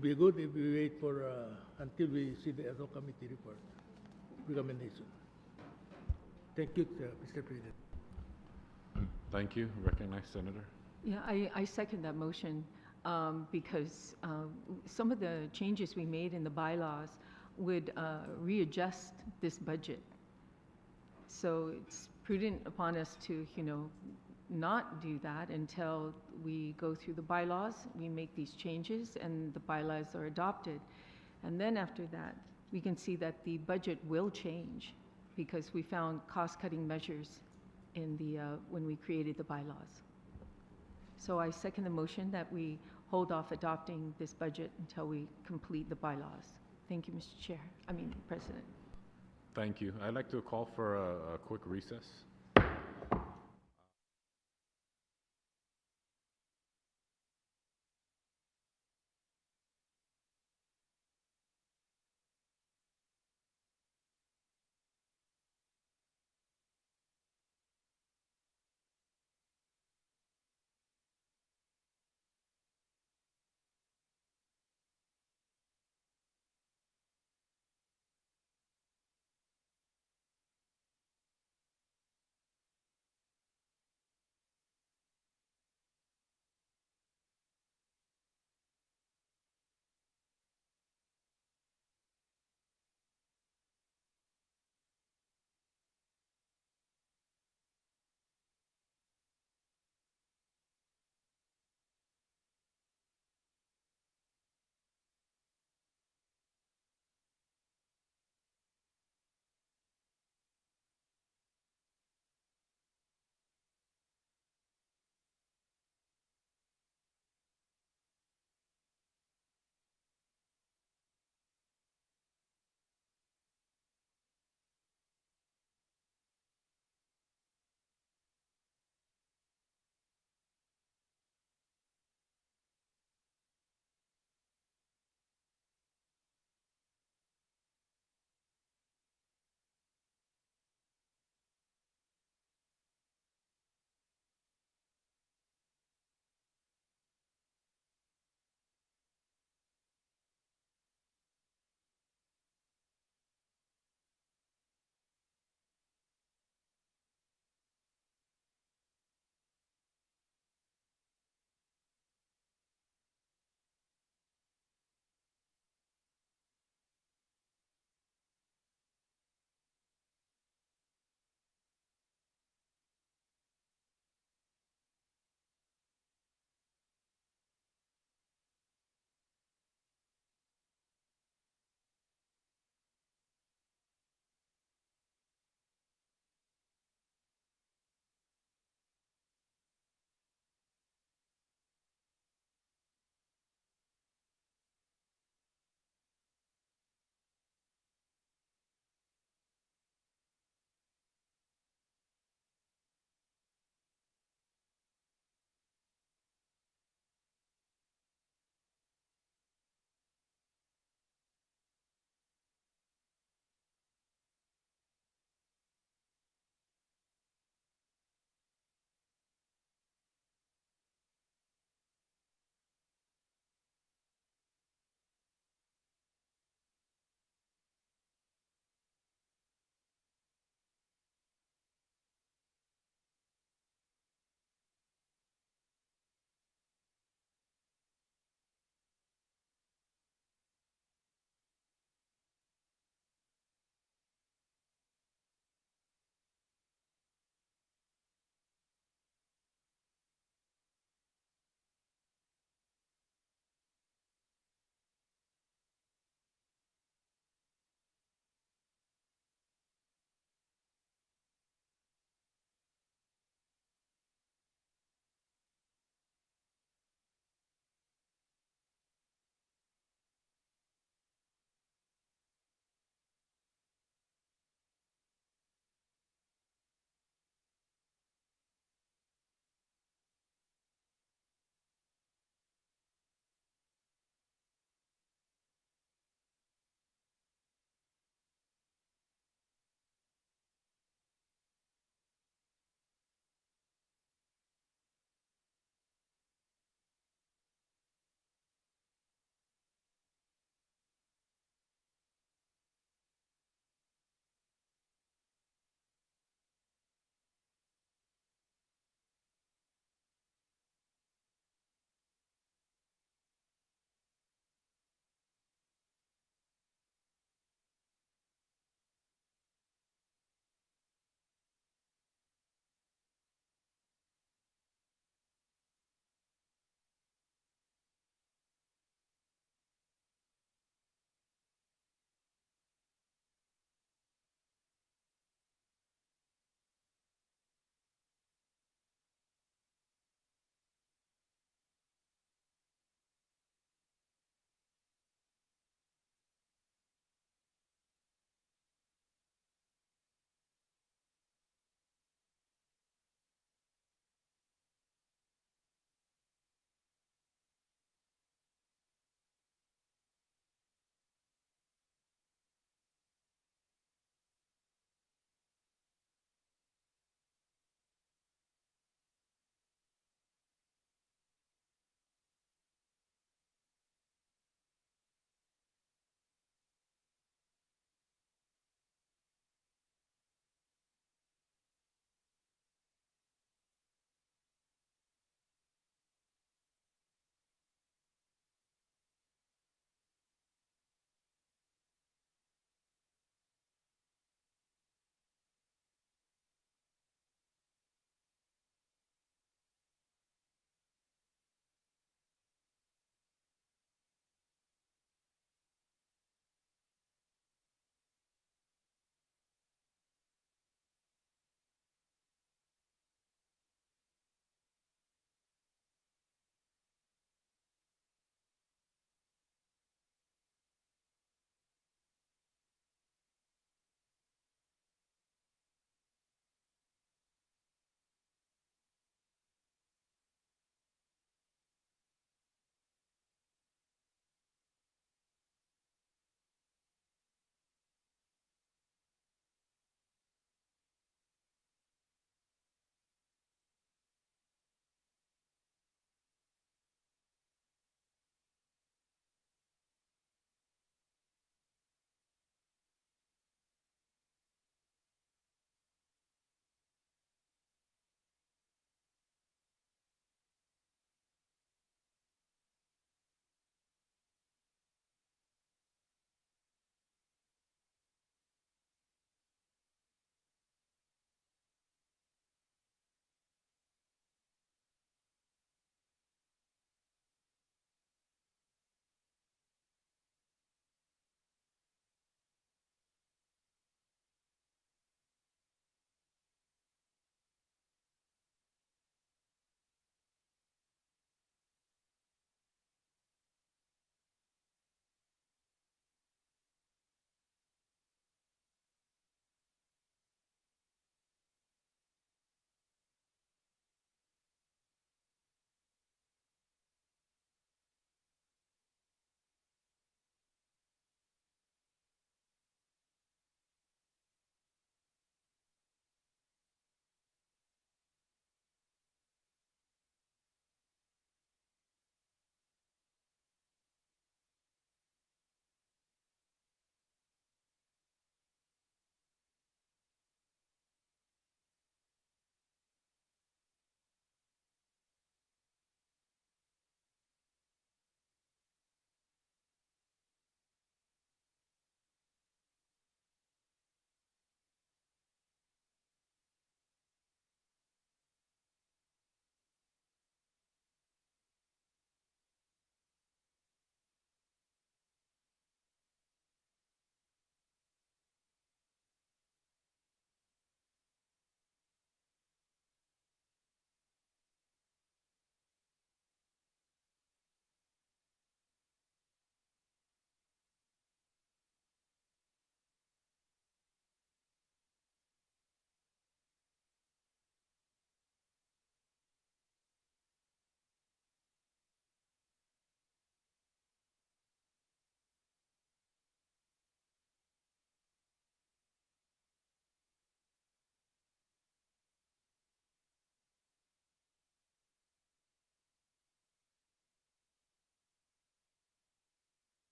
Speaker 19: be good if we wait for until we see the ad hoc committee report recommendation. Thank you, Mr. President.
Speaker 1: Thank you. Recognize Senator.
Speaker 3: Yeah, I second that motion because some of the changes we made in the bylaws would readjust this budget. So it's prudent upon us to, not do that until we go through the bylaws, we make these changes, and the bylaws are adopted. And then after that, we can see that the budget will change because we found cost-cutting measures in the, when we created the bylaws. So I second the motion that we hold off adopting this budget until we complete the bylaws. Thank you, Mr. President.
Speaker 1: Thank you. I'd like to call for a quick recess.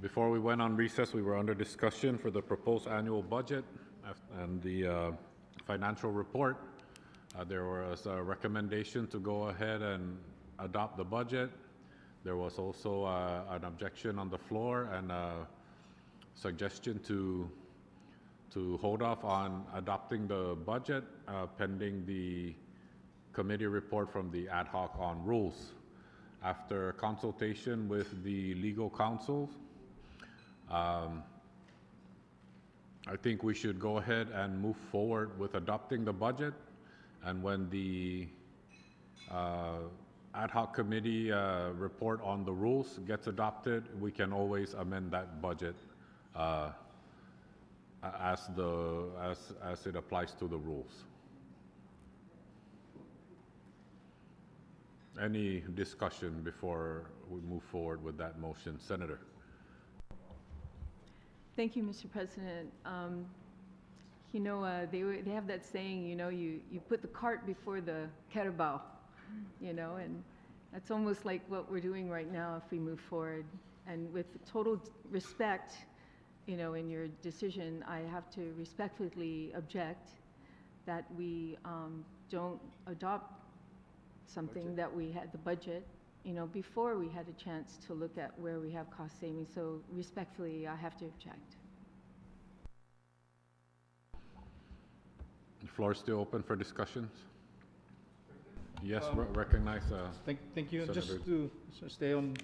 Speaker 1: Before we went on recess, we were under discussion for the proposed annual budget and the financial report. There was a recommendation to go ahead and adopt the budget. There was also an objection on the floor and a suggestion to hold off on adopting the budget pending the committee report from the ad hoc on rules. After consultation with the legal counsel, I think we should go ahead and move forward with adopting the budget. And when the ad hoc committee report on the rules gets adopted, we can always amend that budget as it applies to the rules. Any discussion before we move forward with that motion? Senator.
Speaker 3: Thank you, Mr. President. You know, they have that saying, you know, you put the cart before the carabao, you know, and that's almost like what we're doing right now if we move forward. And with total respect, you know, in your decision, I have to respectfully object that we don't adopt something that we had, the budget, you know, before we had a chance to look at where we have cost savings. So respectfully, I have to object.
Speaker 1: The floor is still open for discussions. Yes, recognize.
Speaker 13: Thank you.
Speaker 1: Senator.
Speaker 13: Just to stay on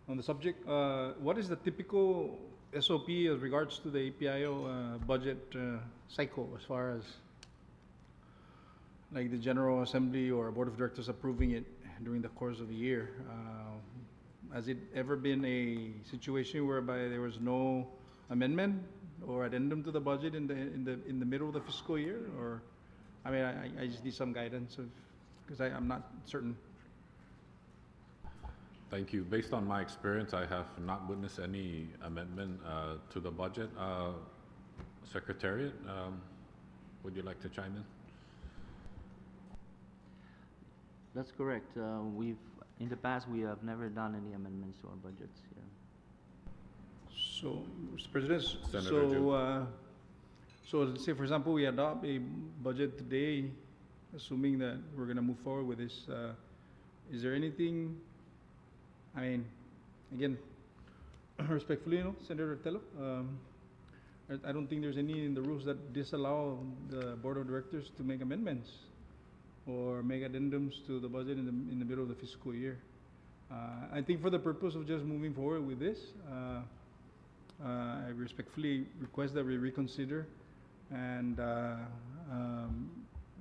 Speaker 13: the subject, what is the typical SOP as regards to the APIL budget cycle, as far as like the General Assembly or Board of Directors approving it during the course of the year? Has it ever been a situation whereby there was no amendment or addendum to the budget in the middle of the fiscal year? Or, I mean, I just need some guidance because I'm not certain.
Speaker 1: Thank you. Based on my experience, I have not witnessed any amendment to the budget. Secretariat, would you like to chime in?
Speaker 17: That's correct. In the past, we have never done any amendments to our budgets. Yeah.
Speaker 13: So, Mr. President,
Speaker 1: Senator
Speaker 13: so let's say, for example, we adopt a budget today, assuming that we're going to move forward with this. Is there anything, I mean, again, respectfully, you know, Senator Tello, I don't think there's any in the rules that disallow the Board of Directors to make amendments or make addendums to the budget in the middle of the fiscal year. I think for the purpose of just moving forward with this, I respectfully request that we reconsider and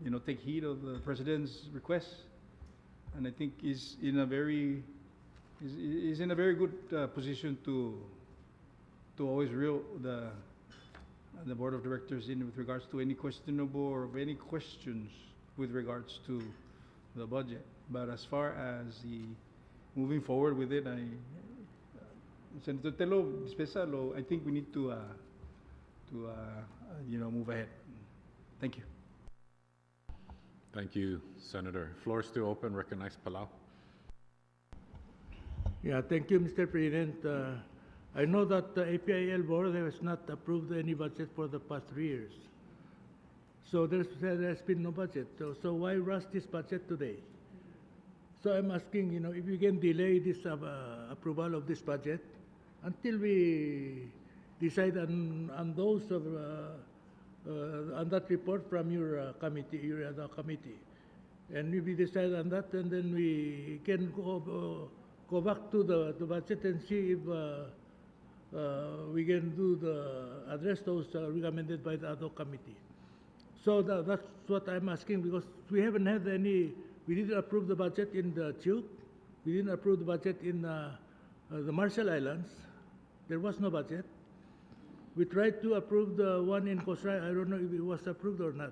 Speaker 13: you know, take heed of the President's request. And I think is in a very good position to always reel the Board of Directors in with regards to any questionable or any questions with regards to the budget. But as far as the moving forward with it, Senator Tello, I think we need to you know, move ahead. Thank you.
Speaker 1: Thank you, Senator. Floor is still open. Recognize Palau.
Speaker 19: Yeah, thank you, Mr. President. I know that the APIL Board has not approved any budget for the past 3 years. So there's been no budget. So why rush this budget today? So I'm asking, you know, if you can delay this approval of this budget until we decide on those of on that report from your committee, your other committee, and if we decide on that, and then we can go back to the budget and see if we can address those recommended by the other committee. So that's what I'm asking, because we haven't had any. We didn't approve the budget in the Chuk. We didn't approve the budget in the Marshall Islands. There was no budget. We tried to approve the one in Kosrae. I don't know if it was approved or not.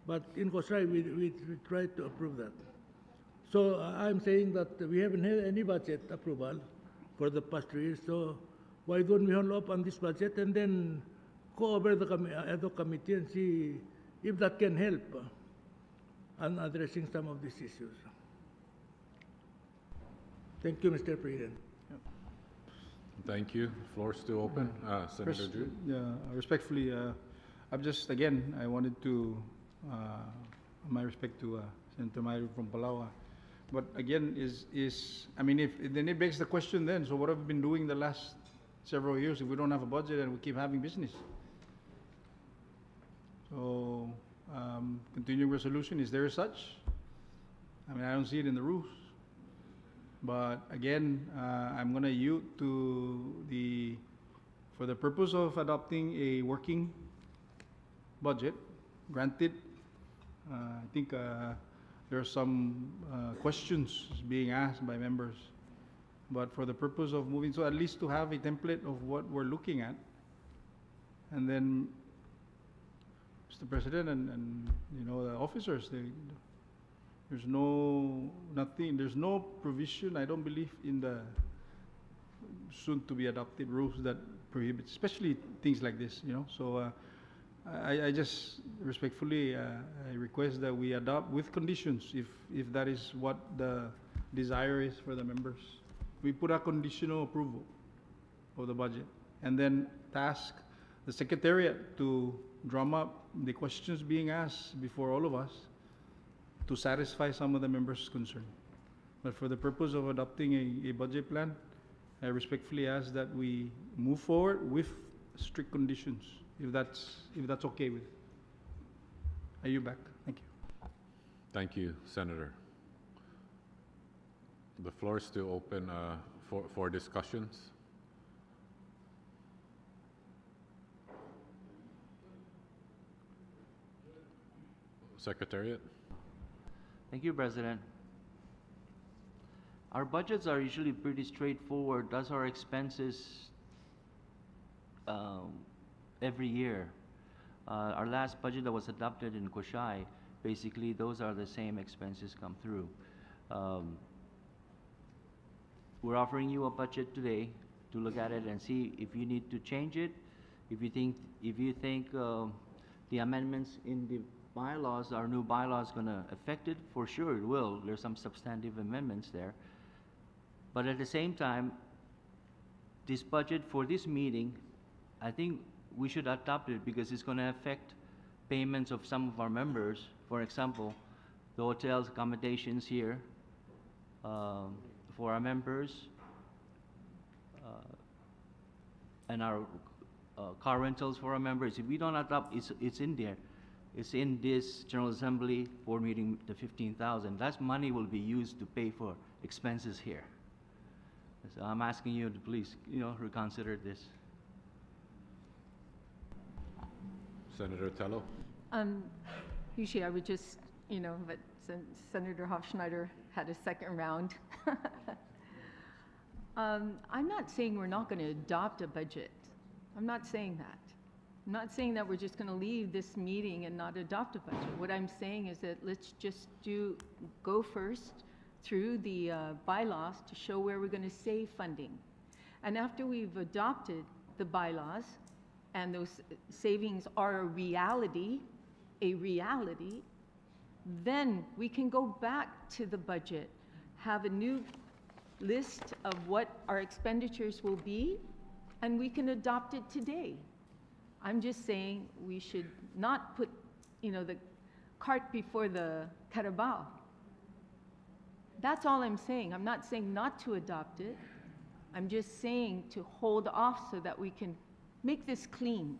Speaker 19: But in Kosrae, we tried to approve that. So I'm saying that we haven't had any budget approval for the past 3 years. So why don't we hold up on this budget and then go over the other committee and see if that can help on addressing some of these issues. Thank you, Mr. President.
Speaker 1: Thank you. Floor is still open. Senator Drew.
Speaker 13: Respectfully, I'm just, again, I wanted to, my respect to Senator Mayro from Palawa. But again, I mean, then it begs the question then, so what have we been doing the last several years if we don't have a budget and we keep having business? So, continuing resolution, is there such? I mean, I don't see it in the rules. But again, I'm going to yield to for the purpose of adopting a working budget, granted, I think there are some questions being asked by members. But for the purpose of moving, so at least to have a template of what we're looking at, and then Mr. President and you know the officers, there's no provision, I don't believe, in the soon to be adopted rules that prohibit, especially things like this, you know. So I just respectfully I request that we adopt with conditions if that is what the desire is for the members. We put a conditional approval of the budget and then task the Secretariat to drum up the questions being asked before all of us to satisfy some of the members' concern. But for the purpose of adopting a budget plan, I respectfully ask that we move forward with strict conditions, if that's okay with. Are you back? Thank you.
Speaker 1: Thank you, Senator. The floor is still open for discussions. Secretariat.
Speaker 17: Thank you, President. Our budgets are usually pretty straightforward. That's our expenses every year. Our last budget that was adopted in Koshai, basically those are the same expenses come through. We're offering you a budget today to look at it and see if you need to change it. If you think the amendments in the bylaws, our new bylaws, going to affect it, for sure it will. There's some substantive amendments there. But at the same time, this budget for this meeting, I think we should adopt it because it's going to affect payments of some of our members. For example, the hotels accommodations here for our members, and our car rentals for our members. If we don't adopt, it's in there. It's in this General Assembly board meeting, the 15,000. That money will be used to pay for expenses here. So I'm asking you to please, reconsider this.
Speaker 1: Senator Tello.
Speaker 3: Usually I would just, but since Senator Hofschneider had a second round. I'm not saying we're not going to adopt a budget. I'm not saying that. I'm not saying that we're just going to leave this meeting and not adopt a budget. What I'm saying is that let's just go first through the bylaws to show where we're going to save funding. And after we've adopted the bylaws and those savings are a reality, then we can go back to the budget, have a new list of what our expenditures will be, and we can adopt it today. I'm just saying we should not put, the cart before the carabao. That's all I'm saying. I'm not saying not to adopt it. I'm just saying to hold off so that we can make this clean.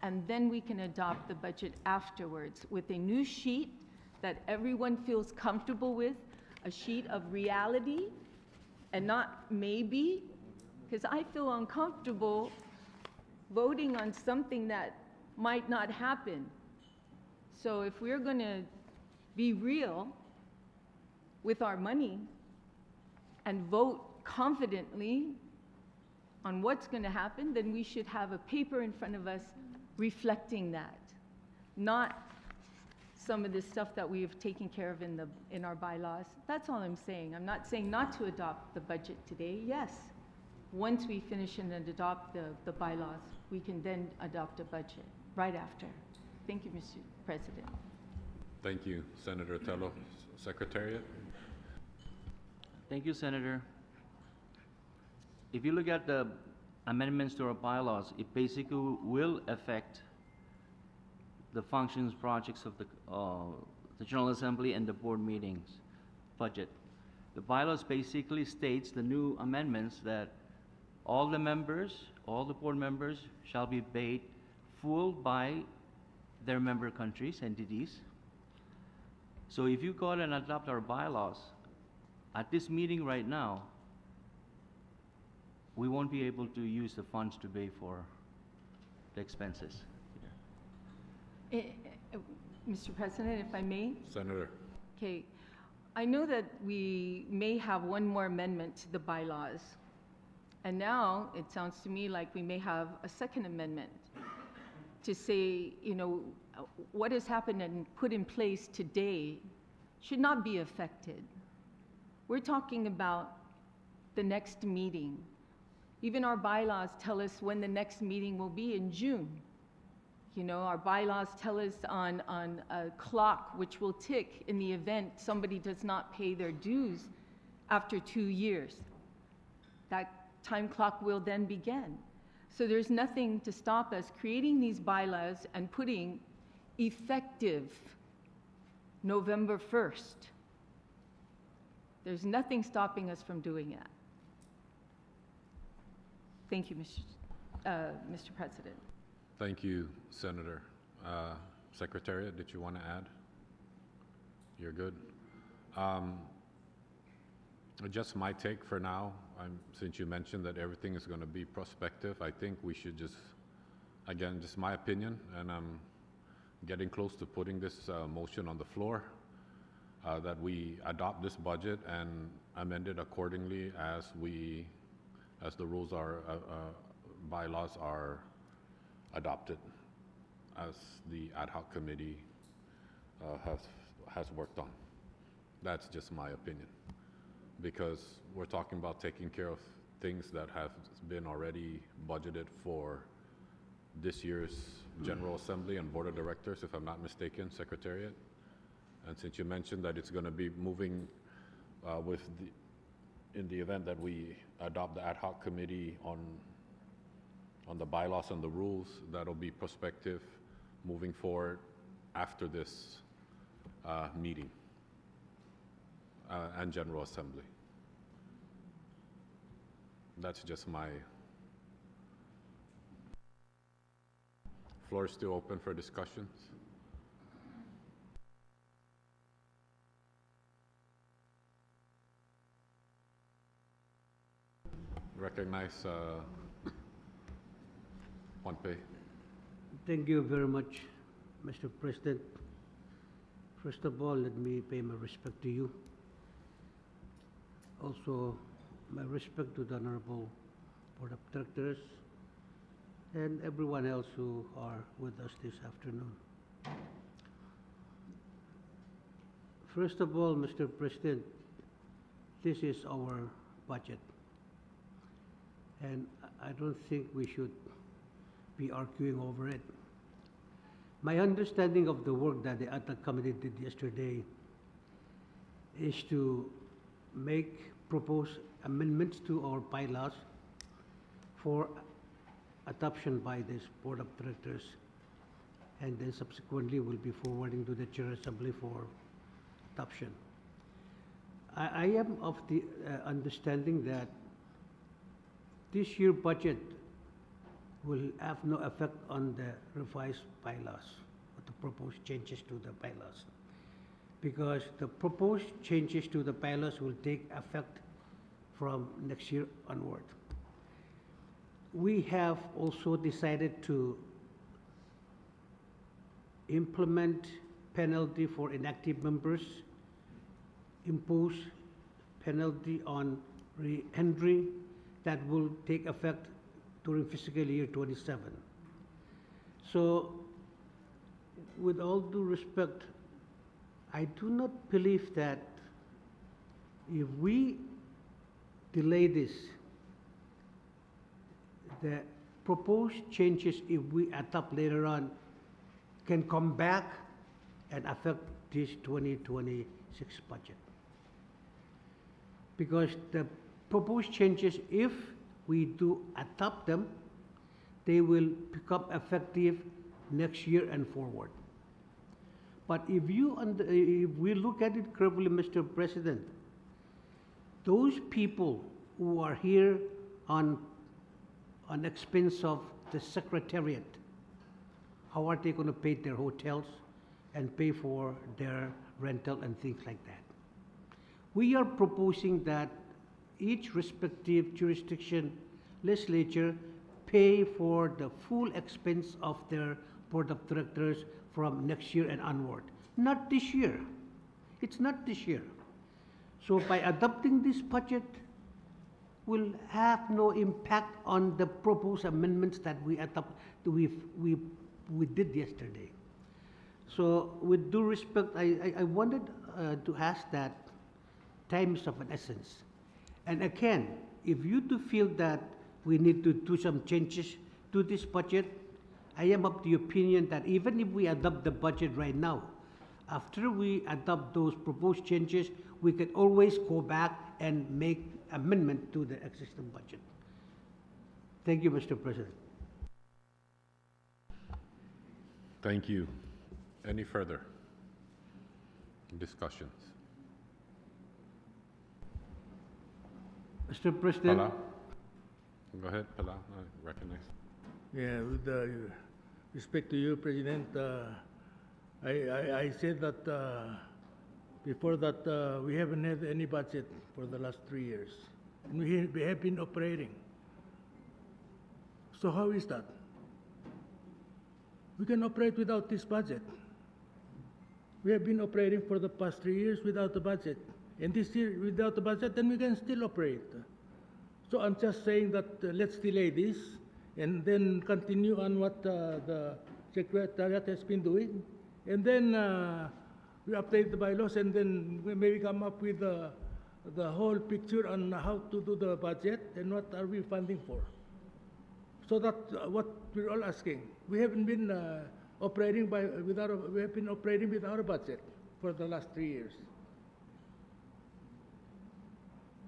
Speaker 3: And then we can adopt the budget afterwards with a new sheet that everyone feels comfortable with, a sheet of reality and not maybe, because I feel uncomfortable voting on something that might not happen. So if we're going to be real with our money and vote confidently on what's going to happen, then we should have a paper in front of us reflecting that, not some of the stuff that we have taken care of in our bylaws. That's all I'm saying. I'm not saying not to adopt the budget today. Yes, once we finish and adopt the bylaws, we can then adopt a budget right after. Thank you, Mr. President.
Speaker 1: Thank you, Senator Tello. Secretariat.
Speaker 17: Thank you, Senator. if you look at the amendments to our bylaws, it basically will affect the functions, projects of the General Assembly and the board meetings budget. The bylaws basically states, the new amendments, that all the members, all the board members shall be paid full by their member countries, entities. So if you go ahead and adopt our bylaws, at this meeting right now, we won't be able to use the funds to pay for the expenses.
Speaker 3: Mr. President, if I may?
Speaker 1: Senator.
Speaker 3: Okay. I know that we may have one more amendment to the bylaws. And now it sounds to me like we may have a second amendment to say, you know, what has happened and put in place today should not be affected. We're talking about the next meeting. Even our bylaws tell us when the next meeting will be in June. You know, our bylaws tell us on a clock which will tick in the event somebody does not pay their dues after 2 years. That time clock will then begin. So there's nothing to stop us creating these bylaws and putting effective November 1st. There's nothing stopping us from doing that. Thank you, Mr. President.
Speaker 1: Thank you, Senator. Secretariat, did you want to add? You're good. Just my take for now, since you mentioned that everything is going to be prospective, I think we should just, again, just my opinion, and I'm getting close to putting this motion on the floor, that we adopt this budget and amend it accordingly as the rules are, bylaws are adopted, as the ad hoc committee has worked on. That's just my opinion, because we're talking about taking care of things that have been already budgeted for this year's General Assembly and Board of Directors, if I'm not mistaken, Secretariat. And since you mentioned that it's going to be moving in the event that we adopt the ad hoc committee on the bylaws and the rules, that'll be prospective moving forward after this meeting and General Assembly. That's just my... Floor is still open for discussions. Recognize Juanpe.
Speaker 20: Thank you very much, Mr. President. First of all, let me pay my respect to you. Also, my respect to the Honorable Board of Directors and everyone else who are with us this afternoon. First of all, Mr. President, this is our budget. And I don't think we should be arguing over it. My understanding of the work that the ad hoc committee did yesterday is to propose amendments to our bylaws for adoption by this Board of Directors, and then subsequently we'll be forwarding to the General Assembly for adoption. I am of the understanding that this year's budget will have no effect on the revised bylaws, or the proposed changes to the bylaws, because the proposed changes to the bylaws will take effect from next year onward. We have also decided to implement penalty for inactive members, impose penalty on re-entry that will take effect during fiscal year 27. So, with all due respect, I do not believe that if we delay this, the proposed changes, if we adopt later on, can come back and affect this 2026 budget. Because the proposed changes, if we do adopt them, they will become effective next year and forward. But if we look at it carefully, Mr. President, those people who are here on expense of the Secretariat, how are they going to pay their hotels and pay for their rental and things like that? We are proposing that each respective jurisdiction legislature pay for the full expense of their board of directors from next year and onward. Not this year. It's not this year. So by adopting this budget, will have no impact on the proposed amendments that we did yesterday. So with due respect, I wanted to ask that time is of an essence. And again, if you do feel that we need to do some changes to this budget, I am of the opinion that even if we adopt the budget right now, after we adopt those proposed changes, we can always go back and make amendment to the existing budget. Thank you, Mr. President.
Speaker 1: Thank you. Any further discussions?
Speaker 20: Mr. President.
Speaker 1: Pala? Go ahead, Pala. I recognize.
Speaker 19: Yeah, with respect to you, President, I said that before that we haven't had any budget for the last 3 years. And we have been operating. So how is that? We can operate without this budget. We have been operating for the past 3 years without the budget. And this year, without the budget, then we can still operate. So I'm just saying that let's delay this and then continue on what the Secretariat has been doing. And then we update the bylaws and then we maybe come up with the whole picture on how to do the budget and what are we funding for. So that's what we're all asking. We haven't been operating we have been operating without a budget for the last 3 years.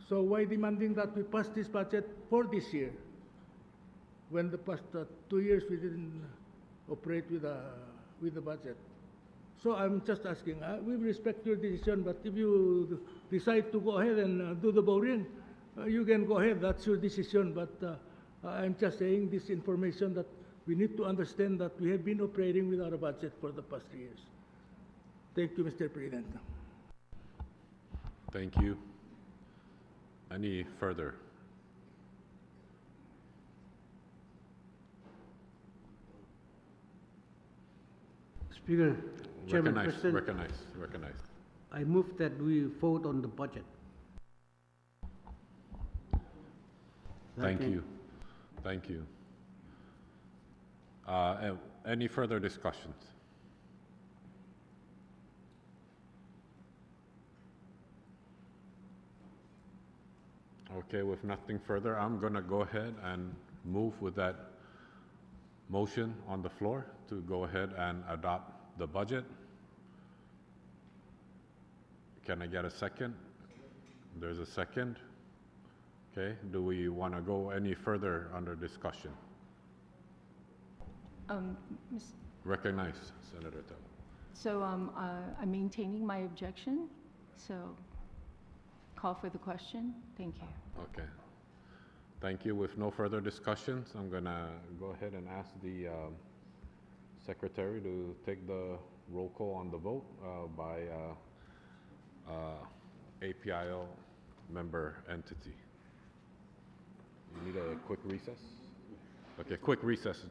Speaker 19: So why demanding that we pass this budget for this year when the past 2 years we didn't operate with the budget? So I'm just asking, we respect your decision, but if you decide to go ahead and do the borrowing, you can go ahead, that's your decision. But I'm just saying this information that we need to understand that we have been operating without a budget for the past 3 years. Thank you, Mr. President.
Speaker 1: Thank you. Any further?
Speaker 20: Speaker, Chairman, President,
Speaker 1: Recognize.
Speaker 20: I move that we vote on the budget.
Speaker 1: Thank you. Thank you. Any further discussions? Okay, with nothing further, I'm going to go ahead and move with that motion on the floor to go ahead and adopt the budget. Can I get a second? There's a second. Okay, do we want to go any further under discussion? Recognize, Senator Tell.
Speaker 3: So I'm maintaining my objection, so call for the question. Thank you.
Speaker 1: Okay. Thank you. With no further discussions, I'm going to go ahead and ask the Secretary to take the roll call on the vote by APIL member entity. You need a quick recess? Okay, quick recess.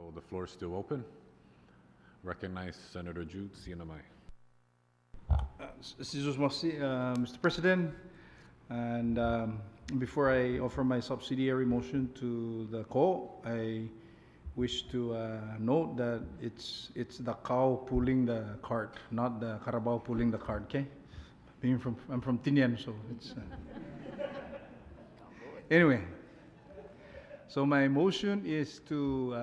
Speaker 1: so the floor is still open. Recognize Senator Jude, CNMI.
Speaker 13: Mr. President, and before I offer my subsidiary motion to the call, I wish to note that it's the cow pulling the cart, not the Carabao pulling the cart. Okay, I'm from Tinian, so it's anyway. So my motion is to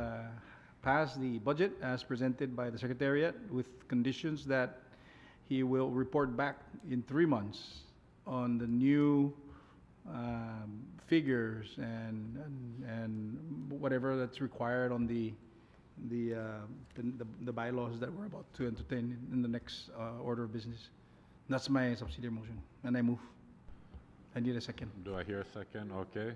Speaker 13: pass the budget as presented by the Secretariat with conditions that he will report back in 3 months on the new figures and whatever that's required on the bylaws that we're about to entertain in the next order of business. That's my subsidiary motion, and I move. I need a second.
Speaker 1: Do I hear a second? Okay.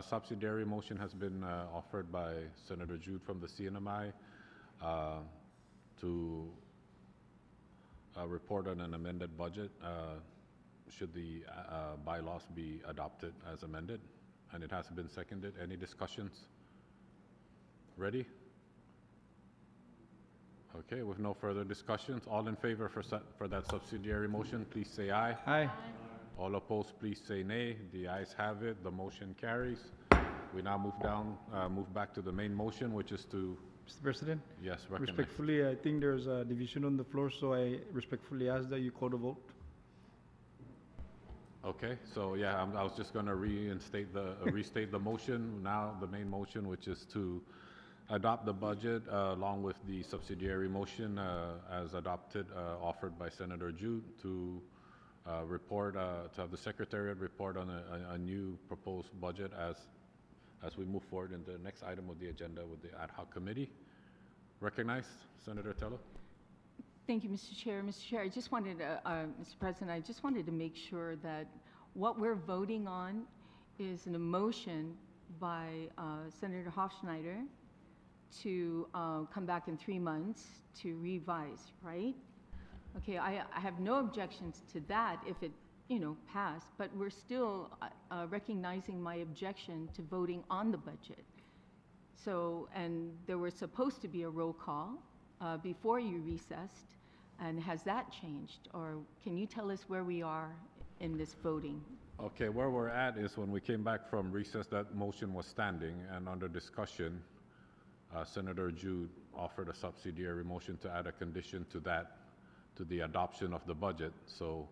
Speaker 1: Subsidiary motion has been offered by Senator Jude from the CNMI to report on an amended budget should the bylaws be adopted as amended, and it has been seconded. Any discussions? Ready? Okay, with no further discussions, all in favor for that subsidiary motion, please say aye.
Speaker 13: Aye.
Speaker 1: All opposed, please say nay. The ayes have it. The motion carries. We now move back to the main motion, which is to...
Speaker 13: Mr. President?
Speaker 1: Yes, recognize.
Speaker 13: Respectfully, I think there's a division on the floor, so I respectfully ask that you call the vote.
Speaker 1: Okay, so yeah, I was just going to restate the motion. Now the main motion, which is to adopt the budget along with the subsidiary motion as adopted, offered by Senator Jude to report, to have the Secretariat report on a new proposed budget as we move forward in the next item of the agenda with the ad hoc committee. Recognized, Senator Tello.
Speaker 3: Thank you, Mr. Chair. Mr. Chair, I just wanted to, Mr. President, I just wanted to make sure that what we're voting on is an motion by Senator Hofschneider to come back in 3 months to revise, right? Okay, I have no objections to that if it, passed, but we're still recognizing my objection to voting on the budget. So, and there was supposed to be a roll call before you recessed, and has that changed? Or can you tell us where we are in this voting?
Speaker 1: Okay, where we're at is when we came back from recess, that motion was standing, and under discussion, Senator Jude offered a subsidiary motion to add a condition to that, to the adoption of the budget. So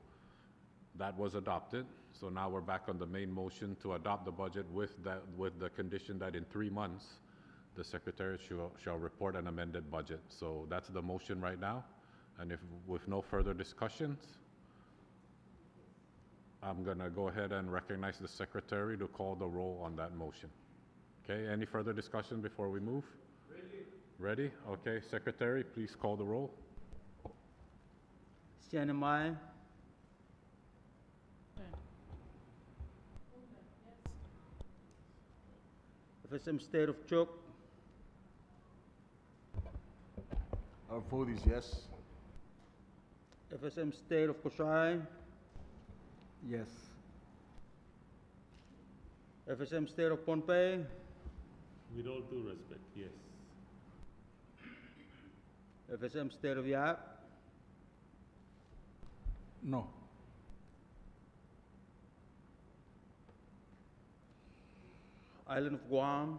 Speaker 1: that was adopted. So now we're back on the main motion to adopt the budget with the condition that in 3 months, the Secretary shall report an amended budget. So that's the motion right now. And if with no further discussions, I'm going to go ahead and recognize the Secretary to call the roll on that motion. Okay, any further discussion before we move? Ready? Okay, Secretary, please call the roll.
Speaker 2: CNMI. FSM State of Chuk.
Speaker 4: Our vote is yes.
Speaker 2: FSM State of Koshai.
Speaker 5: Yes.
Speaker 2: FSM State of Pohnpei.
Speaker 7: With all due respect, yes.
Speaker 2: FSM State of Yap.
Speaker 13: No.
Speaker 2: Island of Guam.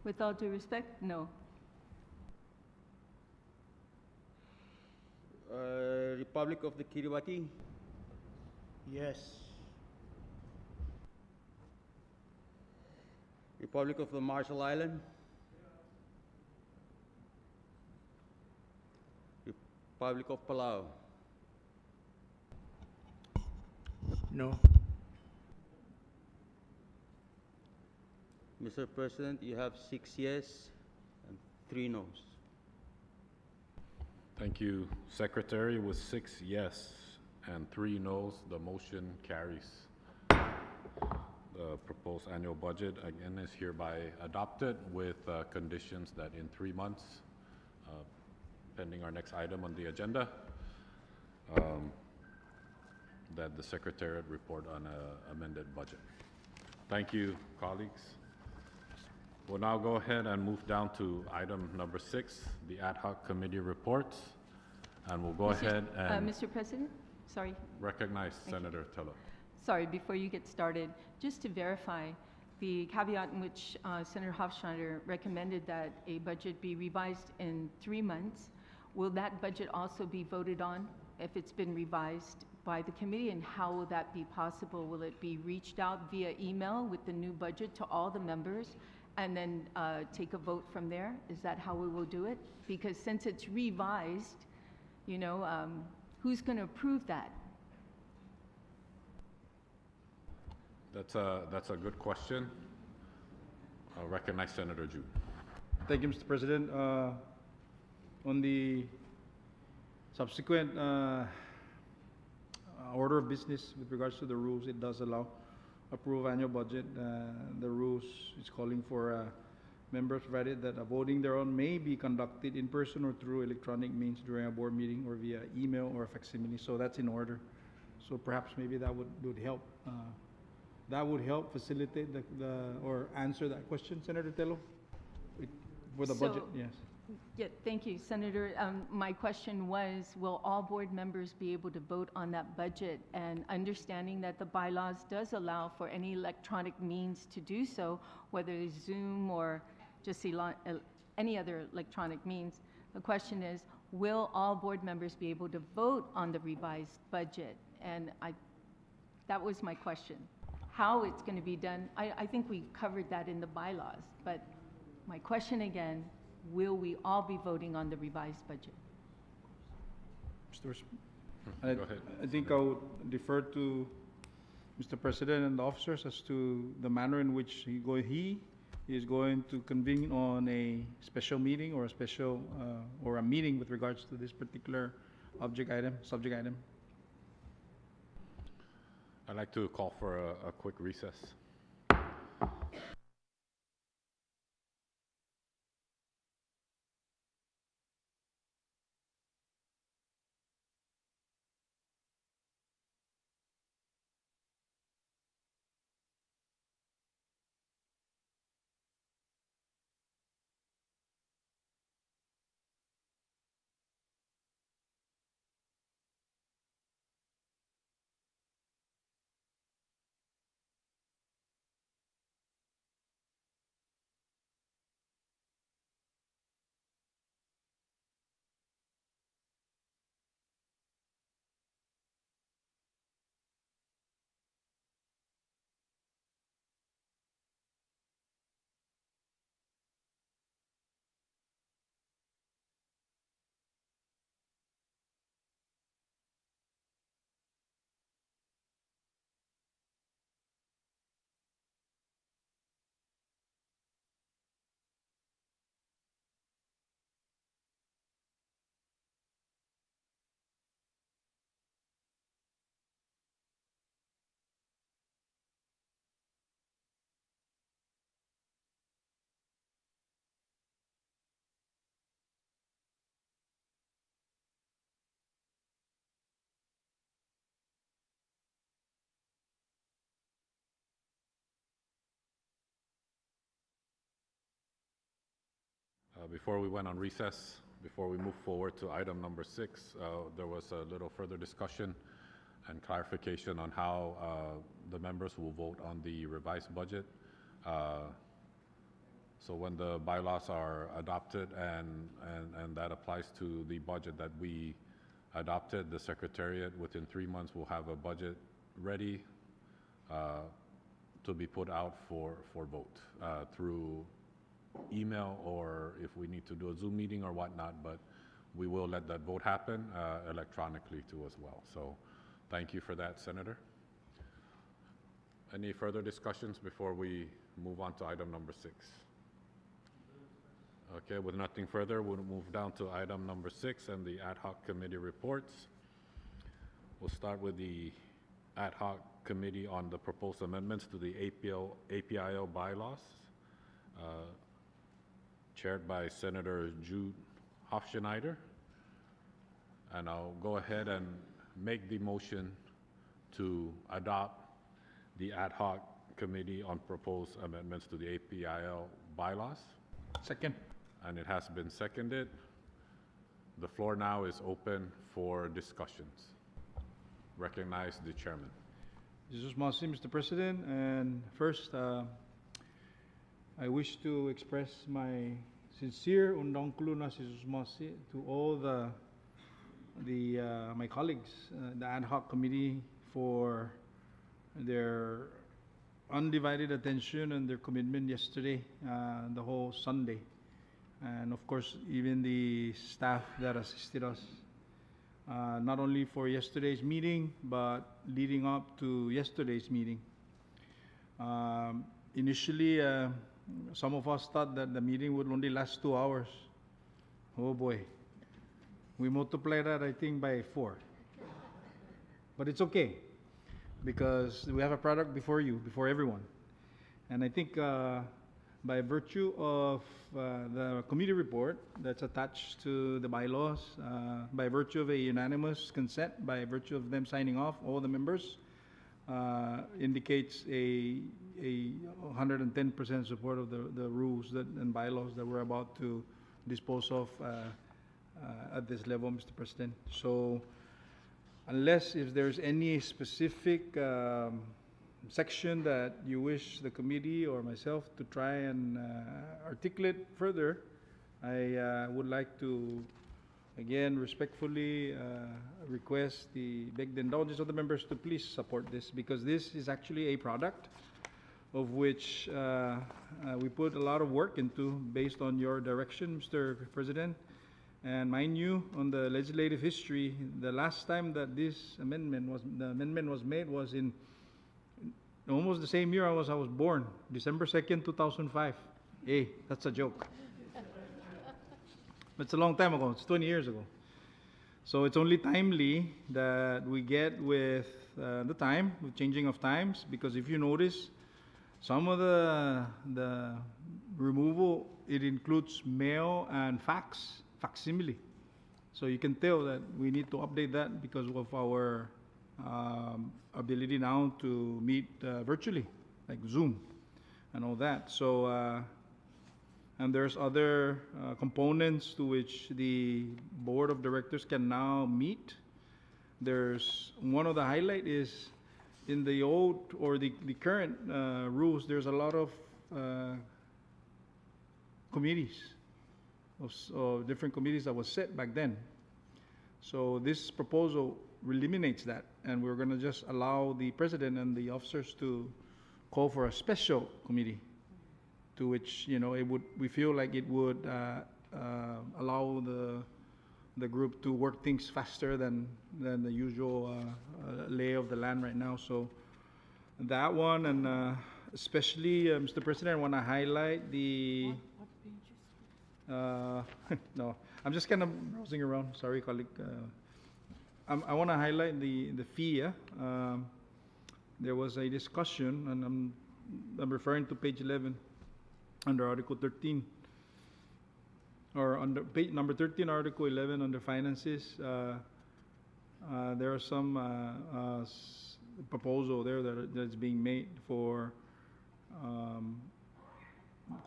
Speaker 3: With all due respect, no.
Speaker 2: Republic of the Kiribati.
Speaker 9: Yes.
Speaker 2: Republic of the Marshall Island. Republic of Palau.
Speaker 19: No.
Speaker 2: Mr. President, you have 6 yes and 3 noes.
Speaker 1: Thank you, Secretary. With 6 yes and 3 noes, the motion carries. The proposed annual budget, again, is hereby adopted with conditions that in 3 months, pending our next item on the agenda, that the Secretariat report on an amended budget. Thank you, colleagues. We'll now go ahead and move down to item number 6, the ad hoc committee reports. And we'll go ahead and
Speaker 3: Mr. President, sorry.
Speaker 1: recognize Senator Tello.
Speaker 3: Sorry, before you get started, just to verify, the caveat in which Senator Hofschneider recommended that a budget be revised in 3 months, will that budget also be voted on if it's been revised by the committee, and how will that be possible? Will it be reached out via email with the new budget to all the members and then take a vote from there? Is that how we will do it? Because since it's revised, you know, who's going to approve that?
Speaker 1: That's a good question. I'll recognize Senator Jude.
Speaker 13: Thank you, Mr. President. On the subsequent order of business with regards to the rules, it does allow approval of annual budget. The rules is calling for members provided that a voting thereon may be conducted in person or through electronic means during a board meeting or via email or facsimile. So that's in order. So perhaps maybe that would help. That would help facilitate or answer that question, Senator Tello, for the budget. Yes.
Speaker 3: Yeah, thank you, Senator. My question was, will all board members be able to vote on that budget? And understanding that the bylaws does allow for any electronic means to do so, whether it's Zoom or just any other electronic means, the question is, will all board members be able to vote on the revised budget? And that was my question. How it's going to be done, I think we covered that in the bylaws, but my question again, will we all be voting on the revised budget?
Speaker 13: Go ahead. I think I would defer to Mr. President and the officers as to the manner in which he is going to convene on a special meeting or a special or a meeting with regards to this particular subject item.
Speaker 1: I'd like to call for a quick recess. Before we went on recess, before we move forward to item number 6, there was a little further discussion and clarification on how the members will vote on the revised budget. So when the bylaws are adopted and that applies to the budget that we adopted, the Secretariat within 3 months will have a budget ready to be put out for vote through email, or if we need to do a Zoom meeting or whatnot, but we will let that vote happen electronically too as well. So thank you for that, Senator. Any further discussions before we move on to item number 6? Okay, with nothing further, we'll move down to item number 6 and the ad hoc committee reports. We'll start with the ad hoc committee on the proposed amendments to the APIL bylaws, chaired by Senator Jude Hofschneider. And I'll go ahead and make the motion to adopt the ad hoc committee on proposed amendments to the APIL bylaws.
Speaker 13: Second.
Speaker 1: And it has been seconded. The floor now is open for discussions. Recognize the chairman.
Speaker 13: Jesus Masi, Mr. President, and first, I wish to express my sincere undangkulu na Jesus Masi to all my colleagues, the ad hoc committee, for their undivided attention and their commitment yesterday, the whole Sunday. And of course, even the staff that assisted us, not only for yesterday's meeting, but leading up to yesterday's meeting. Initially, some of us thought that the meeting would only last 2 hours. Oh boy. We multiply that, I think, by 4. But it's okay, because we have a product before you, before everyone. And I think by virtue of the committee report that's attached to the bylaws, by virtue of a unanimous consent, by virtue of them signing off, all the members, indicates a 110% support of the rules and bylaws that we're about to dispose of at this level, Mr. President. So unless if there's any specific section that you wish the committee or myself to try and articulate further, I would like to again respectfully beg the indulgence of the members to please support this, because this is actually a product of which we put a lot of work into based on your direction, Mr. President. And mind you, on the legislative history, the last time that this amendment was made was in almost the same year I was born, December 2nd, 2005. Hey, that's a joke. It's a long time ago. It's 20 years ago. So it's only timely that we get with the time, with changing of times, because if you notice, some of the removal, it includes mail and facsimile. So you can tell that we need to update that because of our ability now to meet virtually, like Zoom and all that. So, and there's other components to which the Board of Directors can now meet. There's one of the highlight is in the old or the current rules, there's a lot of committees, of different committees that was set back then. So this proposal eliminates that, and we're going to just allow the president and the officers to call for a special committee, to which, you know, we feel like it would allow the group to work things faster than the usual lay of the land right now. So that one, and especially, Mr. President, I want to highlight the no, I'm just kind of browsing around. Sorry, colleague. I want to highlight the fee. Yeah? There was a discussion, and I'm referring to page 11 under Article 13, or under page number 13, Article 11 under finances. There are some proposal there that's being made for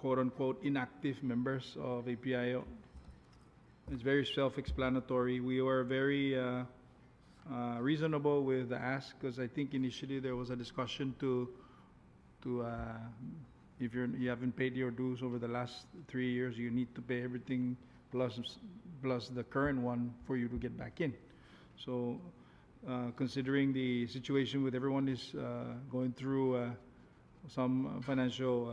Speaker 13: quote-unquote inactive members of APIL. It's very self-explanatory. We were very reasonable with the ask, because I think initially there was a discussion to if you haven't paid your dues over the last 3 years, you need to pay everything plus the current one for you to get back in. So considering the situation with everyone is going through some financial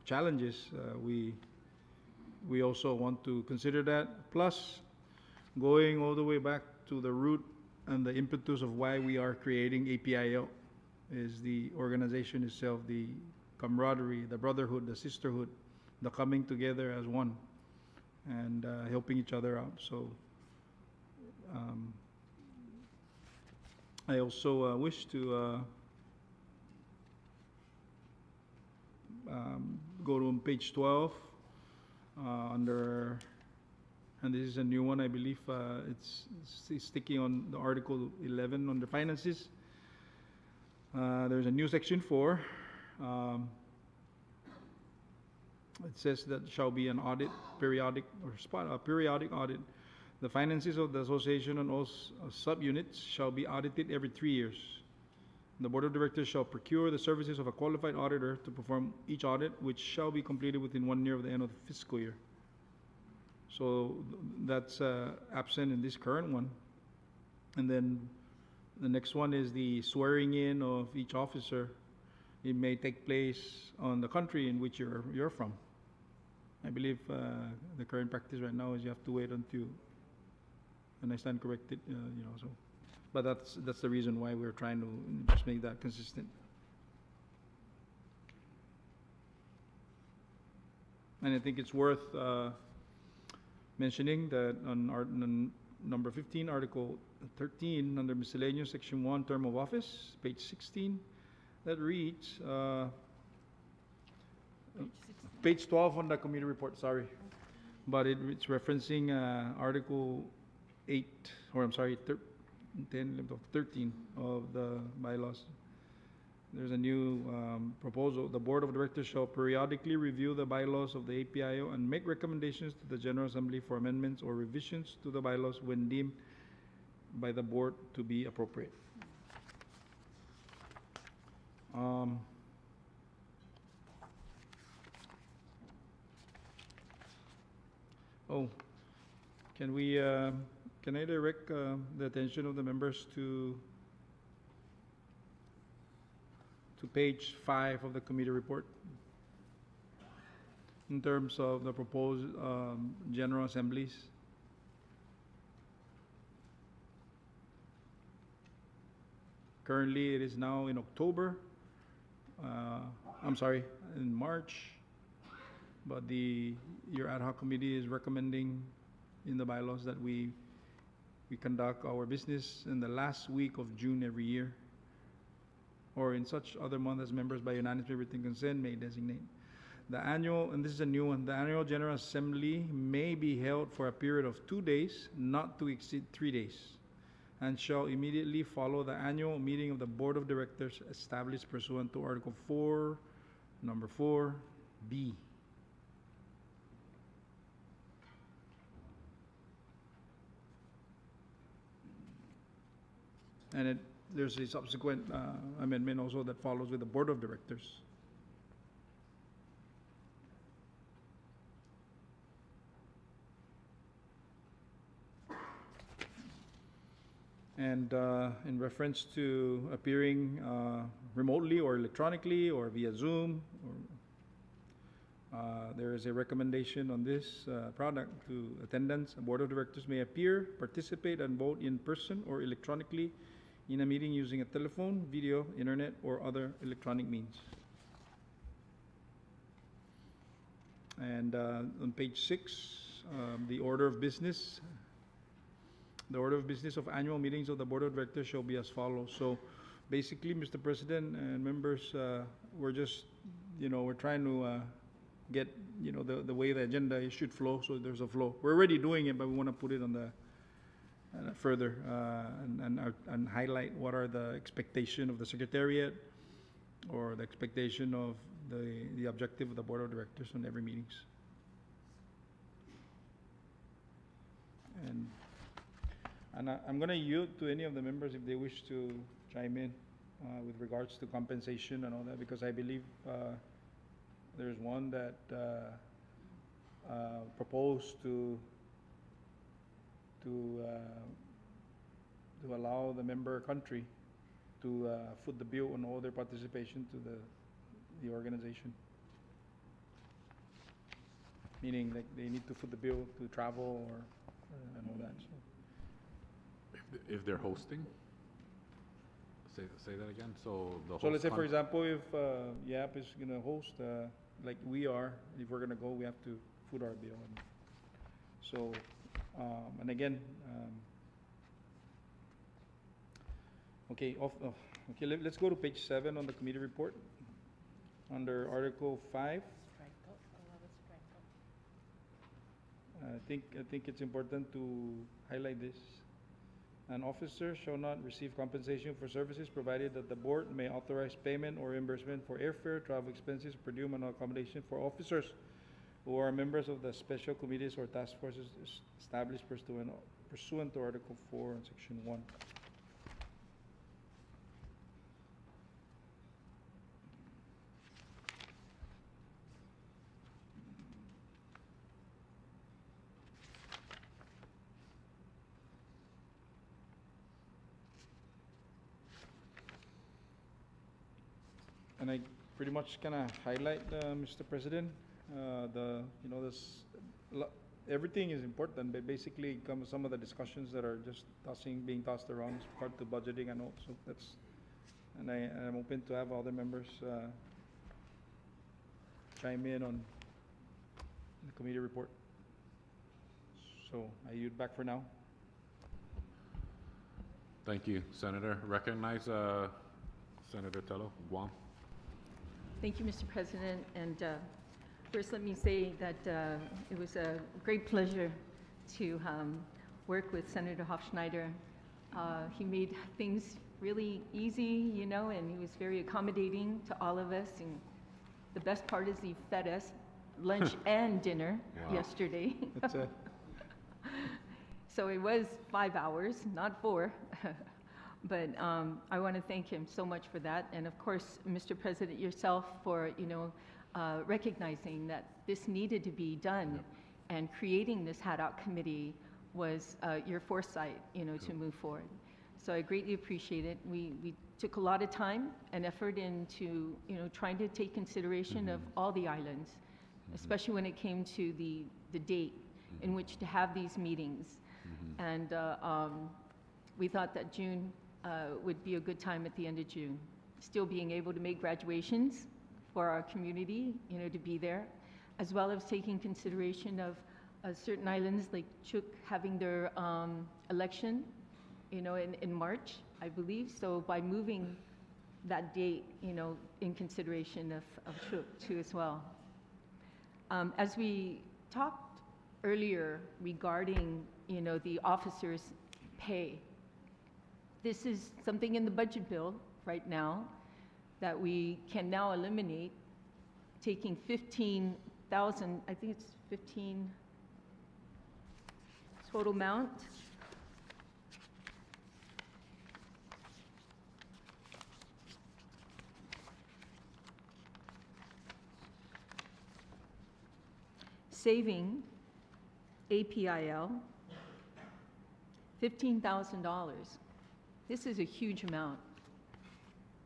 Speaker 13: challenges, we also want to consider that. Plus, going all the way back to the root and the impetus of why we are creating APIL is the organization itself, the camaraderie, the brotherhood, the sisterhood, the coming together as one, and helping each other out. So I also wish to go to page 12 under, and this is a new one, I believe. It's sticking on the Article 11 on the finances. There's a new section 4. It says that shall be an audit, periodic audit. The finances of the association and all subunits shall be audited every 3 years. The Board of Directors shall procure the services of a qualified auditor to perform each audit, which shall be completed within 1 year of the end of the fiscal year. So that's absent in this current one. And then the next one is the swearing in of each officer. It may take place on the country in which you're from. I believe the current practice right now is you have to wait until, and I stand corrected, so. But that's the reason why we're trying to just make that consistent. And I think it's worth mentioning that on number 15, Article 13, under miscellaneous, Section 1, term of office, page 16, that reads, page 12 on the committee report, sorry. But it's referencing Article 8, or I'm sorry, 13 of the bylaws. There's a new proposal. The Board of Directors shall periodically review the bylaws of the APIO and make recommendations to the General Assembly for amendments or revisions to the bylaws when deemed by the Board to be appropriate. Can I direct the attention of the members to page 5 of the committee report in terms of the proposed general assemblies? Currently, it is now in October. In March. But your ad hoc committee is recommending in the bylaws that we conduct our business in the last week of June every year, or in such other month as members by unanimous written consent may designate. The annual, and this is a new one, the annual General Assembly may be held for a period of 2 days, not to exceed 3 days, and shall immediately follow the annual meeting of the Board of Directors established pursuant to Article 4, number 4B. And there's a subsequent amendment also that follows with the Board of Directors. And in reference to appearing remotely or electronically or via Zoom, there is a recommendation on this product to attendance. A Board of Directors may appear, participate, and vote in person or electronically in a meeting using a telephone, video, internet, or other electronic means. And on page 6, the order of business. The order of business of annual meetings of the Board of Directors shall be as follows. So basically, Mr. President and members, we're just, we're trying to get, the way the agenda should flow, so there's a flow. We're already doing it, but we want to put it on the further and highlight what are the expectation of the Secretariat or the expectation of the objective of the Board of Directors on every meetings. And I'm going to yield to any of the members if they wish to chime in with regards to compensation and all that, because I believe there's one that proposed to allow the member country to foot the bill on all their participation to the organization. Meaning that they need to foot the bill to travel and all that. So.
Speaker 1: If they're hosting? Say that again. So the
Speaker 13: So let's say, for example, if YAP is going to host, like we are, if we're going to go, we have to foot our bill. And so, and again, let's go to page 7 on the committee report under Article 5. I think it's important to highlight this. An officer shall not receive compensation for services provided that the board may authorize payment or reimbursement for airfare, travel expenses, per diem, and accommodation for officers who are members of the special committees or task forces established pursuant to Article 4 and Section 1. And I pretty much kind of highlight, Mr. President, everything is important, but basically some of the discussions that are just being tossed around as part of the budgeting and all. So and I'm open to have other members chime in on the committee report. So I yield back for now.
Speaker 1: Thank you, Senator. Recognize Senator Tello, Guam.
Speaker 3: Thank you, Mr. President. And first, let me say that it was a great pleasure to work with Senator Hofschneider. He made things really easy, you know, and he was very accommodating to all of us. And the best part is he fed us lunch and dinner yesterday.
Speaker 13: That's it.
Speaker 3: So it was 5 hours, not 4. But I want to thank him so much for that. And of course, Mr. President, yourself for, recognizing that this needed to be done. And creating this HADOC committee was your foresight, to move forward. So I greatly appreciate it. We took a lot of time and effort into, trying to take consideration of all the islands, especially when it came to the date in which to have these meetings. And we thought that June would be a good time at the end of June. Still being able to make graduations for our community, to be there, as well as taking consideration of certain islands like Chuuk having their election, in March, I believe. So by moving that date, in consideration of Chuuk too as well. As we talked earlier regarding, the officers' pay, this is something in the budget bill right now that we can now eliminate, taking 15,000, I think it's 15 total amount. Saving APIL $15,000. This is a huge amount,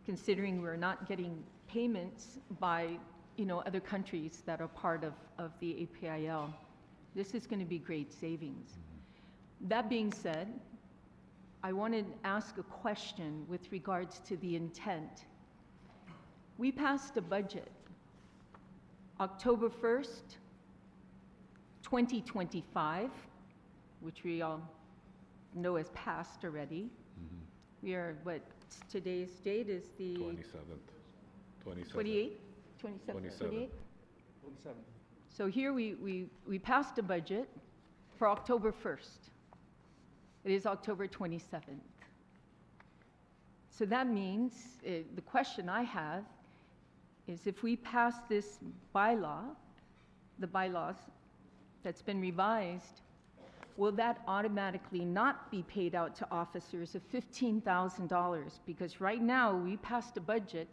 Speaker 3: considering we're not getting payments by, other countries that are part of the APIL. This is going to be great savings. That being said, I want to ask a question with regards to the intent. We passed a budget October 1st, 2025, which we all know is passed already. We are, today's date is the
Speaker 1: 27th.
Speaker 3: 28th? 27th? So here we passed a budget for October 1st. It is October 27th. So that means, the question I have is if we pass this bylaw, the bylaws that's been revised, will that automatically not be paid out to officers of $15,000? Because right now, we passed a budget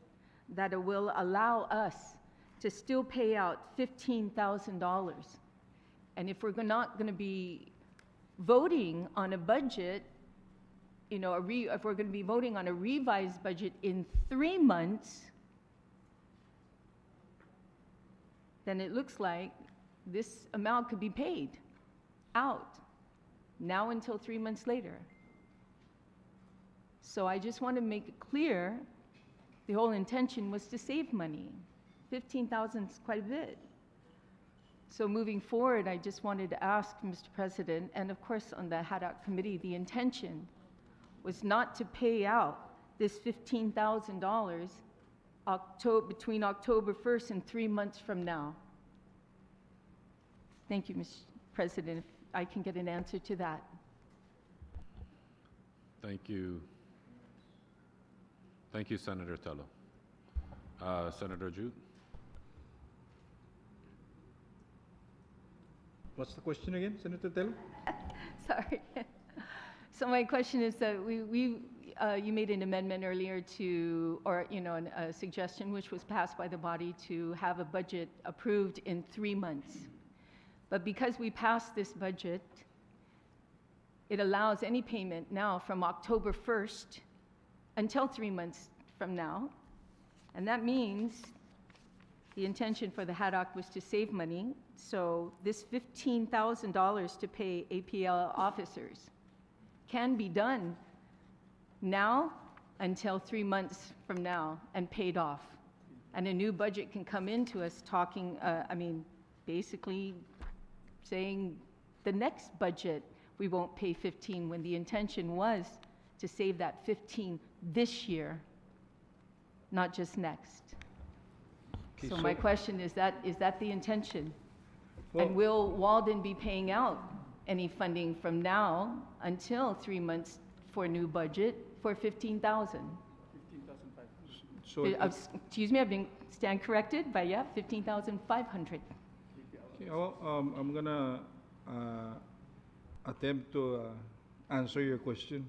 Speaker 3: that will allow us to still pay out $15,000. And if we're not going to be voting on a budget, if we're going to be voting on a revised budget in 3 months, then it looks like this amount could be paid out now until 3 months later. So I just want to make it clear, the whole intention was to save money. 15,000 is quite a bit. So moving forward, I just wanted to ask Mr. President, and of course on the HADOC committee, the intention was not to pay out this $15,000 between October 1st and 3 months from now. Thank you, Mr. President. If I can get an answer to that.
Speaker 1: Thank you. Thank you, Senator Tello. Senator Jute?
Speaker 13: What's the question again, Senator Tello?
Speaker 3: Sorry. So my question is that you made an amendment earlier to, or a suggestion which was passed by the body to have a budget approved in 3 months. But because we passed this budget, it allows any payment now from October 1st until 3 months from now. And that means the intention for the haddock was to save money. So this $15,000 to pay APL officers can be done now until 3 months from now and paid off. And a new budget can come into us talking, basically saying the next budget we won't pay 15 when the intention was to save that 15 this year, not just next.
Speaker 13: Okay,
Speaker 3: So my question is that the intention?
Speaker 13: Well-
Speaker 3: And will Walden be paying out any funding from now until 3 months for a new budget for 15,000?
Speaker 13: So,
Speaker 3: Excuse me, I've been stand corrected, but yeah, 15,500.
Speaker 13: okay, well, I'm gonna attempt to answer your question.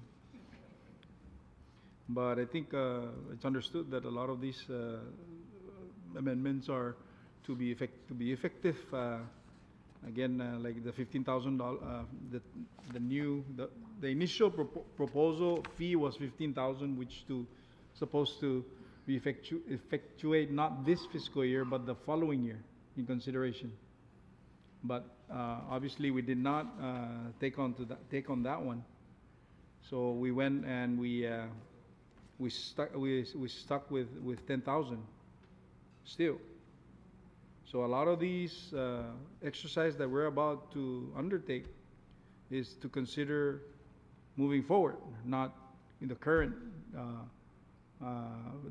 Speaker 13: But I think it's understood that a lot of these amendments are to be effective. Again, like the $15,000, the initial proposal fee was $15,000, which supposed to be effectuate not this fiscal year but the following year in consideration. But obviously we did not take on that one. So we went and we stuck with 10,000 still. So a lot of these exercise that we're about to undertake is to consider moving forward, not in the current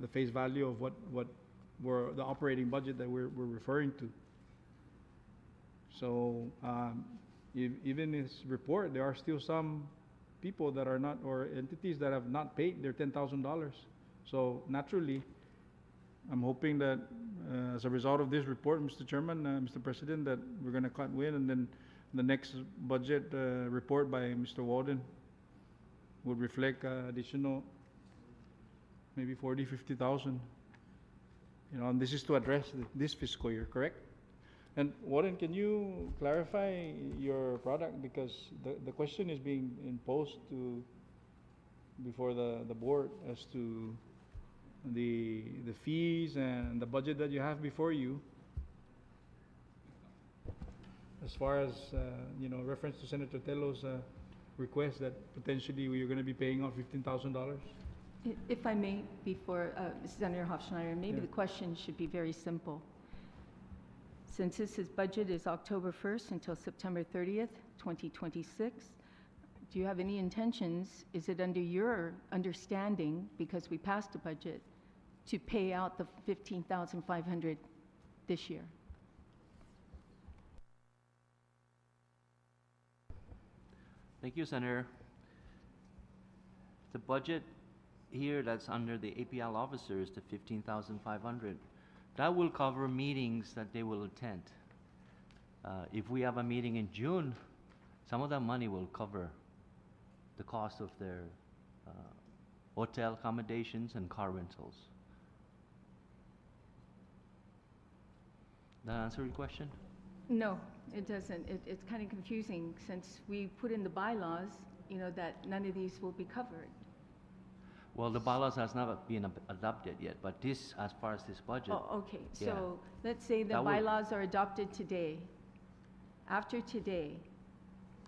Speaker 13: the face value of what were the operating budget that we're referring to. So even in this report, there are still some people that are not, or entities that have not paid their $10,000. So naturally, I'm hoping that as a result of this report, Mr. Chairman, Mr. President, that we're going to cut win, and then the next budget report by Mr. Walden would reflect additional maybe 40, 50,000. And this is to address this fiscal year, correct? And Warren, can you clarify your product, because the question is being imposed before the board as to the fees and the budget that you have before you, as far as reference to Senator Tello's request that potentially you're going to be paying out $15,000.
Speaker 3: If I may, before Senator Hofschneider, maybe the question should be very simple. Since his budget is October 1st until September 30th, 2026, do you have any intentions, is it under your understanding, because we passed a budget, to pay out the $15,500 this year?
Speaker 17: Thank you, Senator. The budget here that's under the APL officers, the $15,500, that will cover meetings that they will attend. If we have a meeting in June, some of that money will cover the cost of their hotel accommodations and car rentals. That answer your question?
Speaker 3: No, it doesn't. It's kind of confusing since we put in the bylaws, that none of these will be covered.
Speaker 17: Well, the bylaws has not been adopted yet, but this, as far as this budget.
Speaker 3: Oh, okay.
Speaker 17: Yeah.
Speaker 3: So let's say the
Speaker 17: That would-
Speaker 3: bylaws are adopted today. After today,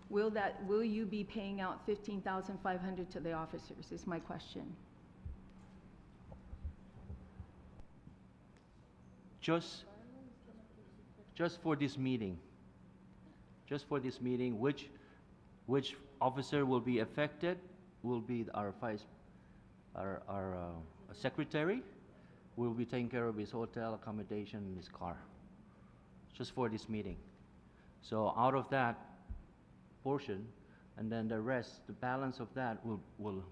Speaker 3: will you be paying out $15,500 to the officers, is my question.
Speaker 17: Just for this meeting. Just for this meeting, which officer will be affected will be our secretary. Will be taking care of his hotel accommodation and his car. Just for this meeting. So out of that portion, and then the rest, the balance of that will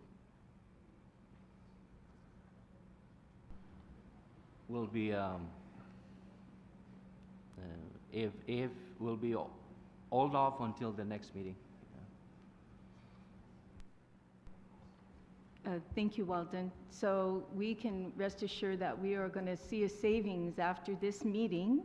Speaker 17: will be, if will be hold off until the next meeting.
Speaker 3: Thank you, Walden. So we can rest assured that we are going to see a savings after this meeting,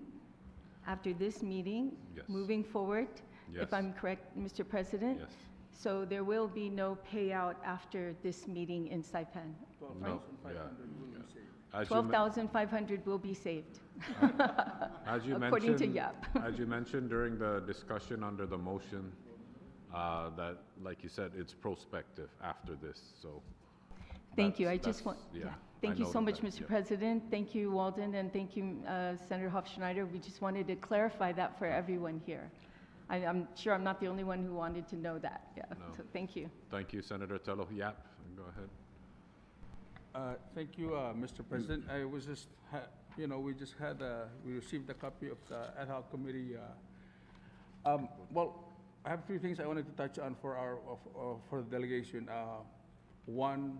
Speaker 1: Yes.
Speaker 3: moving forward,
Speaker 1: Yes.
Speaker 3: if I'm correct, Mr. President?
Speaker 1: Yes.
Speaker 3: So there will be no payout after this meeting in Saipan?
Speaker 1: No, yeah. As you
Speaker 3: 12,500 will be saved,
Speaker 1: As you
Speaker 3: according to
Speaker 1: mentioned,
Speaker 3: YAP.
Speaker 1: as you mentioned during the discussion under the motion, that, like you said, it's prospective after this, so.
Speaker 3: Thank you. I
Speaker 1: that's-
Speaker 3: just want,
Speaker 1: yeah, I
Speaker 3: thank you so
Speaker 1: noted
Speaker 3: much,
Speaker 1: that,
Speaker 3: Mr.
Speaker 1: yeah.
Speaker 3: President. Thank you, Walden, and thank you, Senator Hofschneider. We just wanted to clarify that for everyone here. I'm sure I'm not the only one who wanted to know that. Yeah,
Speaker 1: No.
Speaker 3: so thank you.
Speaker 1: Thank you, Senator Tello. Yap, go ahead.
Speaker 13: Thank you, Mr. President. I was just, we just had, we received a copy of the ad hoc committee. Well, I have three things I wanted to touch on for for the delegation. One,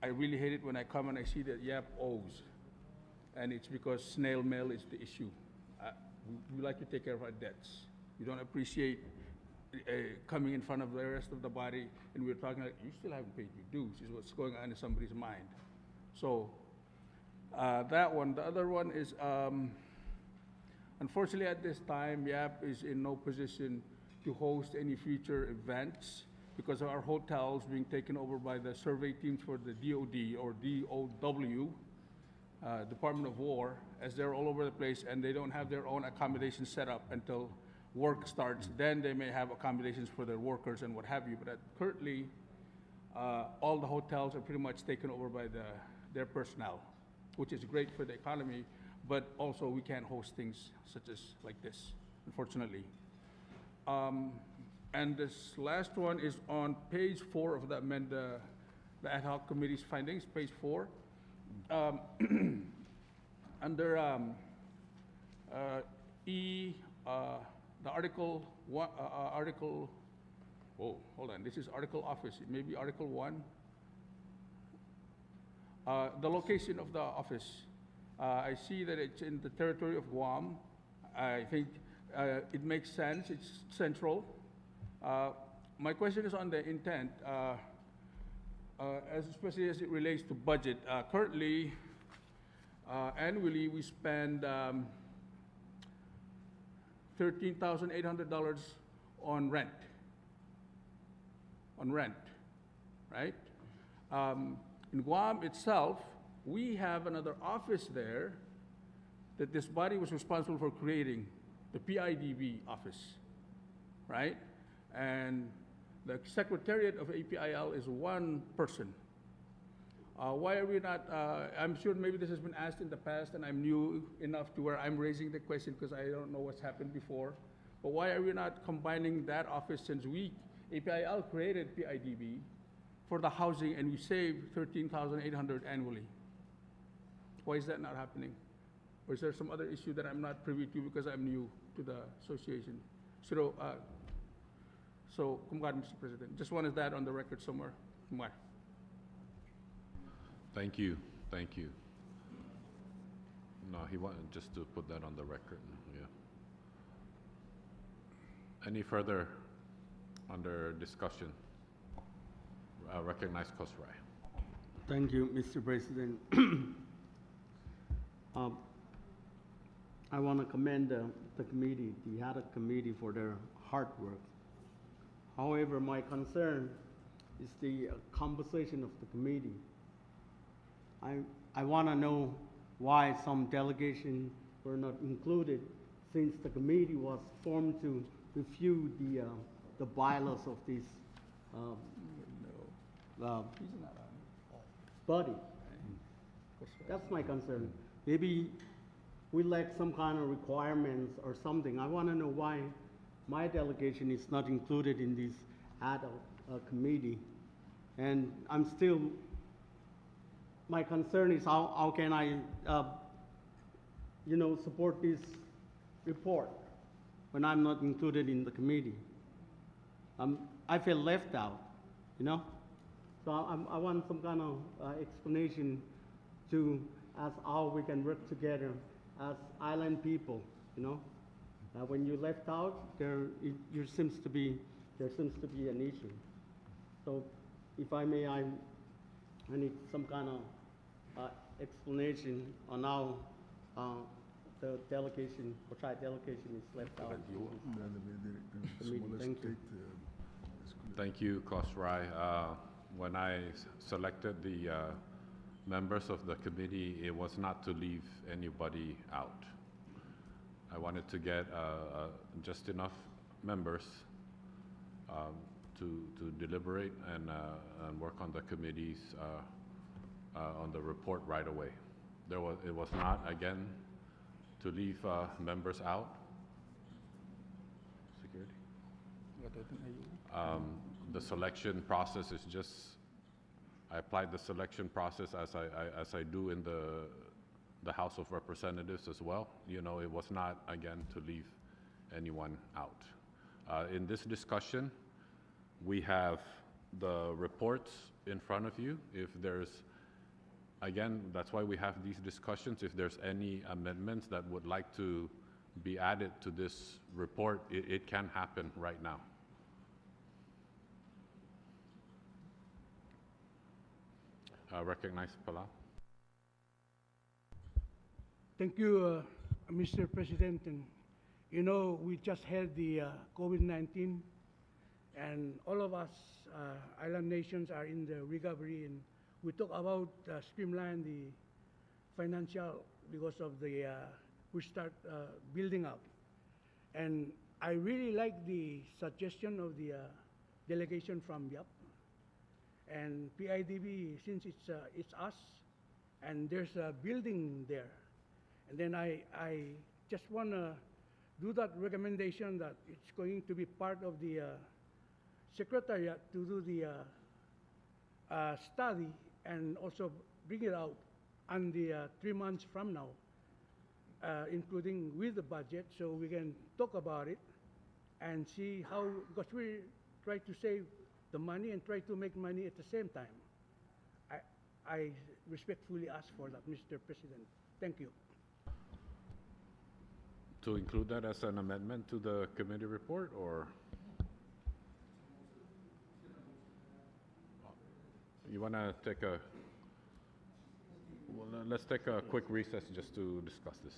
Speaker 13: I really hate it when I come and I see that YAP owes, and it's because snail mail is the issue. We like to take care of our debts. We don't appreciate coming in front of the rest of the body, and we're talking like, you still haven't paid your dues, is what's going on in somebody's mind. So, that one. The other one is, unfortunately at this time, YAP is in no position to host any future events because of our hotels being taken over by the survey teams for the DOD or DOW, Department of War, as they're all over the place and they don't have their own accommodation set up until work starts. Then they may have accommodations for their workers and what have you. But currently, all the hotels are pretty much taken over by their personnel, which is great for the economy, but also we can't host things such as like this, unfortunately. And this last one is on page 4 of the ad hoc committee's findings, page 4. Under E, the article, whoa, hold on, this is article office, it may be article 1. The location of the office, I see that it's in the territory of Guam. I think it makes sense, it's central. My question is on the intent, especially as it relates to budget. Currently, annually, we spend $13,800 on rent. Right? In Guam itself, we have another office there that this body was responsible for creating, the PIDB office, right? And the secretariat of APIL is one person. Why are we not, I'm sure maybe this has been asked in the past and I'm new enough to where I'm raising the question because I don't know what's happened before, but why are we not combining that office since APIL created PIDB for the housing and we save $13,800 annually? Why is that not happening? Or is there some other issue that I'm not privy to because I'm new to the association? So, kumbaga, Mr. President, just wanted that on the record somewhere. Kumbaga.
Speaker 1: Thank you, thank you. No, he wanted just to put that on the record, yeah. Any further under discussion? Recognize Kosrai.
Speaker 5: Thank you, Mr. President. I want to commend the committee, the ad hoc committee, for their hard work. However, my concern is the composition of the committee. I want to know why some delegations were not included, since the committee was formed to review the bylaws of this body. That's my concern. Maybe we lack some kind of requirements or something. I want to know why my delegation is not included in this ad hoc committee. And I'm still, my concern is how can I, support this report when I'm not included in the committee. I feel left out, So I want some kind of explanation to as how we can work together as island people, you know. When you left out, there seems to be an issue. So, if I may, I need some kind of explanation on how the delegation, or tribe delegation, is left out. The meeting. Thank you.
Speaker 1: Thank you, Kosrai. When I selected the members of the committee, it was not to leave anybody out. I wanted to get just enough members to deliberate and work on the committees on the report right away. It was not, again, to leave members out. Security. The selection process is just, I applied the selection process as I do in the House of Representatives as well. You know, it was not, again, to leave anyone out. In this discussion, we have the reports in front of you. If there's, again, that's why we have these discussions. If there's any amendments that would like to be added to this report, it can happen right now. Recognize Palau.
Speaker 10: Thank you, Mr. President. And, you know, we just had the COVID-19, and all of us island nations are in the recovery, and we talk about streamline the financial because of the, we start building up. And I really like the suggestion of the delegation from YAP. And PIDB, since it's us, and there's a building there. And then I just want to do that recommendation that it's going to be part of the secretariat to do the study and also bring it out on the 3 months from now, including with the budget, so we can talk about it and see how, because we try to save the money and try to make money at the same time. I respectfully ask for that, Mr. President. Thank you.
Speaker 1: To include that as an amendment to the committee report, or you want to take a, well, let's take a quick recess just to discuss this.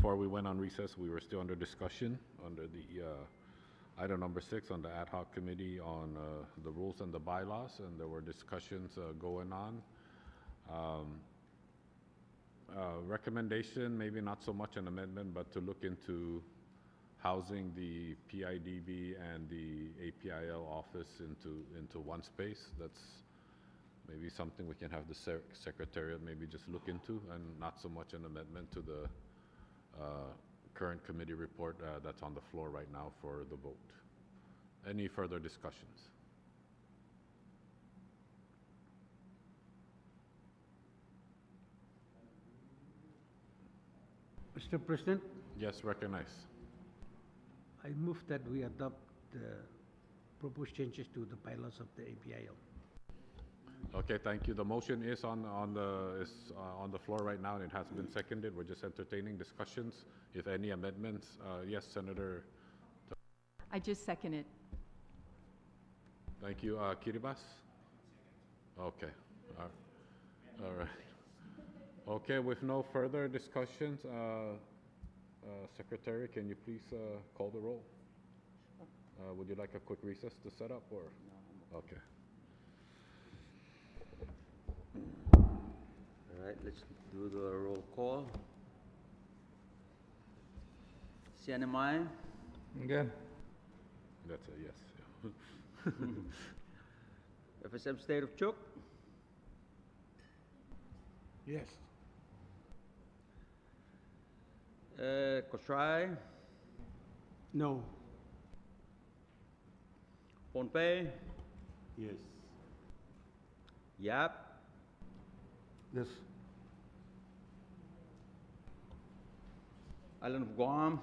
Speaker 1: before we went on recess, we were still under discussion under the item number 6 on the ad hoc committee on the rules and the bylaws, and there were discussions going on. Recommendation, maybe not so much an amendment, but to look into housing the PIDB and the APIL office into one space. That's maybe something we can have the secretariat maybe just look into, and not so much an amendment to the current committee report that's on the floor right now for the vote. Any further discussions?
Speaker 20: Mr. President,
Speaker 1: Yes, recognize.
Speaker 20: I move that we adopt the proposed changes to the bylaws of the APIL.
Speaker 1: Okay, thank you. The motion is on the floor right now, and it has been seconded. We're just entertaining discussions. If any amendments, yes, Senator.
Speaker 3: I just second it.
Speaker 1: Thank you. Kiribas? Okay. All right. Okay, with no further discussions, Secretary, can you please call the roll? Would you like a quick recess to set up, or? No. Okay.
Speaker 2: All right, let's do the roll call. CNMI?
Speaker 13: Again.
Speaker 1: That's a yes.
Speaker 2: FSM State of Chuk?
Speaker 19: Yes.
Speaker 2: Kosrai?
Speaker 5: No.
Speaker 2: Pohnpei?
Speaker 7: Yes.
Speaker 2: Yap?
Speaker 12: Yes.
Speaker 2: Island of Guam?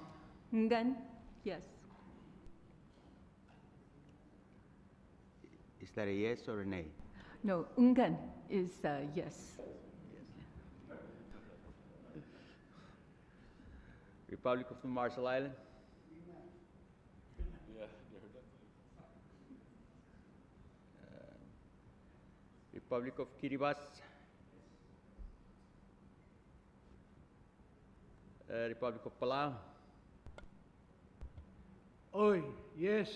Speaker 3: Ngan? Yes.
Speaker 2: Is that a yes or a nay?
Speaker 3: No, Ngan is yes.
Speaker 2: Republic of the Marshall Islands?
Speaker 1: Yeah, you heard that?
Speaker 2: Republic of Kiribati? Republic of Palau?
Speaker 10: Oi, yes.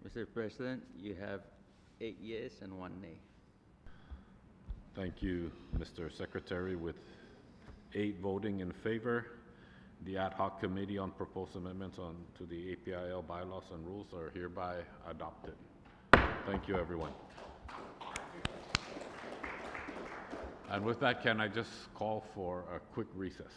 Speaker 2: Mr. President, you have 8 yes and 1 nay.
Speaker 1: Thank you, Mr. Secretary. With 8 voting in favor, the ad hoc committee on proposed amendments to the APIL bylaws and rules are hereby adopted. Thank you, everyone. And with that, can I just call for a quick recess?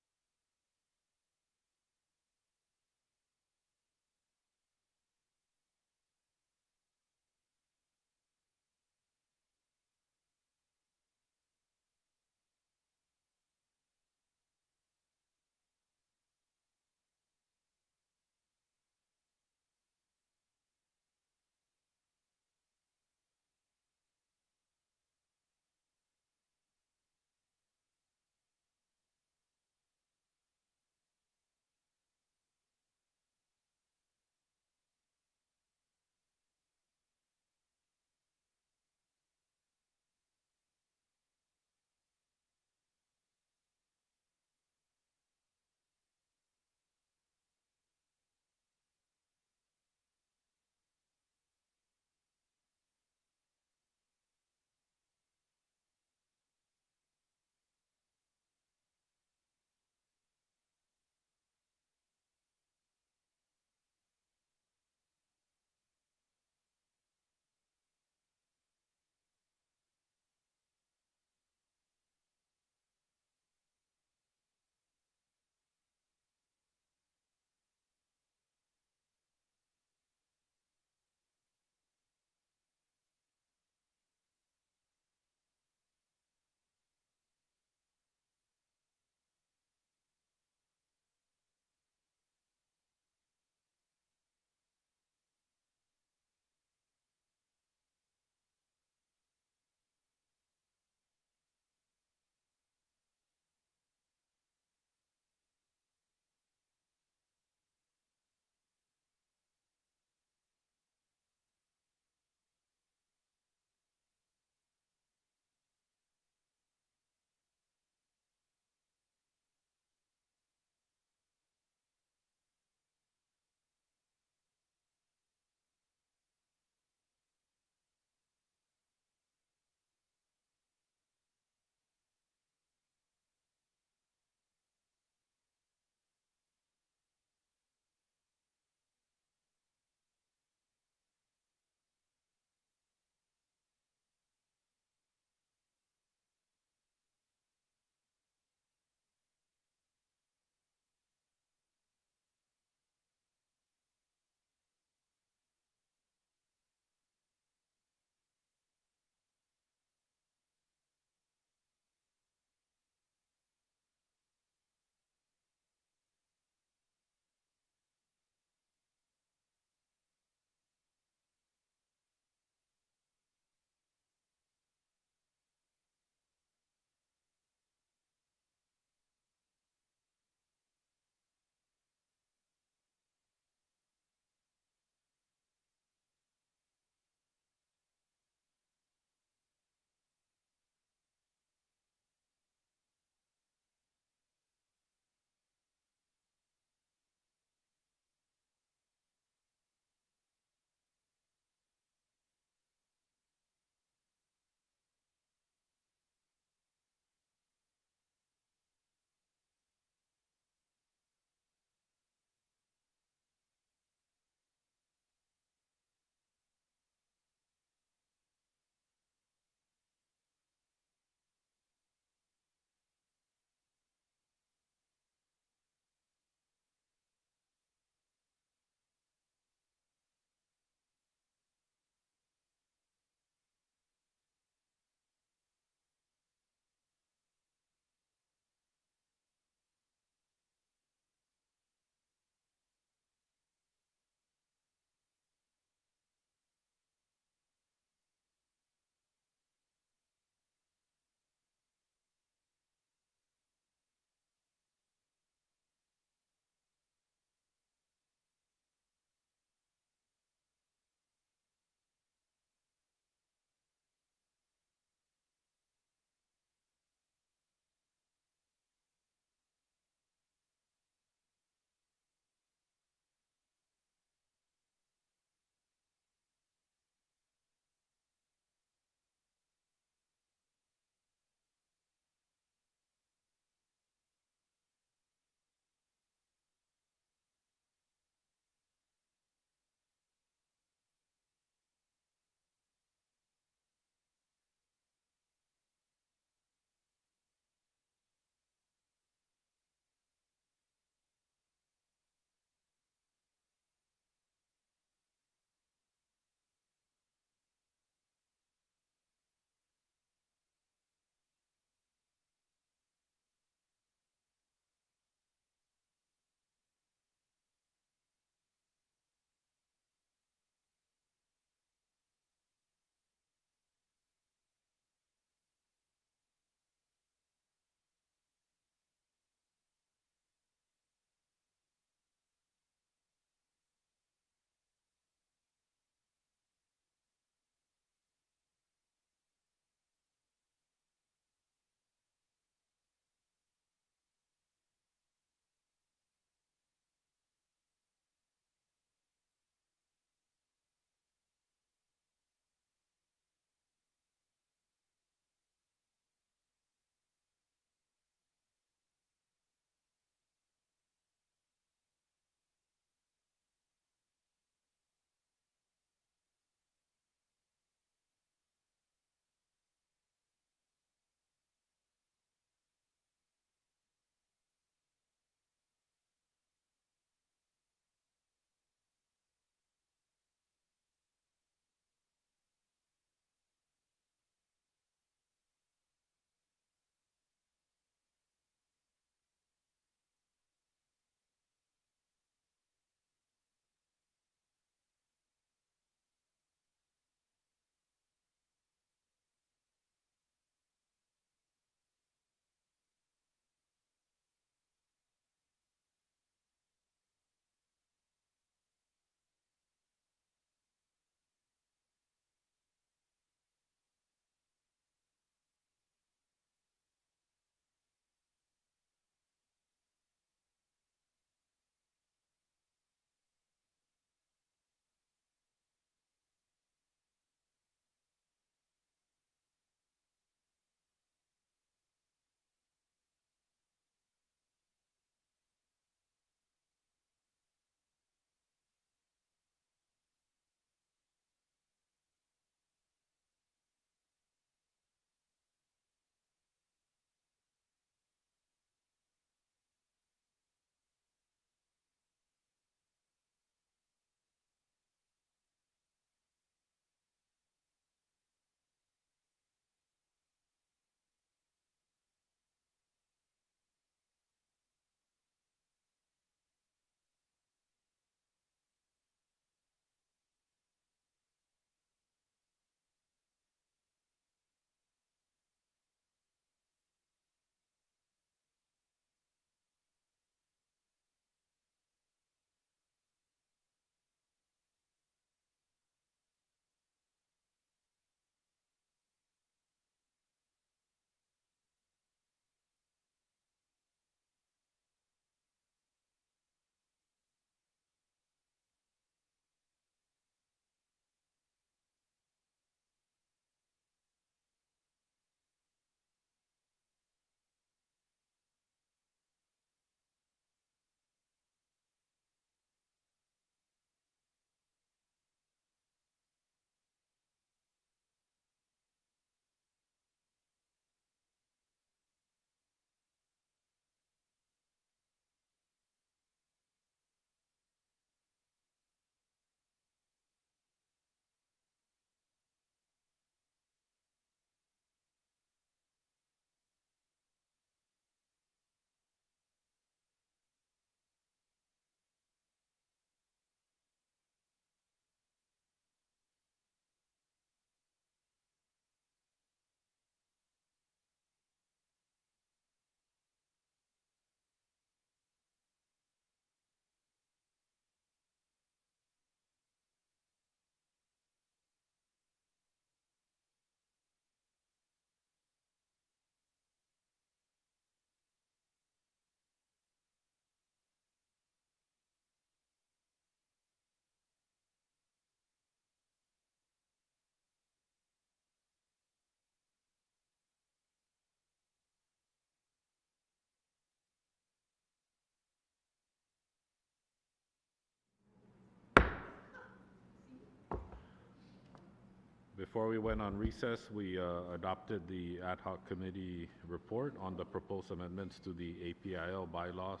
Speaker 1: before we went on recess, we adopted the ad hoc committee report on the proposed amendments to the APIL bylaws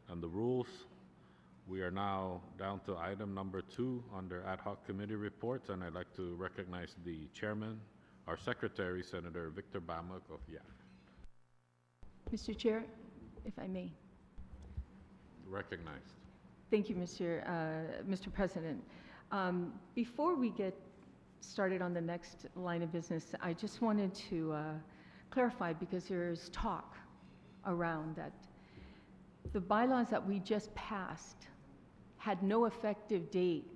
Speaker 1: and the rules. We are now down to item number 2 under ad hoc committee reports, and I'd like to recognize the chairman, our secretary, Senator Victor Bamak of YAC.
Speaker 3: Mr. Chair, if I may.
Speaker 1: Recognized.
Speaker 3: Thank you, Mr. President. Before we get started on the next line of business, I just wanted to clarify, because there's talk around that the bylaws that we just passed had no effective date.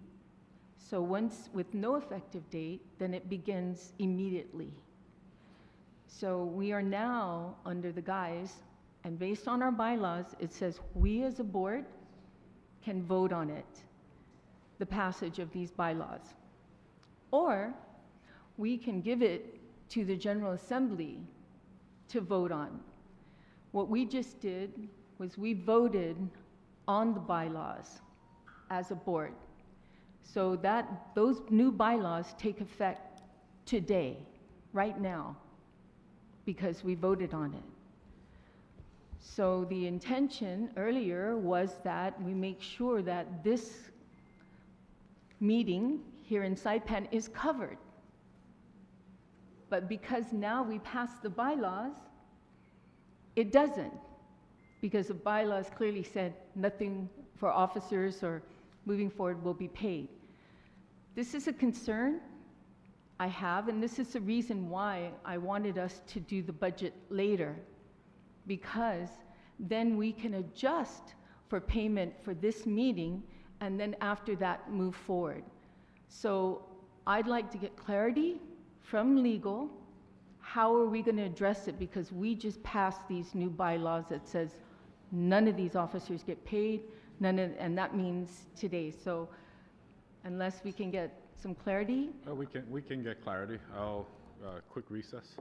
Speaker 3: So once with no effective date, then it begins immediately. So we are now under the guise, and based on our bylaws, it says we as a board can vote on it, the passage of these bylaws. Or we can give it to the General Assembly to vote on. What we just did was we voted on the bylaws as a board. So that those new bylaws take effect today, right now, because we voted on it. So the intention earlier was that we make sure that this meeting here in Saipan is covered. But because now we passed the bylaws, it doesn't, because the bylaws clearly said nothing for officers or moving forward will be paid. This is a concern I have, and this is the reason why I wanted us to do the budget later, because then we can adjust for payment for this meeting, and then after that move forward. So I'd like to get clarity from legal. How are we going to address it? Because we just passed these new bylaws that says none of these officers get paid, and that means today. So unless we can get some clarity.
Speaker 1: We can get clarity. I'll quick recess.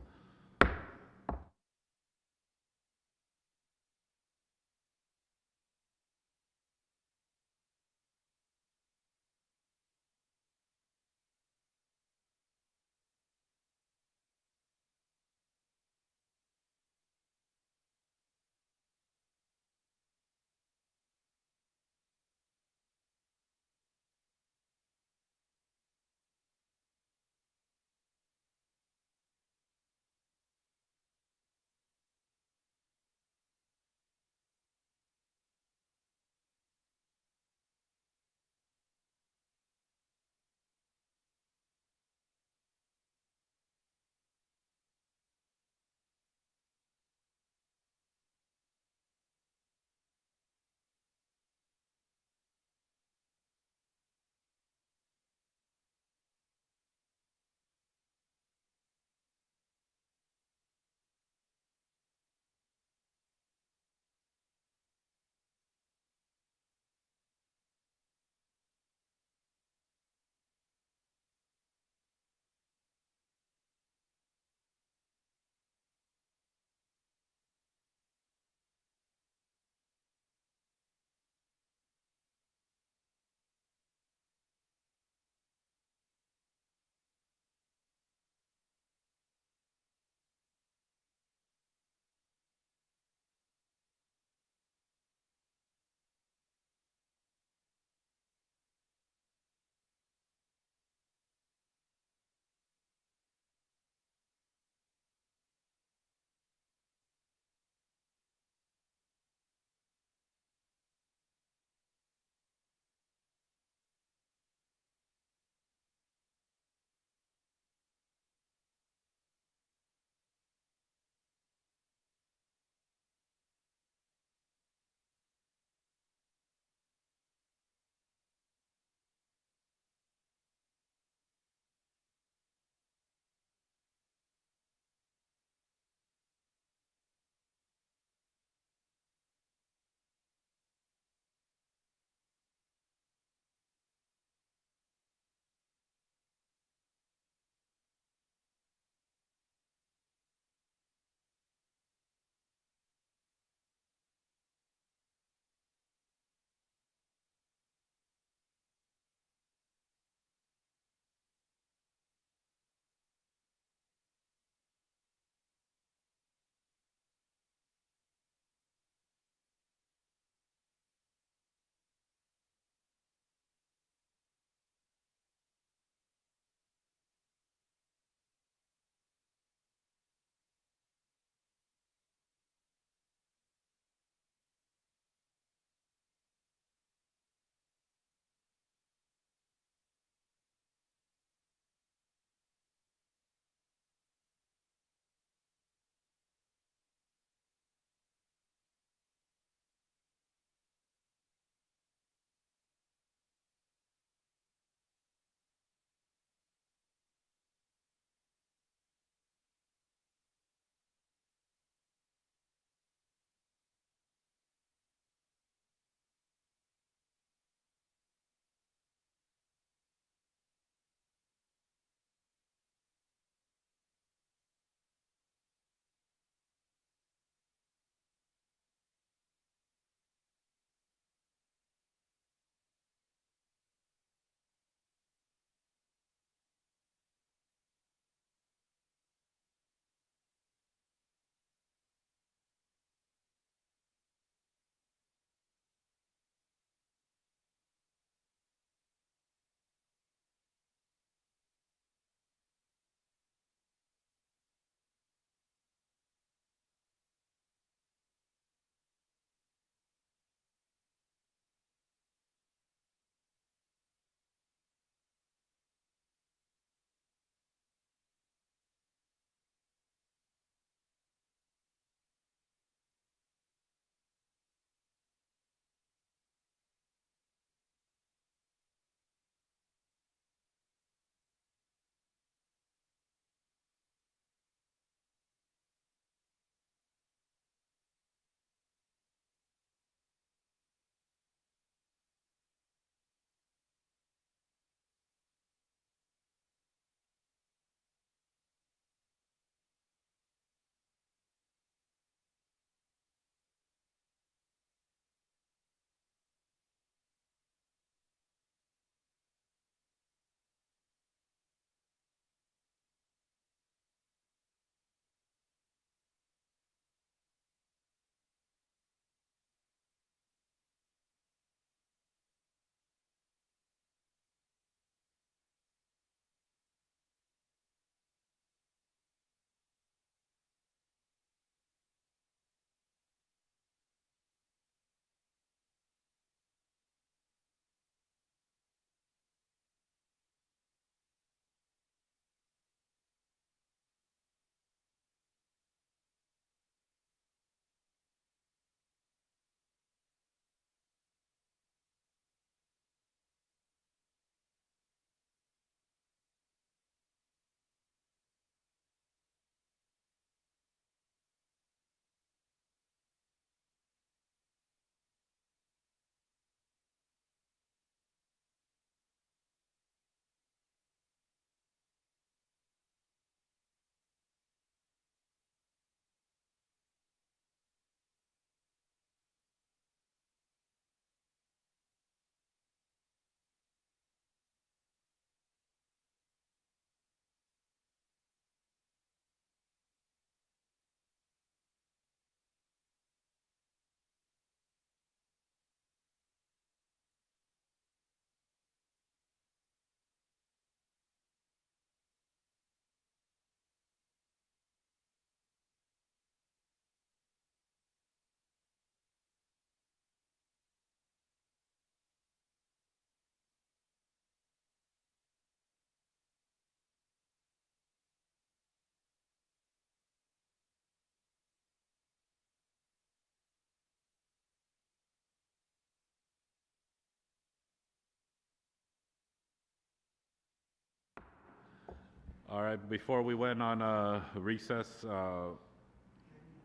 Speaker 1: All right, before we went on recess,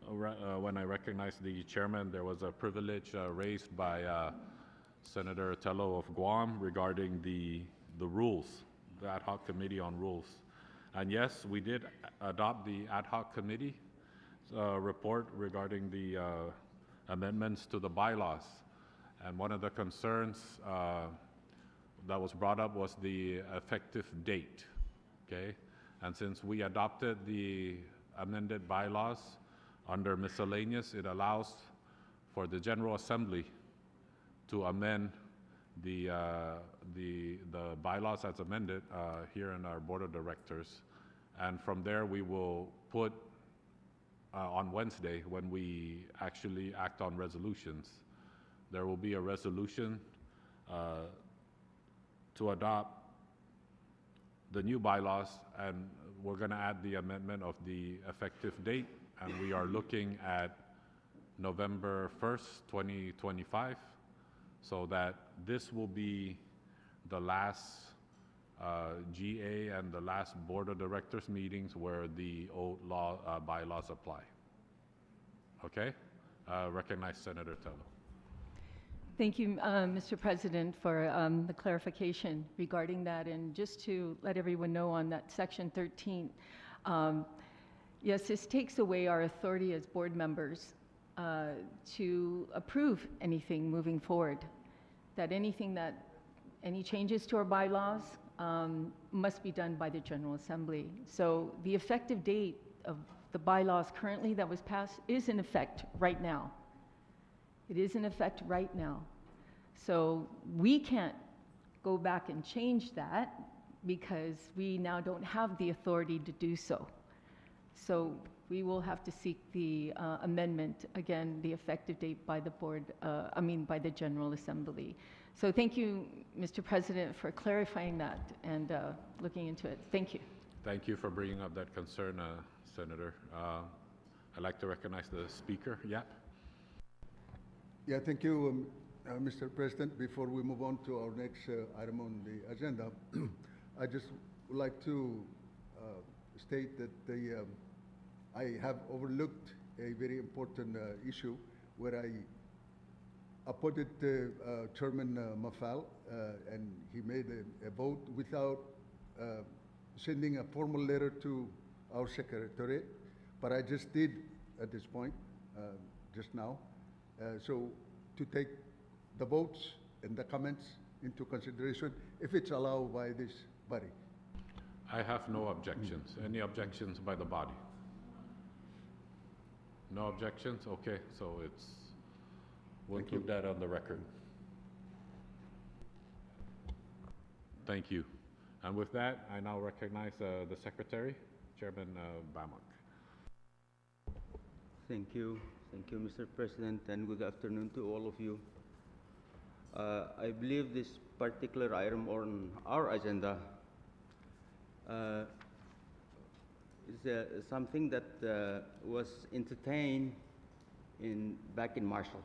Speaker 1: when I recognized the chairman, there was a privilege raised by Senator Tello of Guam regarding the rules, the ad hoc committee on rules. And yes, we did adopt the ad hoc committee report regarding the amendments to the bylaws. And one of the concerns that was brought up was the effective date, okay? And since we adopted the amended bylaws under miscellaneous, it allows for the General Assembly to amend the bylaws as amended here in our Board of Directors. And from there, we will put on Wednesday, when we actually act on resolutions, there will be a resolution to adopt the new bylaws, and we're going to add the amendment of the effective date, and we are looking at November 1st, 2025, so that this will be the last GA and the last Board of Directors meetings where the old law bylaws apply. Okay? Recognize Senator Tello.
Speaker 3: Thank you, Mr. President, for the clarification regarding that. And just to let everyone know on that Section 13, yes, this takes away our authority as board members to approve anything moving forward. That any changes to our bylaws must be done by the General Assembly. So the effective date of the bylaws currently that was passed is in effect right now. It is in effect right now. So we can't go back and change that because we now don't have the authority to do so. So we will have to seek the amendment, again, the effective date by the board, by the General Assembly. So thank you, Mr. President, for clarifying that and looking into it. Thank you.
Speaker 1: Thank you for bringing up that concern, Senator. I'd like to recognize the speaker. Yap.
Speaker 8: Yeah, thank you, Mr. President. Before we move on to our next item on the agenda, I just would like to state that I have overlooked a very important issue where I appointed Chairman Mafal, and he made a vote without sending a formal letter to our secretariat, but I just did at this point, just now. So to take the votes and the comments into consideration, if it's allowed by this body.
Speaker 1: I have no objections. Any objections by the body? No objections? Okay, so we'll include that on the record. Thank you. And with that, I now recognize the Secretary, Chairman Bamak.
Speaker 2: Thank you. Thank you, Mr. President, and good afternoon to all of you. I believe this particular item on our agenda is something that was entertained back in Marshall,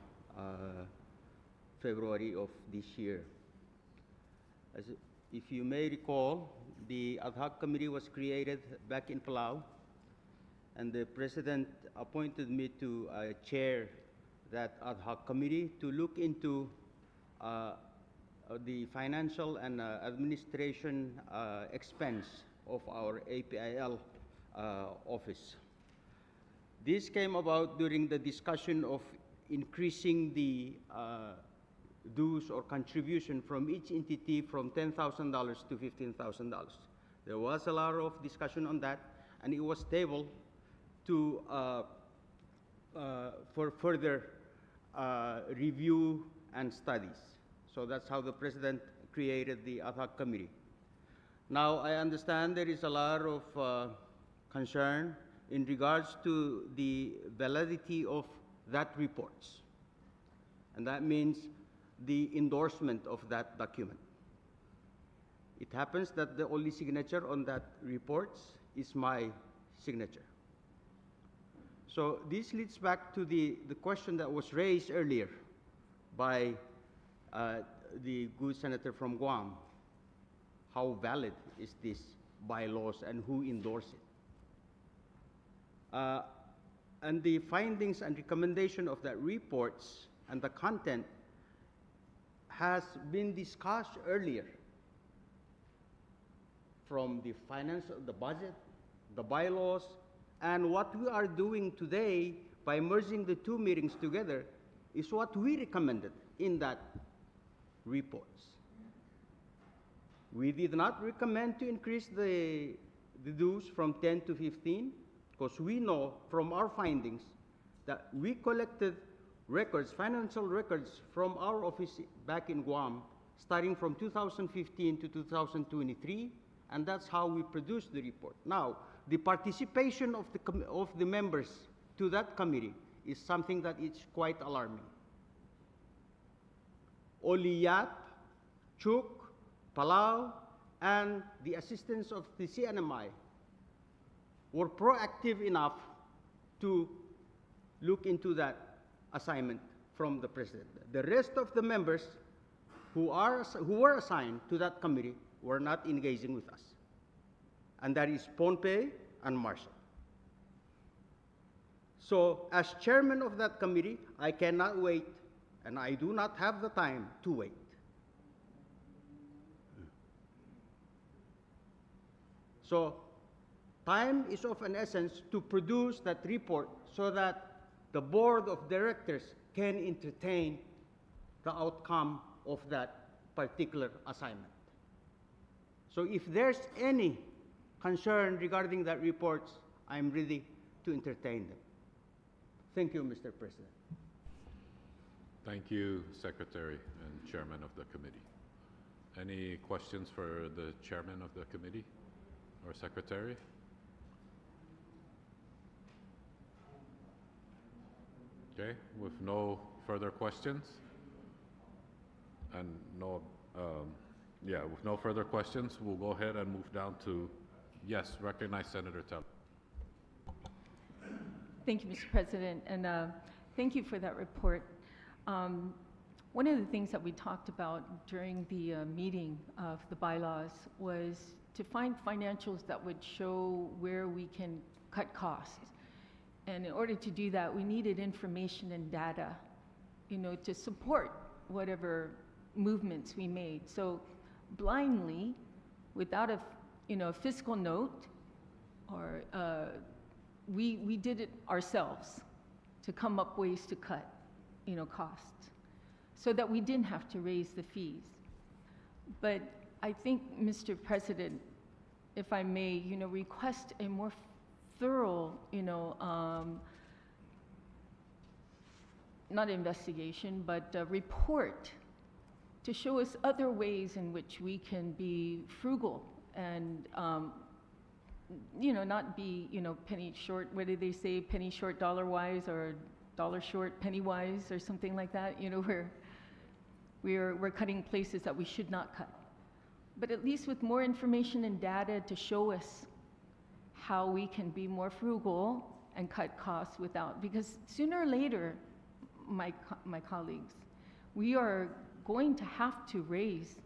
Speaker 2: February of this year. If you may recall, the ad hoc committee was created back in Palau, and the President appointed me to chair that ad hoc committee to look into the financial and administration expense of our APIL office. This came about during the discussion of increasing the dues or contribution from each entity from $10,000 to $15,000. There was a lot of discussion on that, and it was tabled to for further review and studies. So that's how the President created the ad hoc committee. Now, I understand there is a lot of concern in regards to the validity of that reports. And that means the endorsement of that document. It happens that the only signature on that reports is my signature. So this leads back to the question that was raised earlier by the good senator from Guam. How valid is this bylaws and who endorse it. And the findings and recommendation of that reports and the content has been discussed earlier, from the finance, the budget, the bylaws, and what we are doing today by merging the two meetings together is what we recommended in that reports. We did not recommend to increase the dues from 10 to 15, because we know from our findings that we collected records, financial records from our office back in Guam, starting from 2015 to 2023, and that's how we produced the report. Now, the participation of the members to that committee is something that is quite alarming. Oliyat, Chuk, Palau, and the assistance of the CNMI were proactive enough to look into that assignment from the President. The rest of the members who were assigned to that committee were not engaging with us. And that is Pohnpei and Marshall. So as chairman of that committee, I cannot wait, and I do not have the time to wait. So time is of an essence to produce that report so that the board of directors can entertain the outcome of that particular assignment. So if there's any concern regarding that report, I'm ready to entertain them. Thank you, Mr. President.
Speaker 1: Thank you, Secretary and Chairman of the committee. Any questions for the Chairman of the committee or Secretary? Okay, with no further questions, and with no further questions, we'll go ahead and move down to, yes, recognize Senator Tello.
Speaker 3: Thank you, Mr. President, and thank you for that report. One of the things that we talked about during the meeting of the bylaws was to find financials that would show where we can cut costs. And in order to do that, we needed information and data, to support whatever movements we made. So blindly, without a fiscal note, or we did it ourselves to come up ways to cut, costs, so that we didn't have to raise the fees. But I think, Mr. President, if I may, request a more thorough, not investigation, but a report to show us other ways in which we can be frugal and, not be, penny short. What do they say? Penny short, dollar wise, or dollar short, penny wise, or something like that. We're cutting places that we should not cut. But at least with more information and data to show us how we can be more frugal and cut costs without, because sooner or later, my colleagues, we are going to have to raise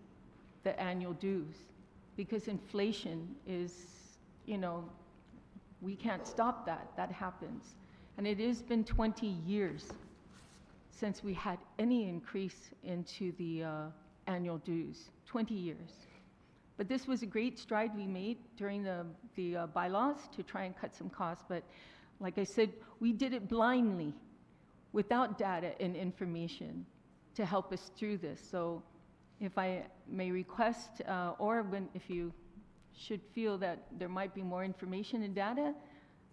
Speaker 3: the annual dues, because inflation is, we can't stop that. That happens. And it has been 20 years since we had any increase into the annual dues, 20 years. But this was a great stride we made during the bylaws to try and cut some costs. But like I said, we did it blindly, without data and information to help us through this. So if I may request, if you should feel that there might be more information and data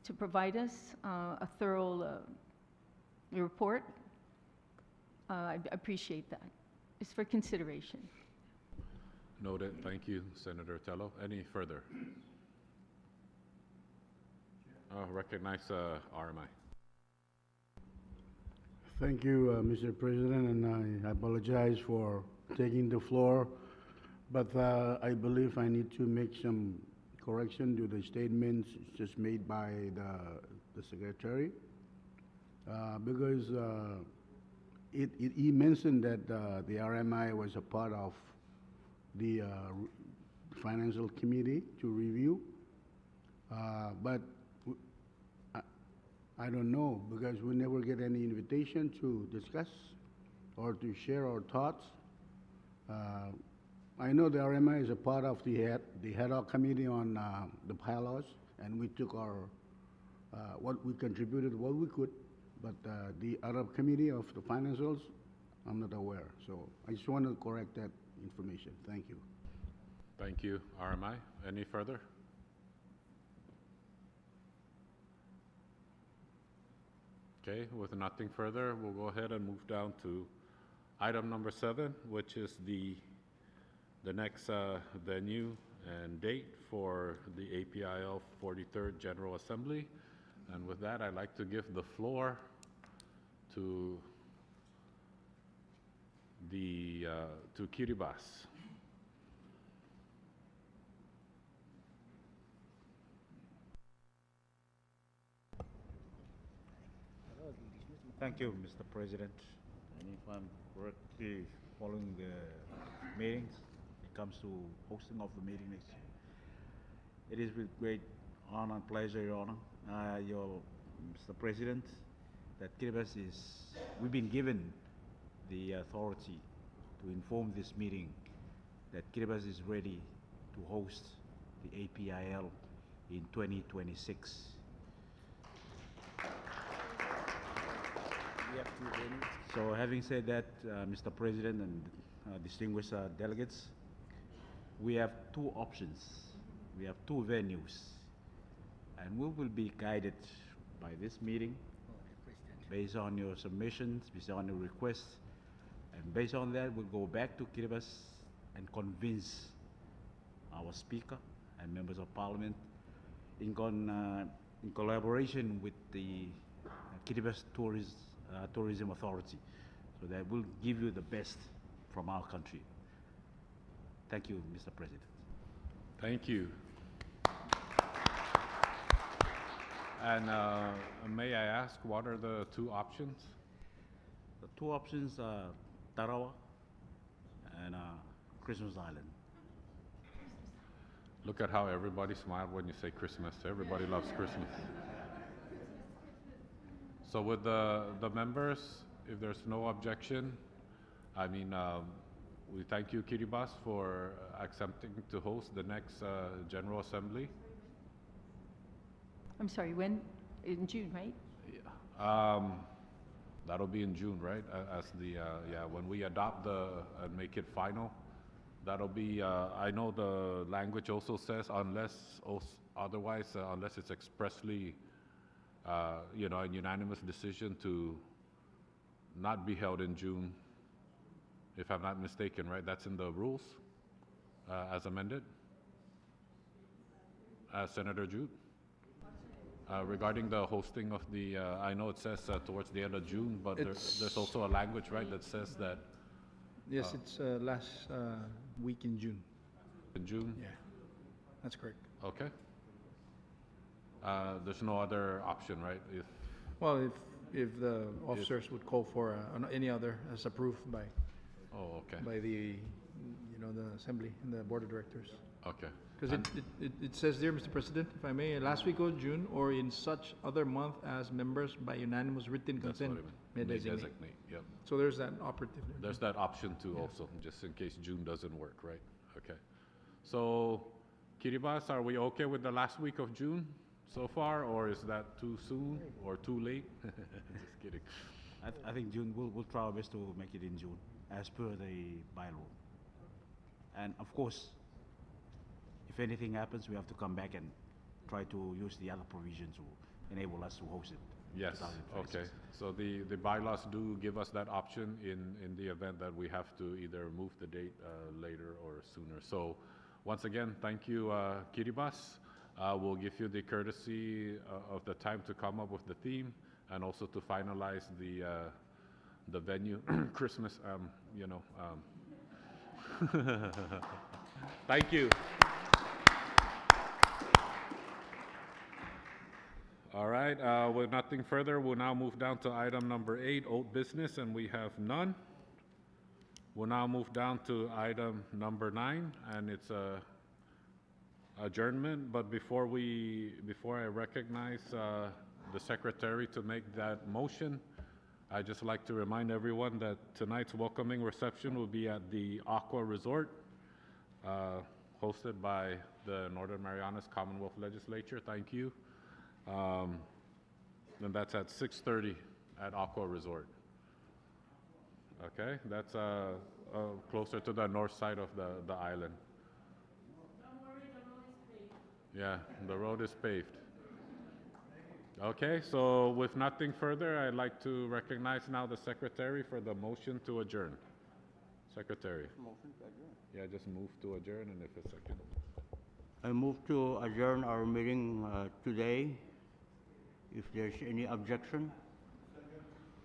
Speaker 3: to provide us a thorough report, I appreciate that. It's for consideration.
Speaker 1: Noted. Thank you, Senator Tello. Any further? Recognize RMI.
Speaker 16: Thank you, Mr. President, and I apologize for taking the floor, but I believe I need to make some correction to the statements just made by the Secretary, because he mentioned that the RMI was a part of the Financial Committee to review. But I don't know, because we never get any invitation to discuss or to share our thoughts. I know the RMI is a part of the ad hoc committee on the bylaws, and we took our, what we contributed, what we could, but the other committee of the financials, I'm not aware. So I just want to correct that information. Thank you.
Speaker 1: Thank you, RMI. Any further? Okay, with nothing further, we'll go ahead and move down to item number 7, which is the next venue and date for the APIL 43rd General Assembly. And with that, I'd like to give the floor to Kiribati.
Speaker 11: Thank you, Mr. President. And if I'm correctly following the meetings, it comes to hosting of the meeting next year. It is with great honor and pleasure, Your Honor, Mr. President, that Kiribati we've been given the authority to inform this meeting that Kiribati is ready to host the APIL in 2026. So having said that, Mr. President and distinguished delegates, we have two options. We have two venues, and we will be guided by this meeting based on your submissions, based on your requests, and based on that, we'll go back to Kiribati and convince our Speaker and members of Parliament in collaboration with the Kiribati Tourism Authority, so that we'll give you the best from our country. Thank you, Mr. President.
Speaker 1: Thank you. And may I ask, what are the two options?
Speaker 11: The two options are Tarawa and Christmas Island.
Speaker 1: Look at how everybody smiled when you say Christmas. Everybody loves Christmas. So with the members, if there's no objection, I mean, we thank you, Kiribati, for accepting to host the next General Assembly.
Speaker 3: I'm sorry, when? In June, right?
Speaker 1: That'll be in June, right? As the, when we adopt and make it final, that'll be, I know the language also says unless it's expressly, a unanimous decision to not be held in June, if I'm not mistaken, right? That's in the rules as amended. Senator Jude? Regarding the hosting of the, I know it says towards the end of June, but there's also a language, right, that says that.
Speaker 13: Yes, it's last week in June.
Speaker 1: In June?
Speaker 13: Yeah, that's correct.
Speaker 1: Okay. There's no other option, right?
Speaker 13: If the officers would call for any other as approved by.
Speaker 1: Oh, okay.
Speaker 13: By the, the Assembly and the Board of Directors.
Speaker 1: Okay.
Speaker 13: Because it says there, Mr. President, if I may, last week of June or in such other month as members by unanimous written consent may designate.
Speaker 1: Yep.
Speaker 13: So there's that operative there.
Speaker 1: There's that option too, also, just in case June doesn't work, right? Okay. So, Kiribati, are we okay with the last week of June so far, or is that too soon or too late? Just kidding.
Speaker 11: I think June, we'll try our best to make it in June, as per the bylaw. And of course, if anything happens, we have to come back and try to use the other provisions to enable us to host it.
Speaker 1: Yes, okay. So the bylaws do give us that option in the event that we have to either move the date later or sooner. So once again, thank you, Kiribati. We'll give you the courtesy of the time to come up with the theme and also to finalize the venue, Christmas, Thank you. All right, with nothing further, we'll now move down to item number 8, old business, and we have none. We'll now move down to item number 9, and it's adjournment, but before I recognize the secretary to make that motion, I'd just like to remind everyone that tonight's welcoming reception will be at the Aqua Resort, hosted by the Northern Marianas Commonwealth Legislature. Thank you. And that's at 6:30 at Aqua Resort. Okay, that's closer to the north side of the island. Yeah, the road is paved. Okay, so with nothing further, I'd like to recognize now the secretary for the motion to adjourn. Secretary.
Speaker 2: Motion to adjourn.
Speaker 1: Yeah, just move to adjourn, and if it's second.
Speaker 2: I move to adjourn our meeting today. If there's any objection.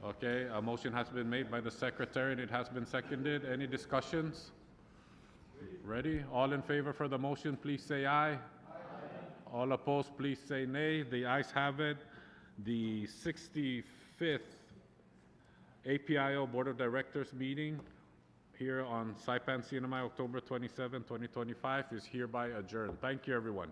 Speaker 1: Okay, a motion has been made by the secretary and it has been seconded. Any discussions? Ready? All in favor for the motion, please say aye. All opposed, please say nay. The ayes have it. The 65th APIL Board of Directors meeting here on Saipan, CNMI, October 27, 2025 is hereby adjourned. Thank you, everyone.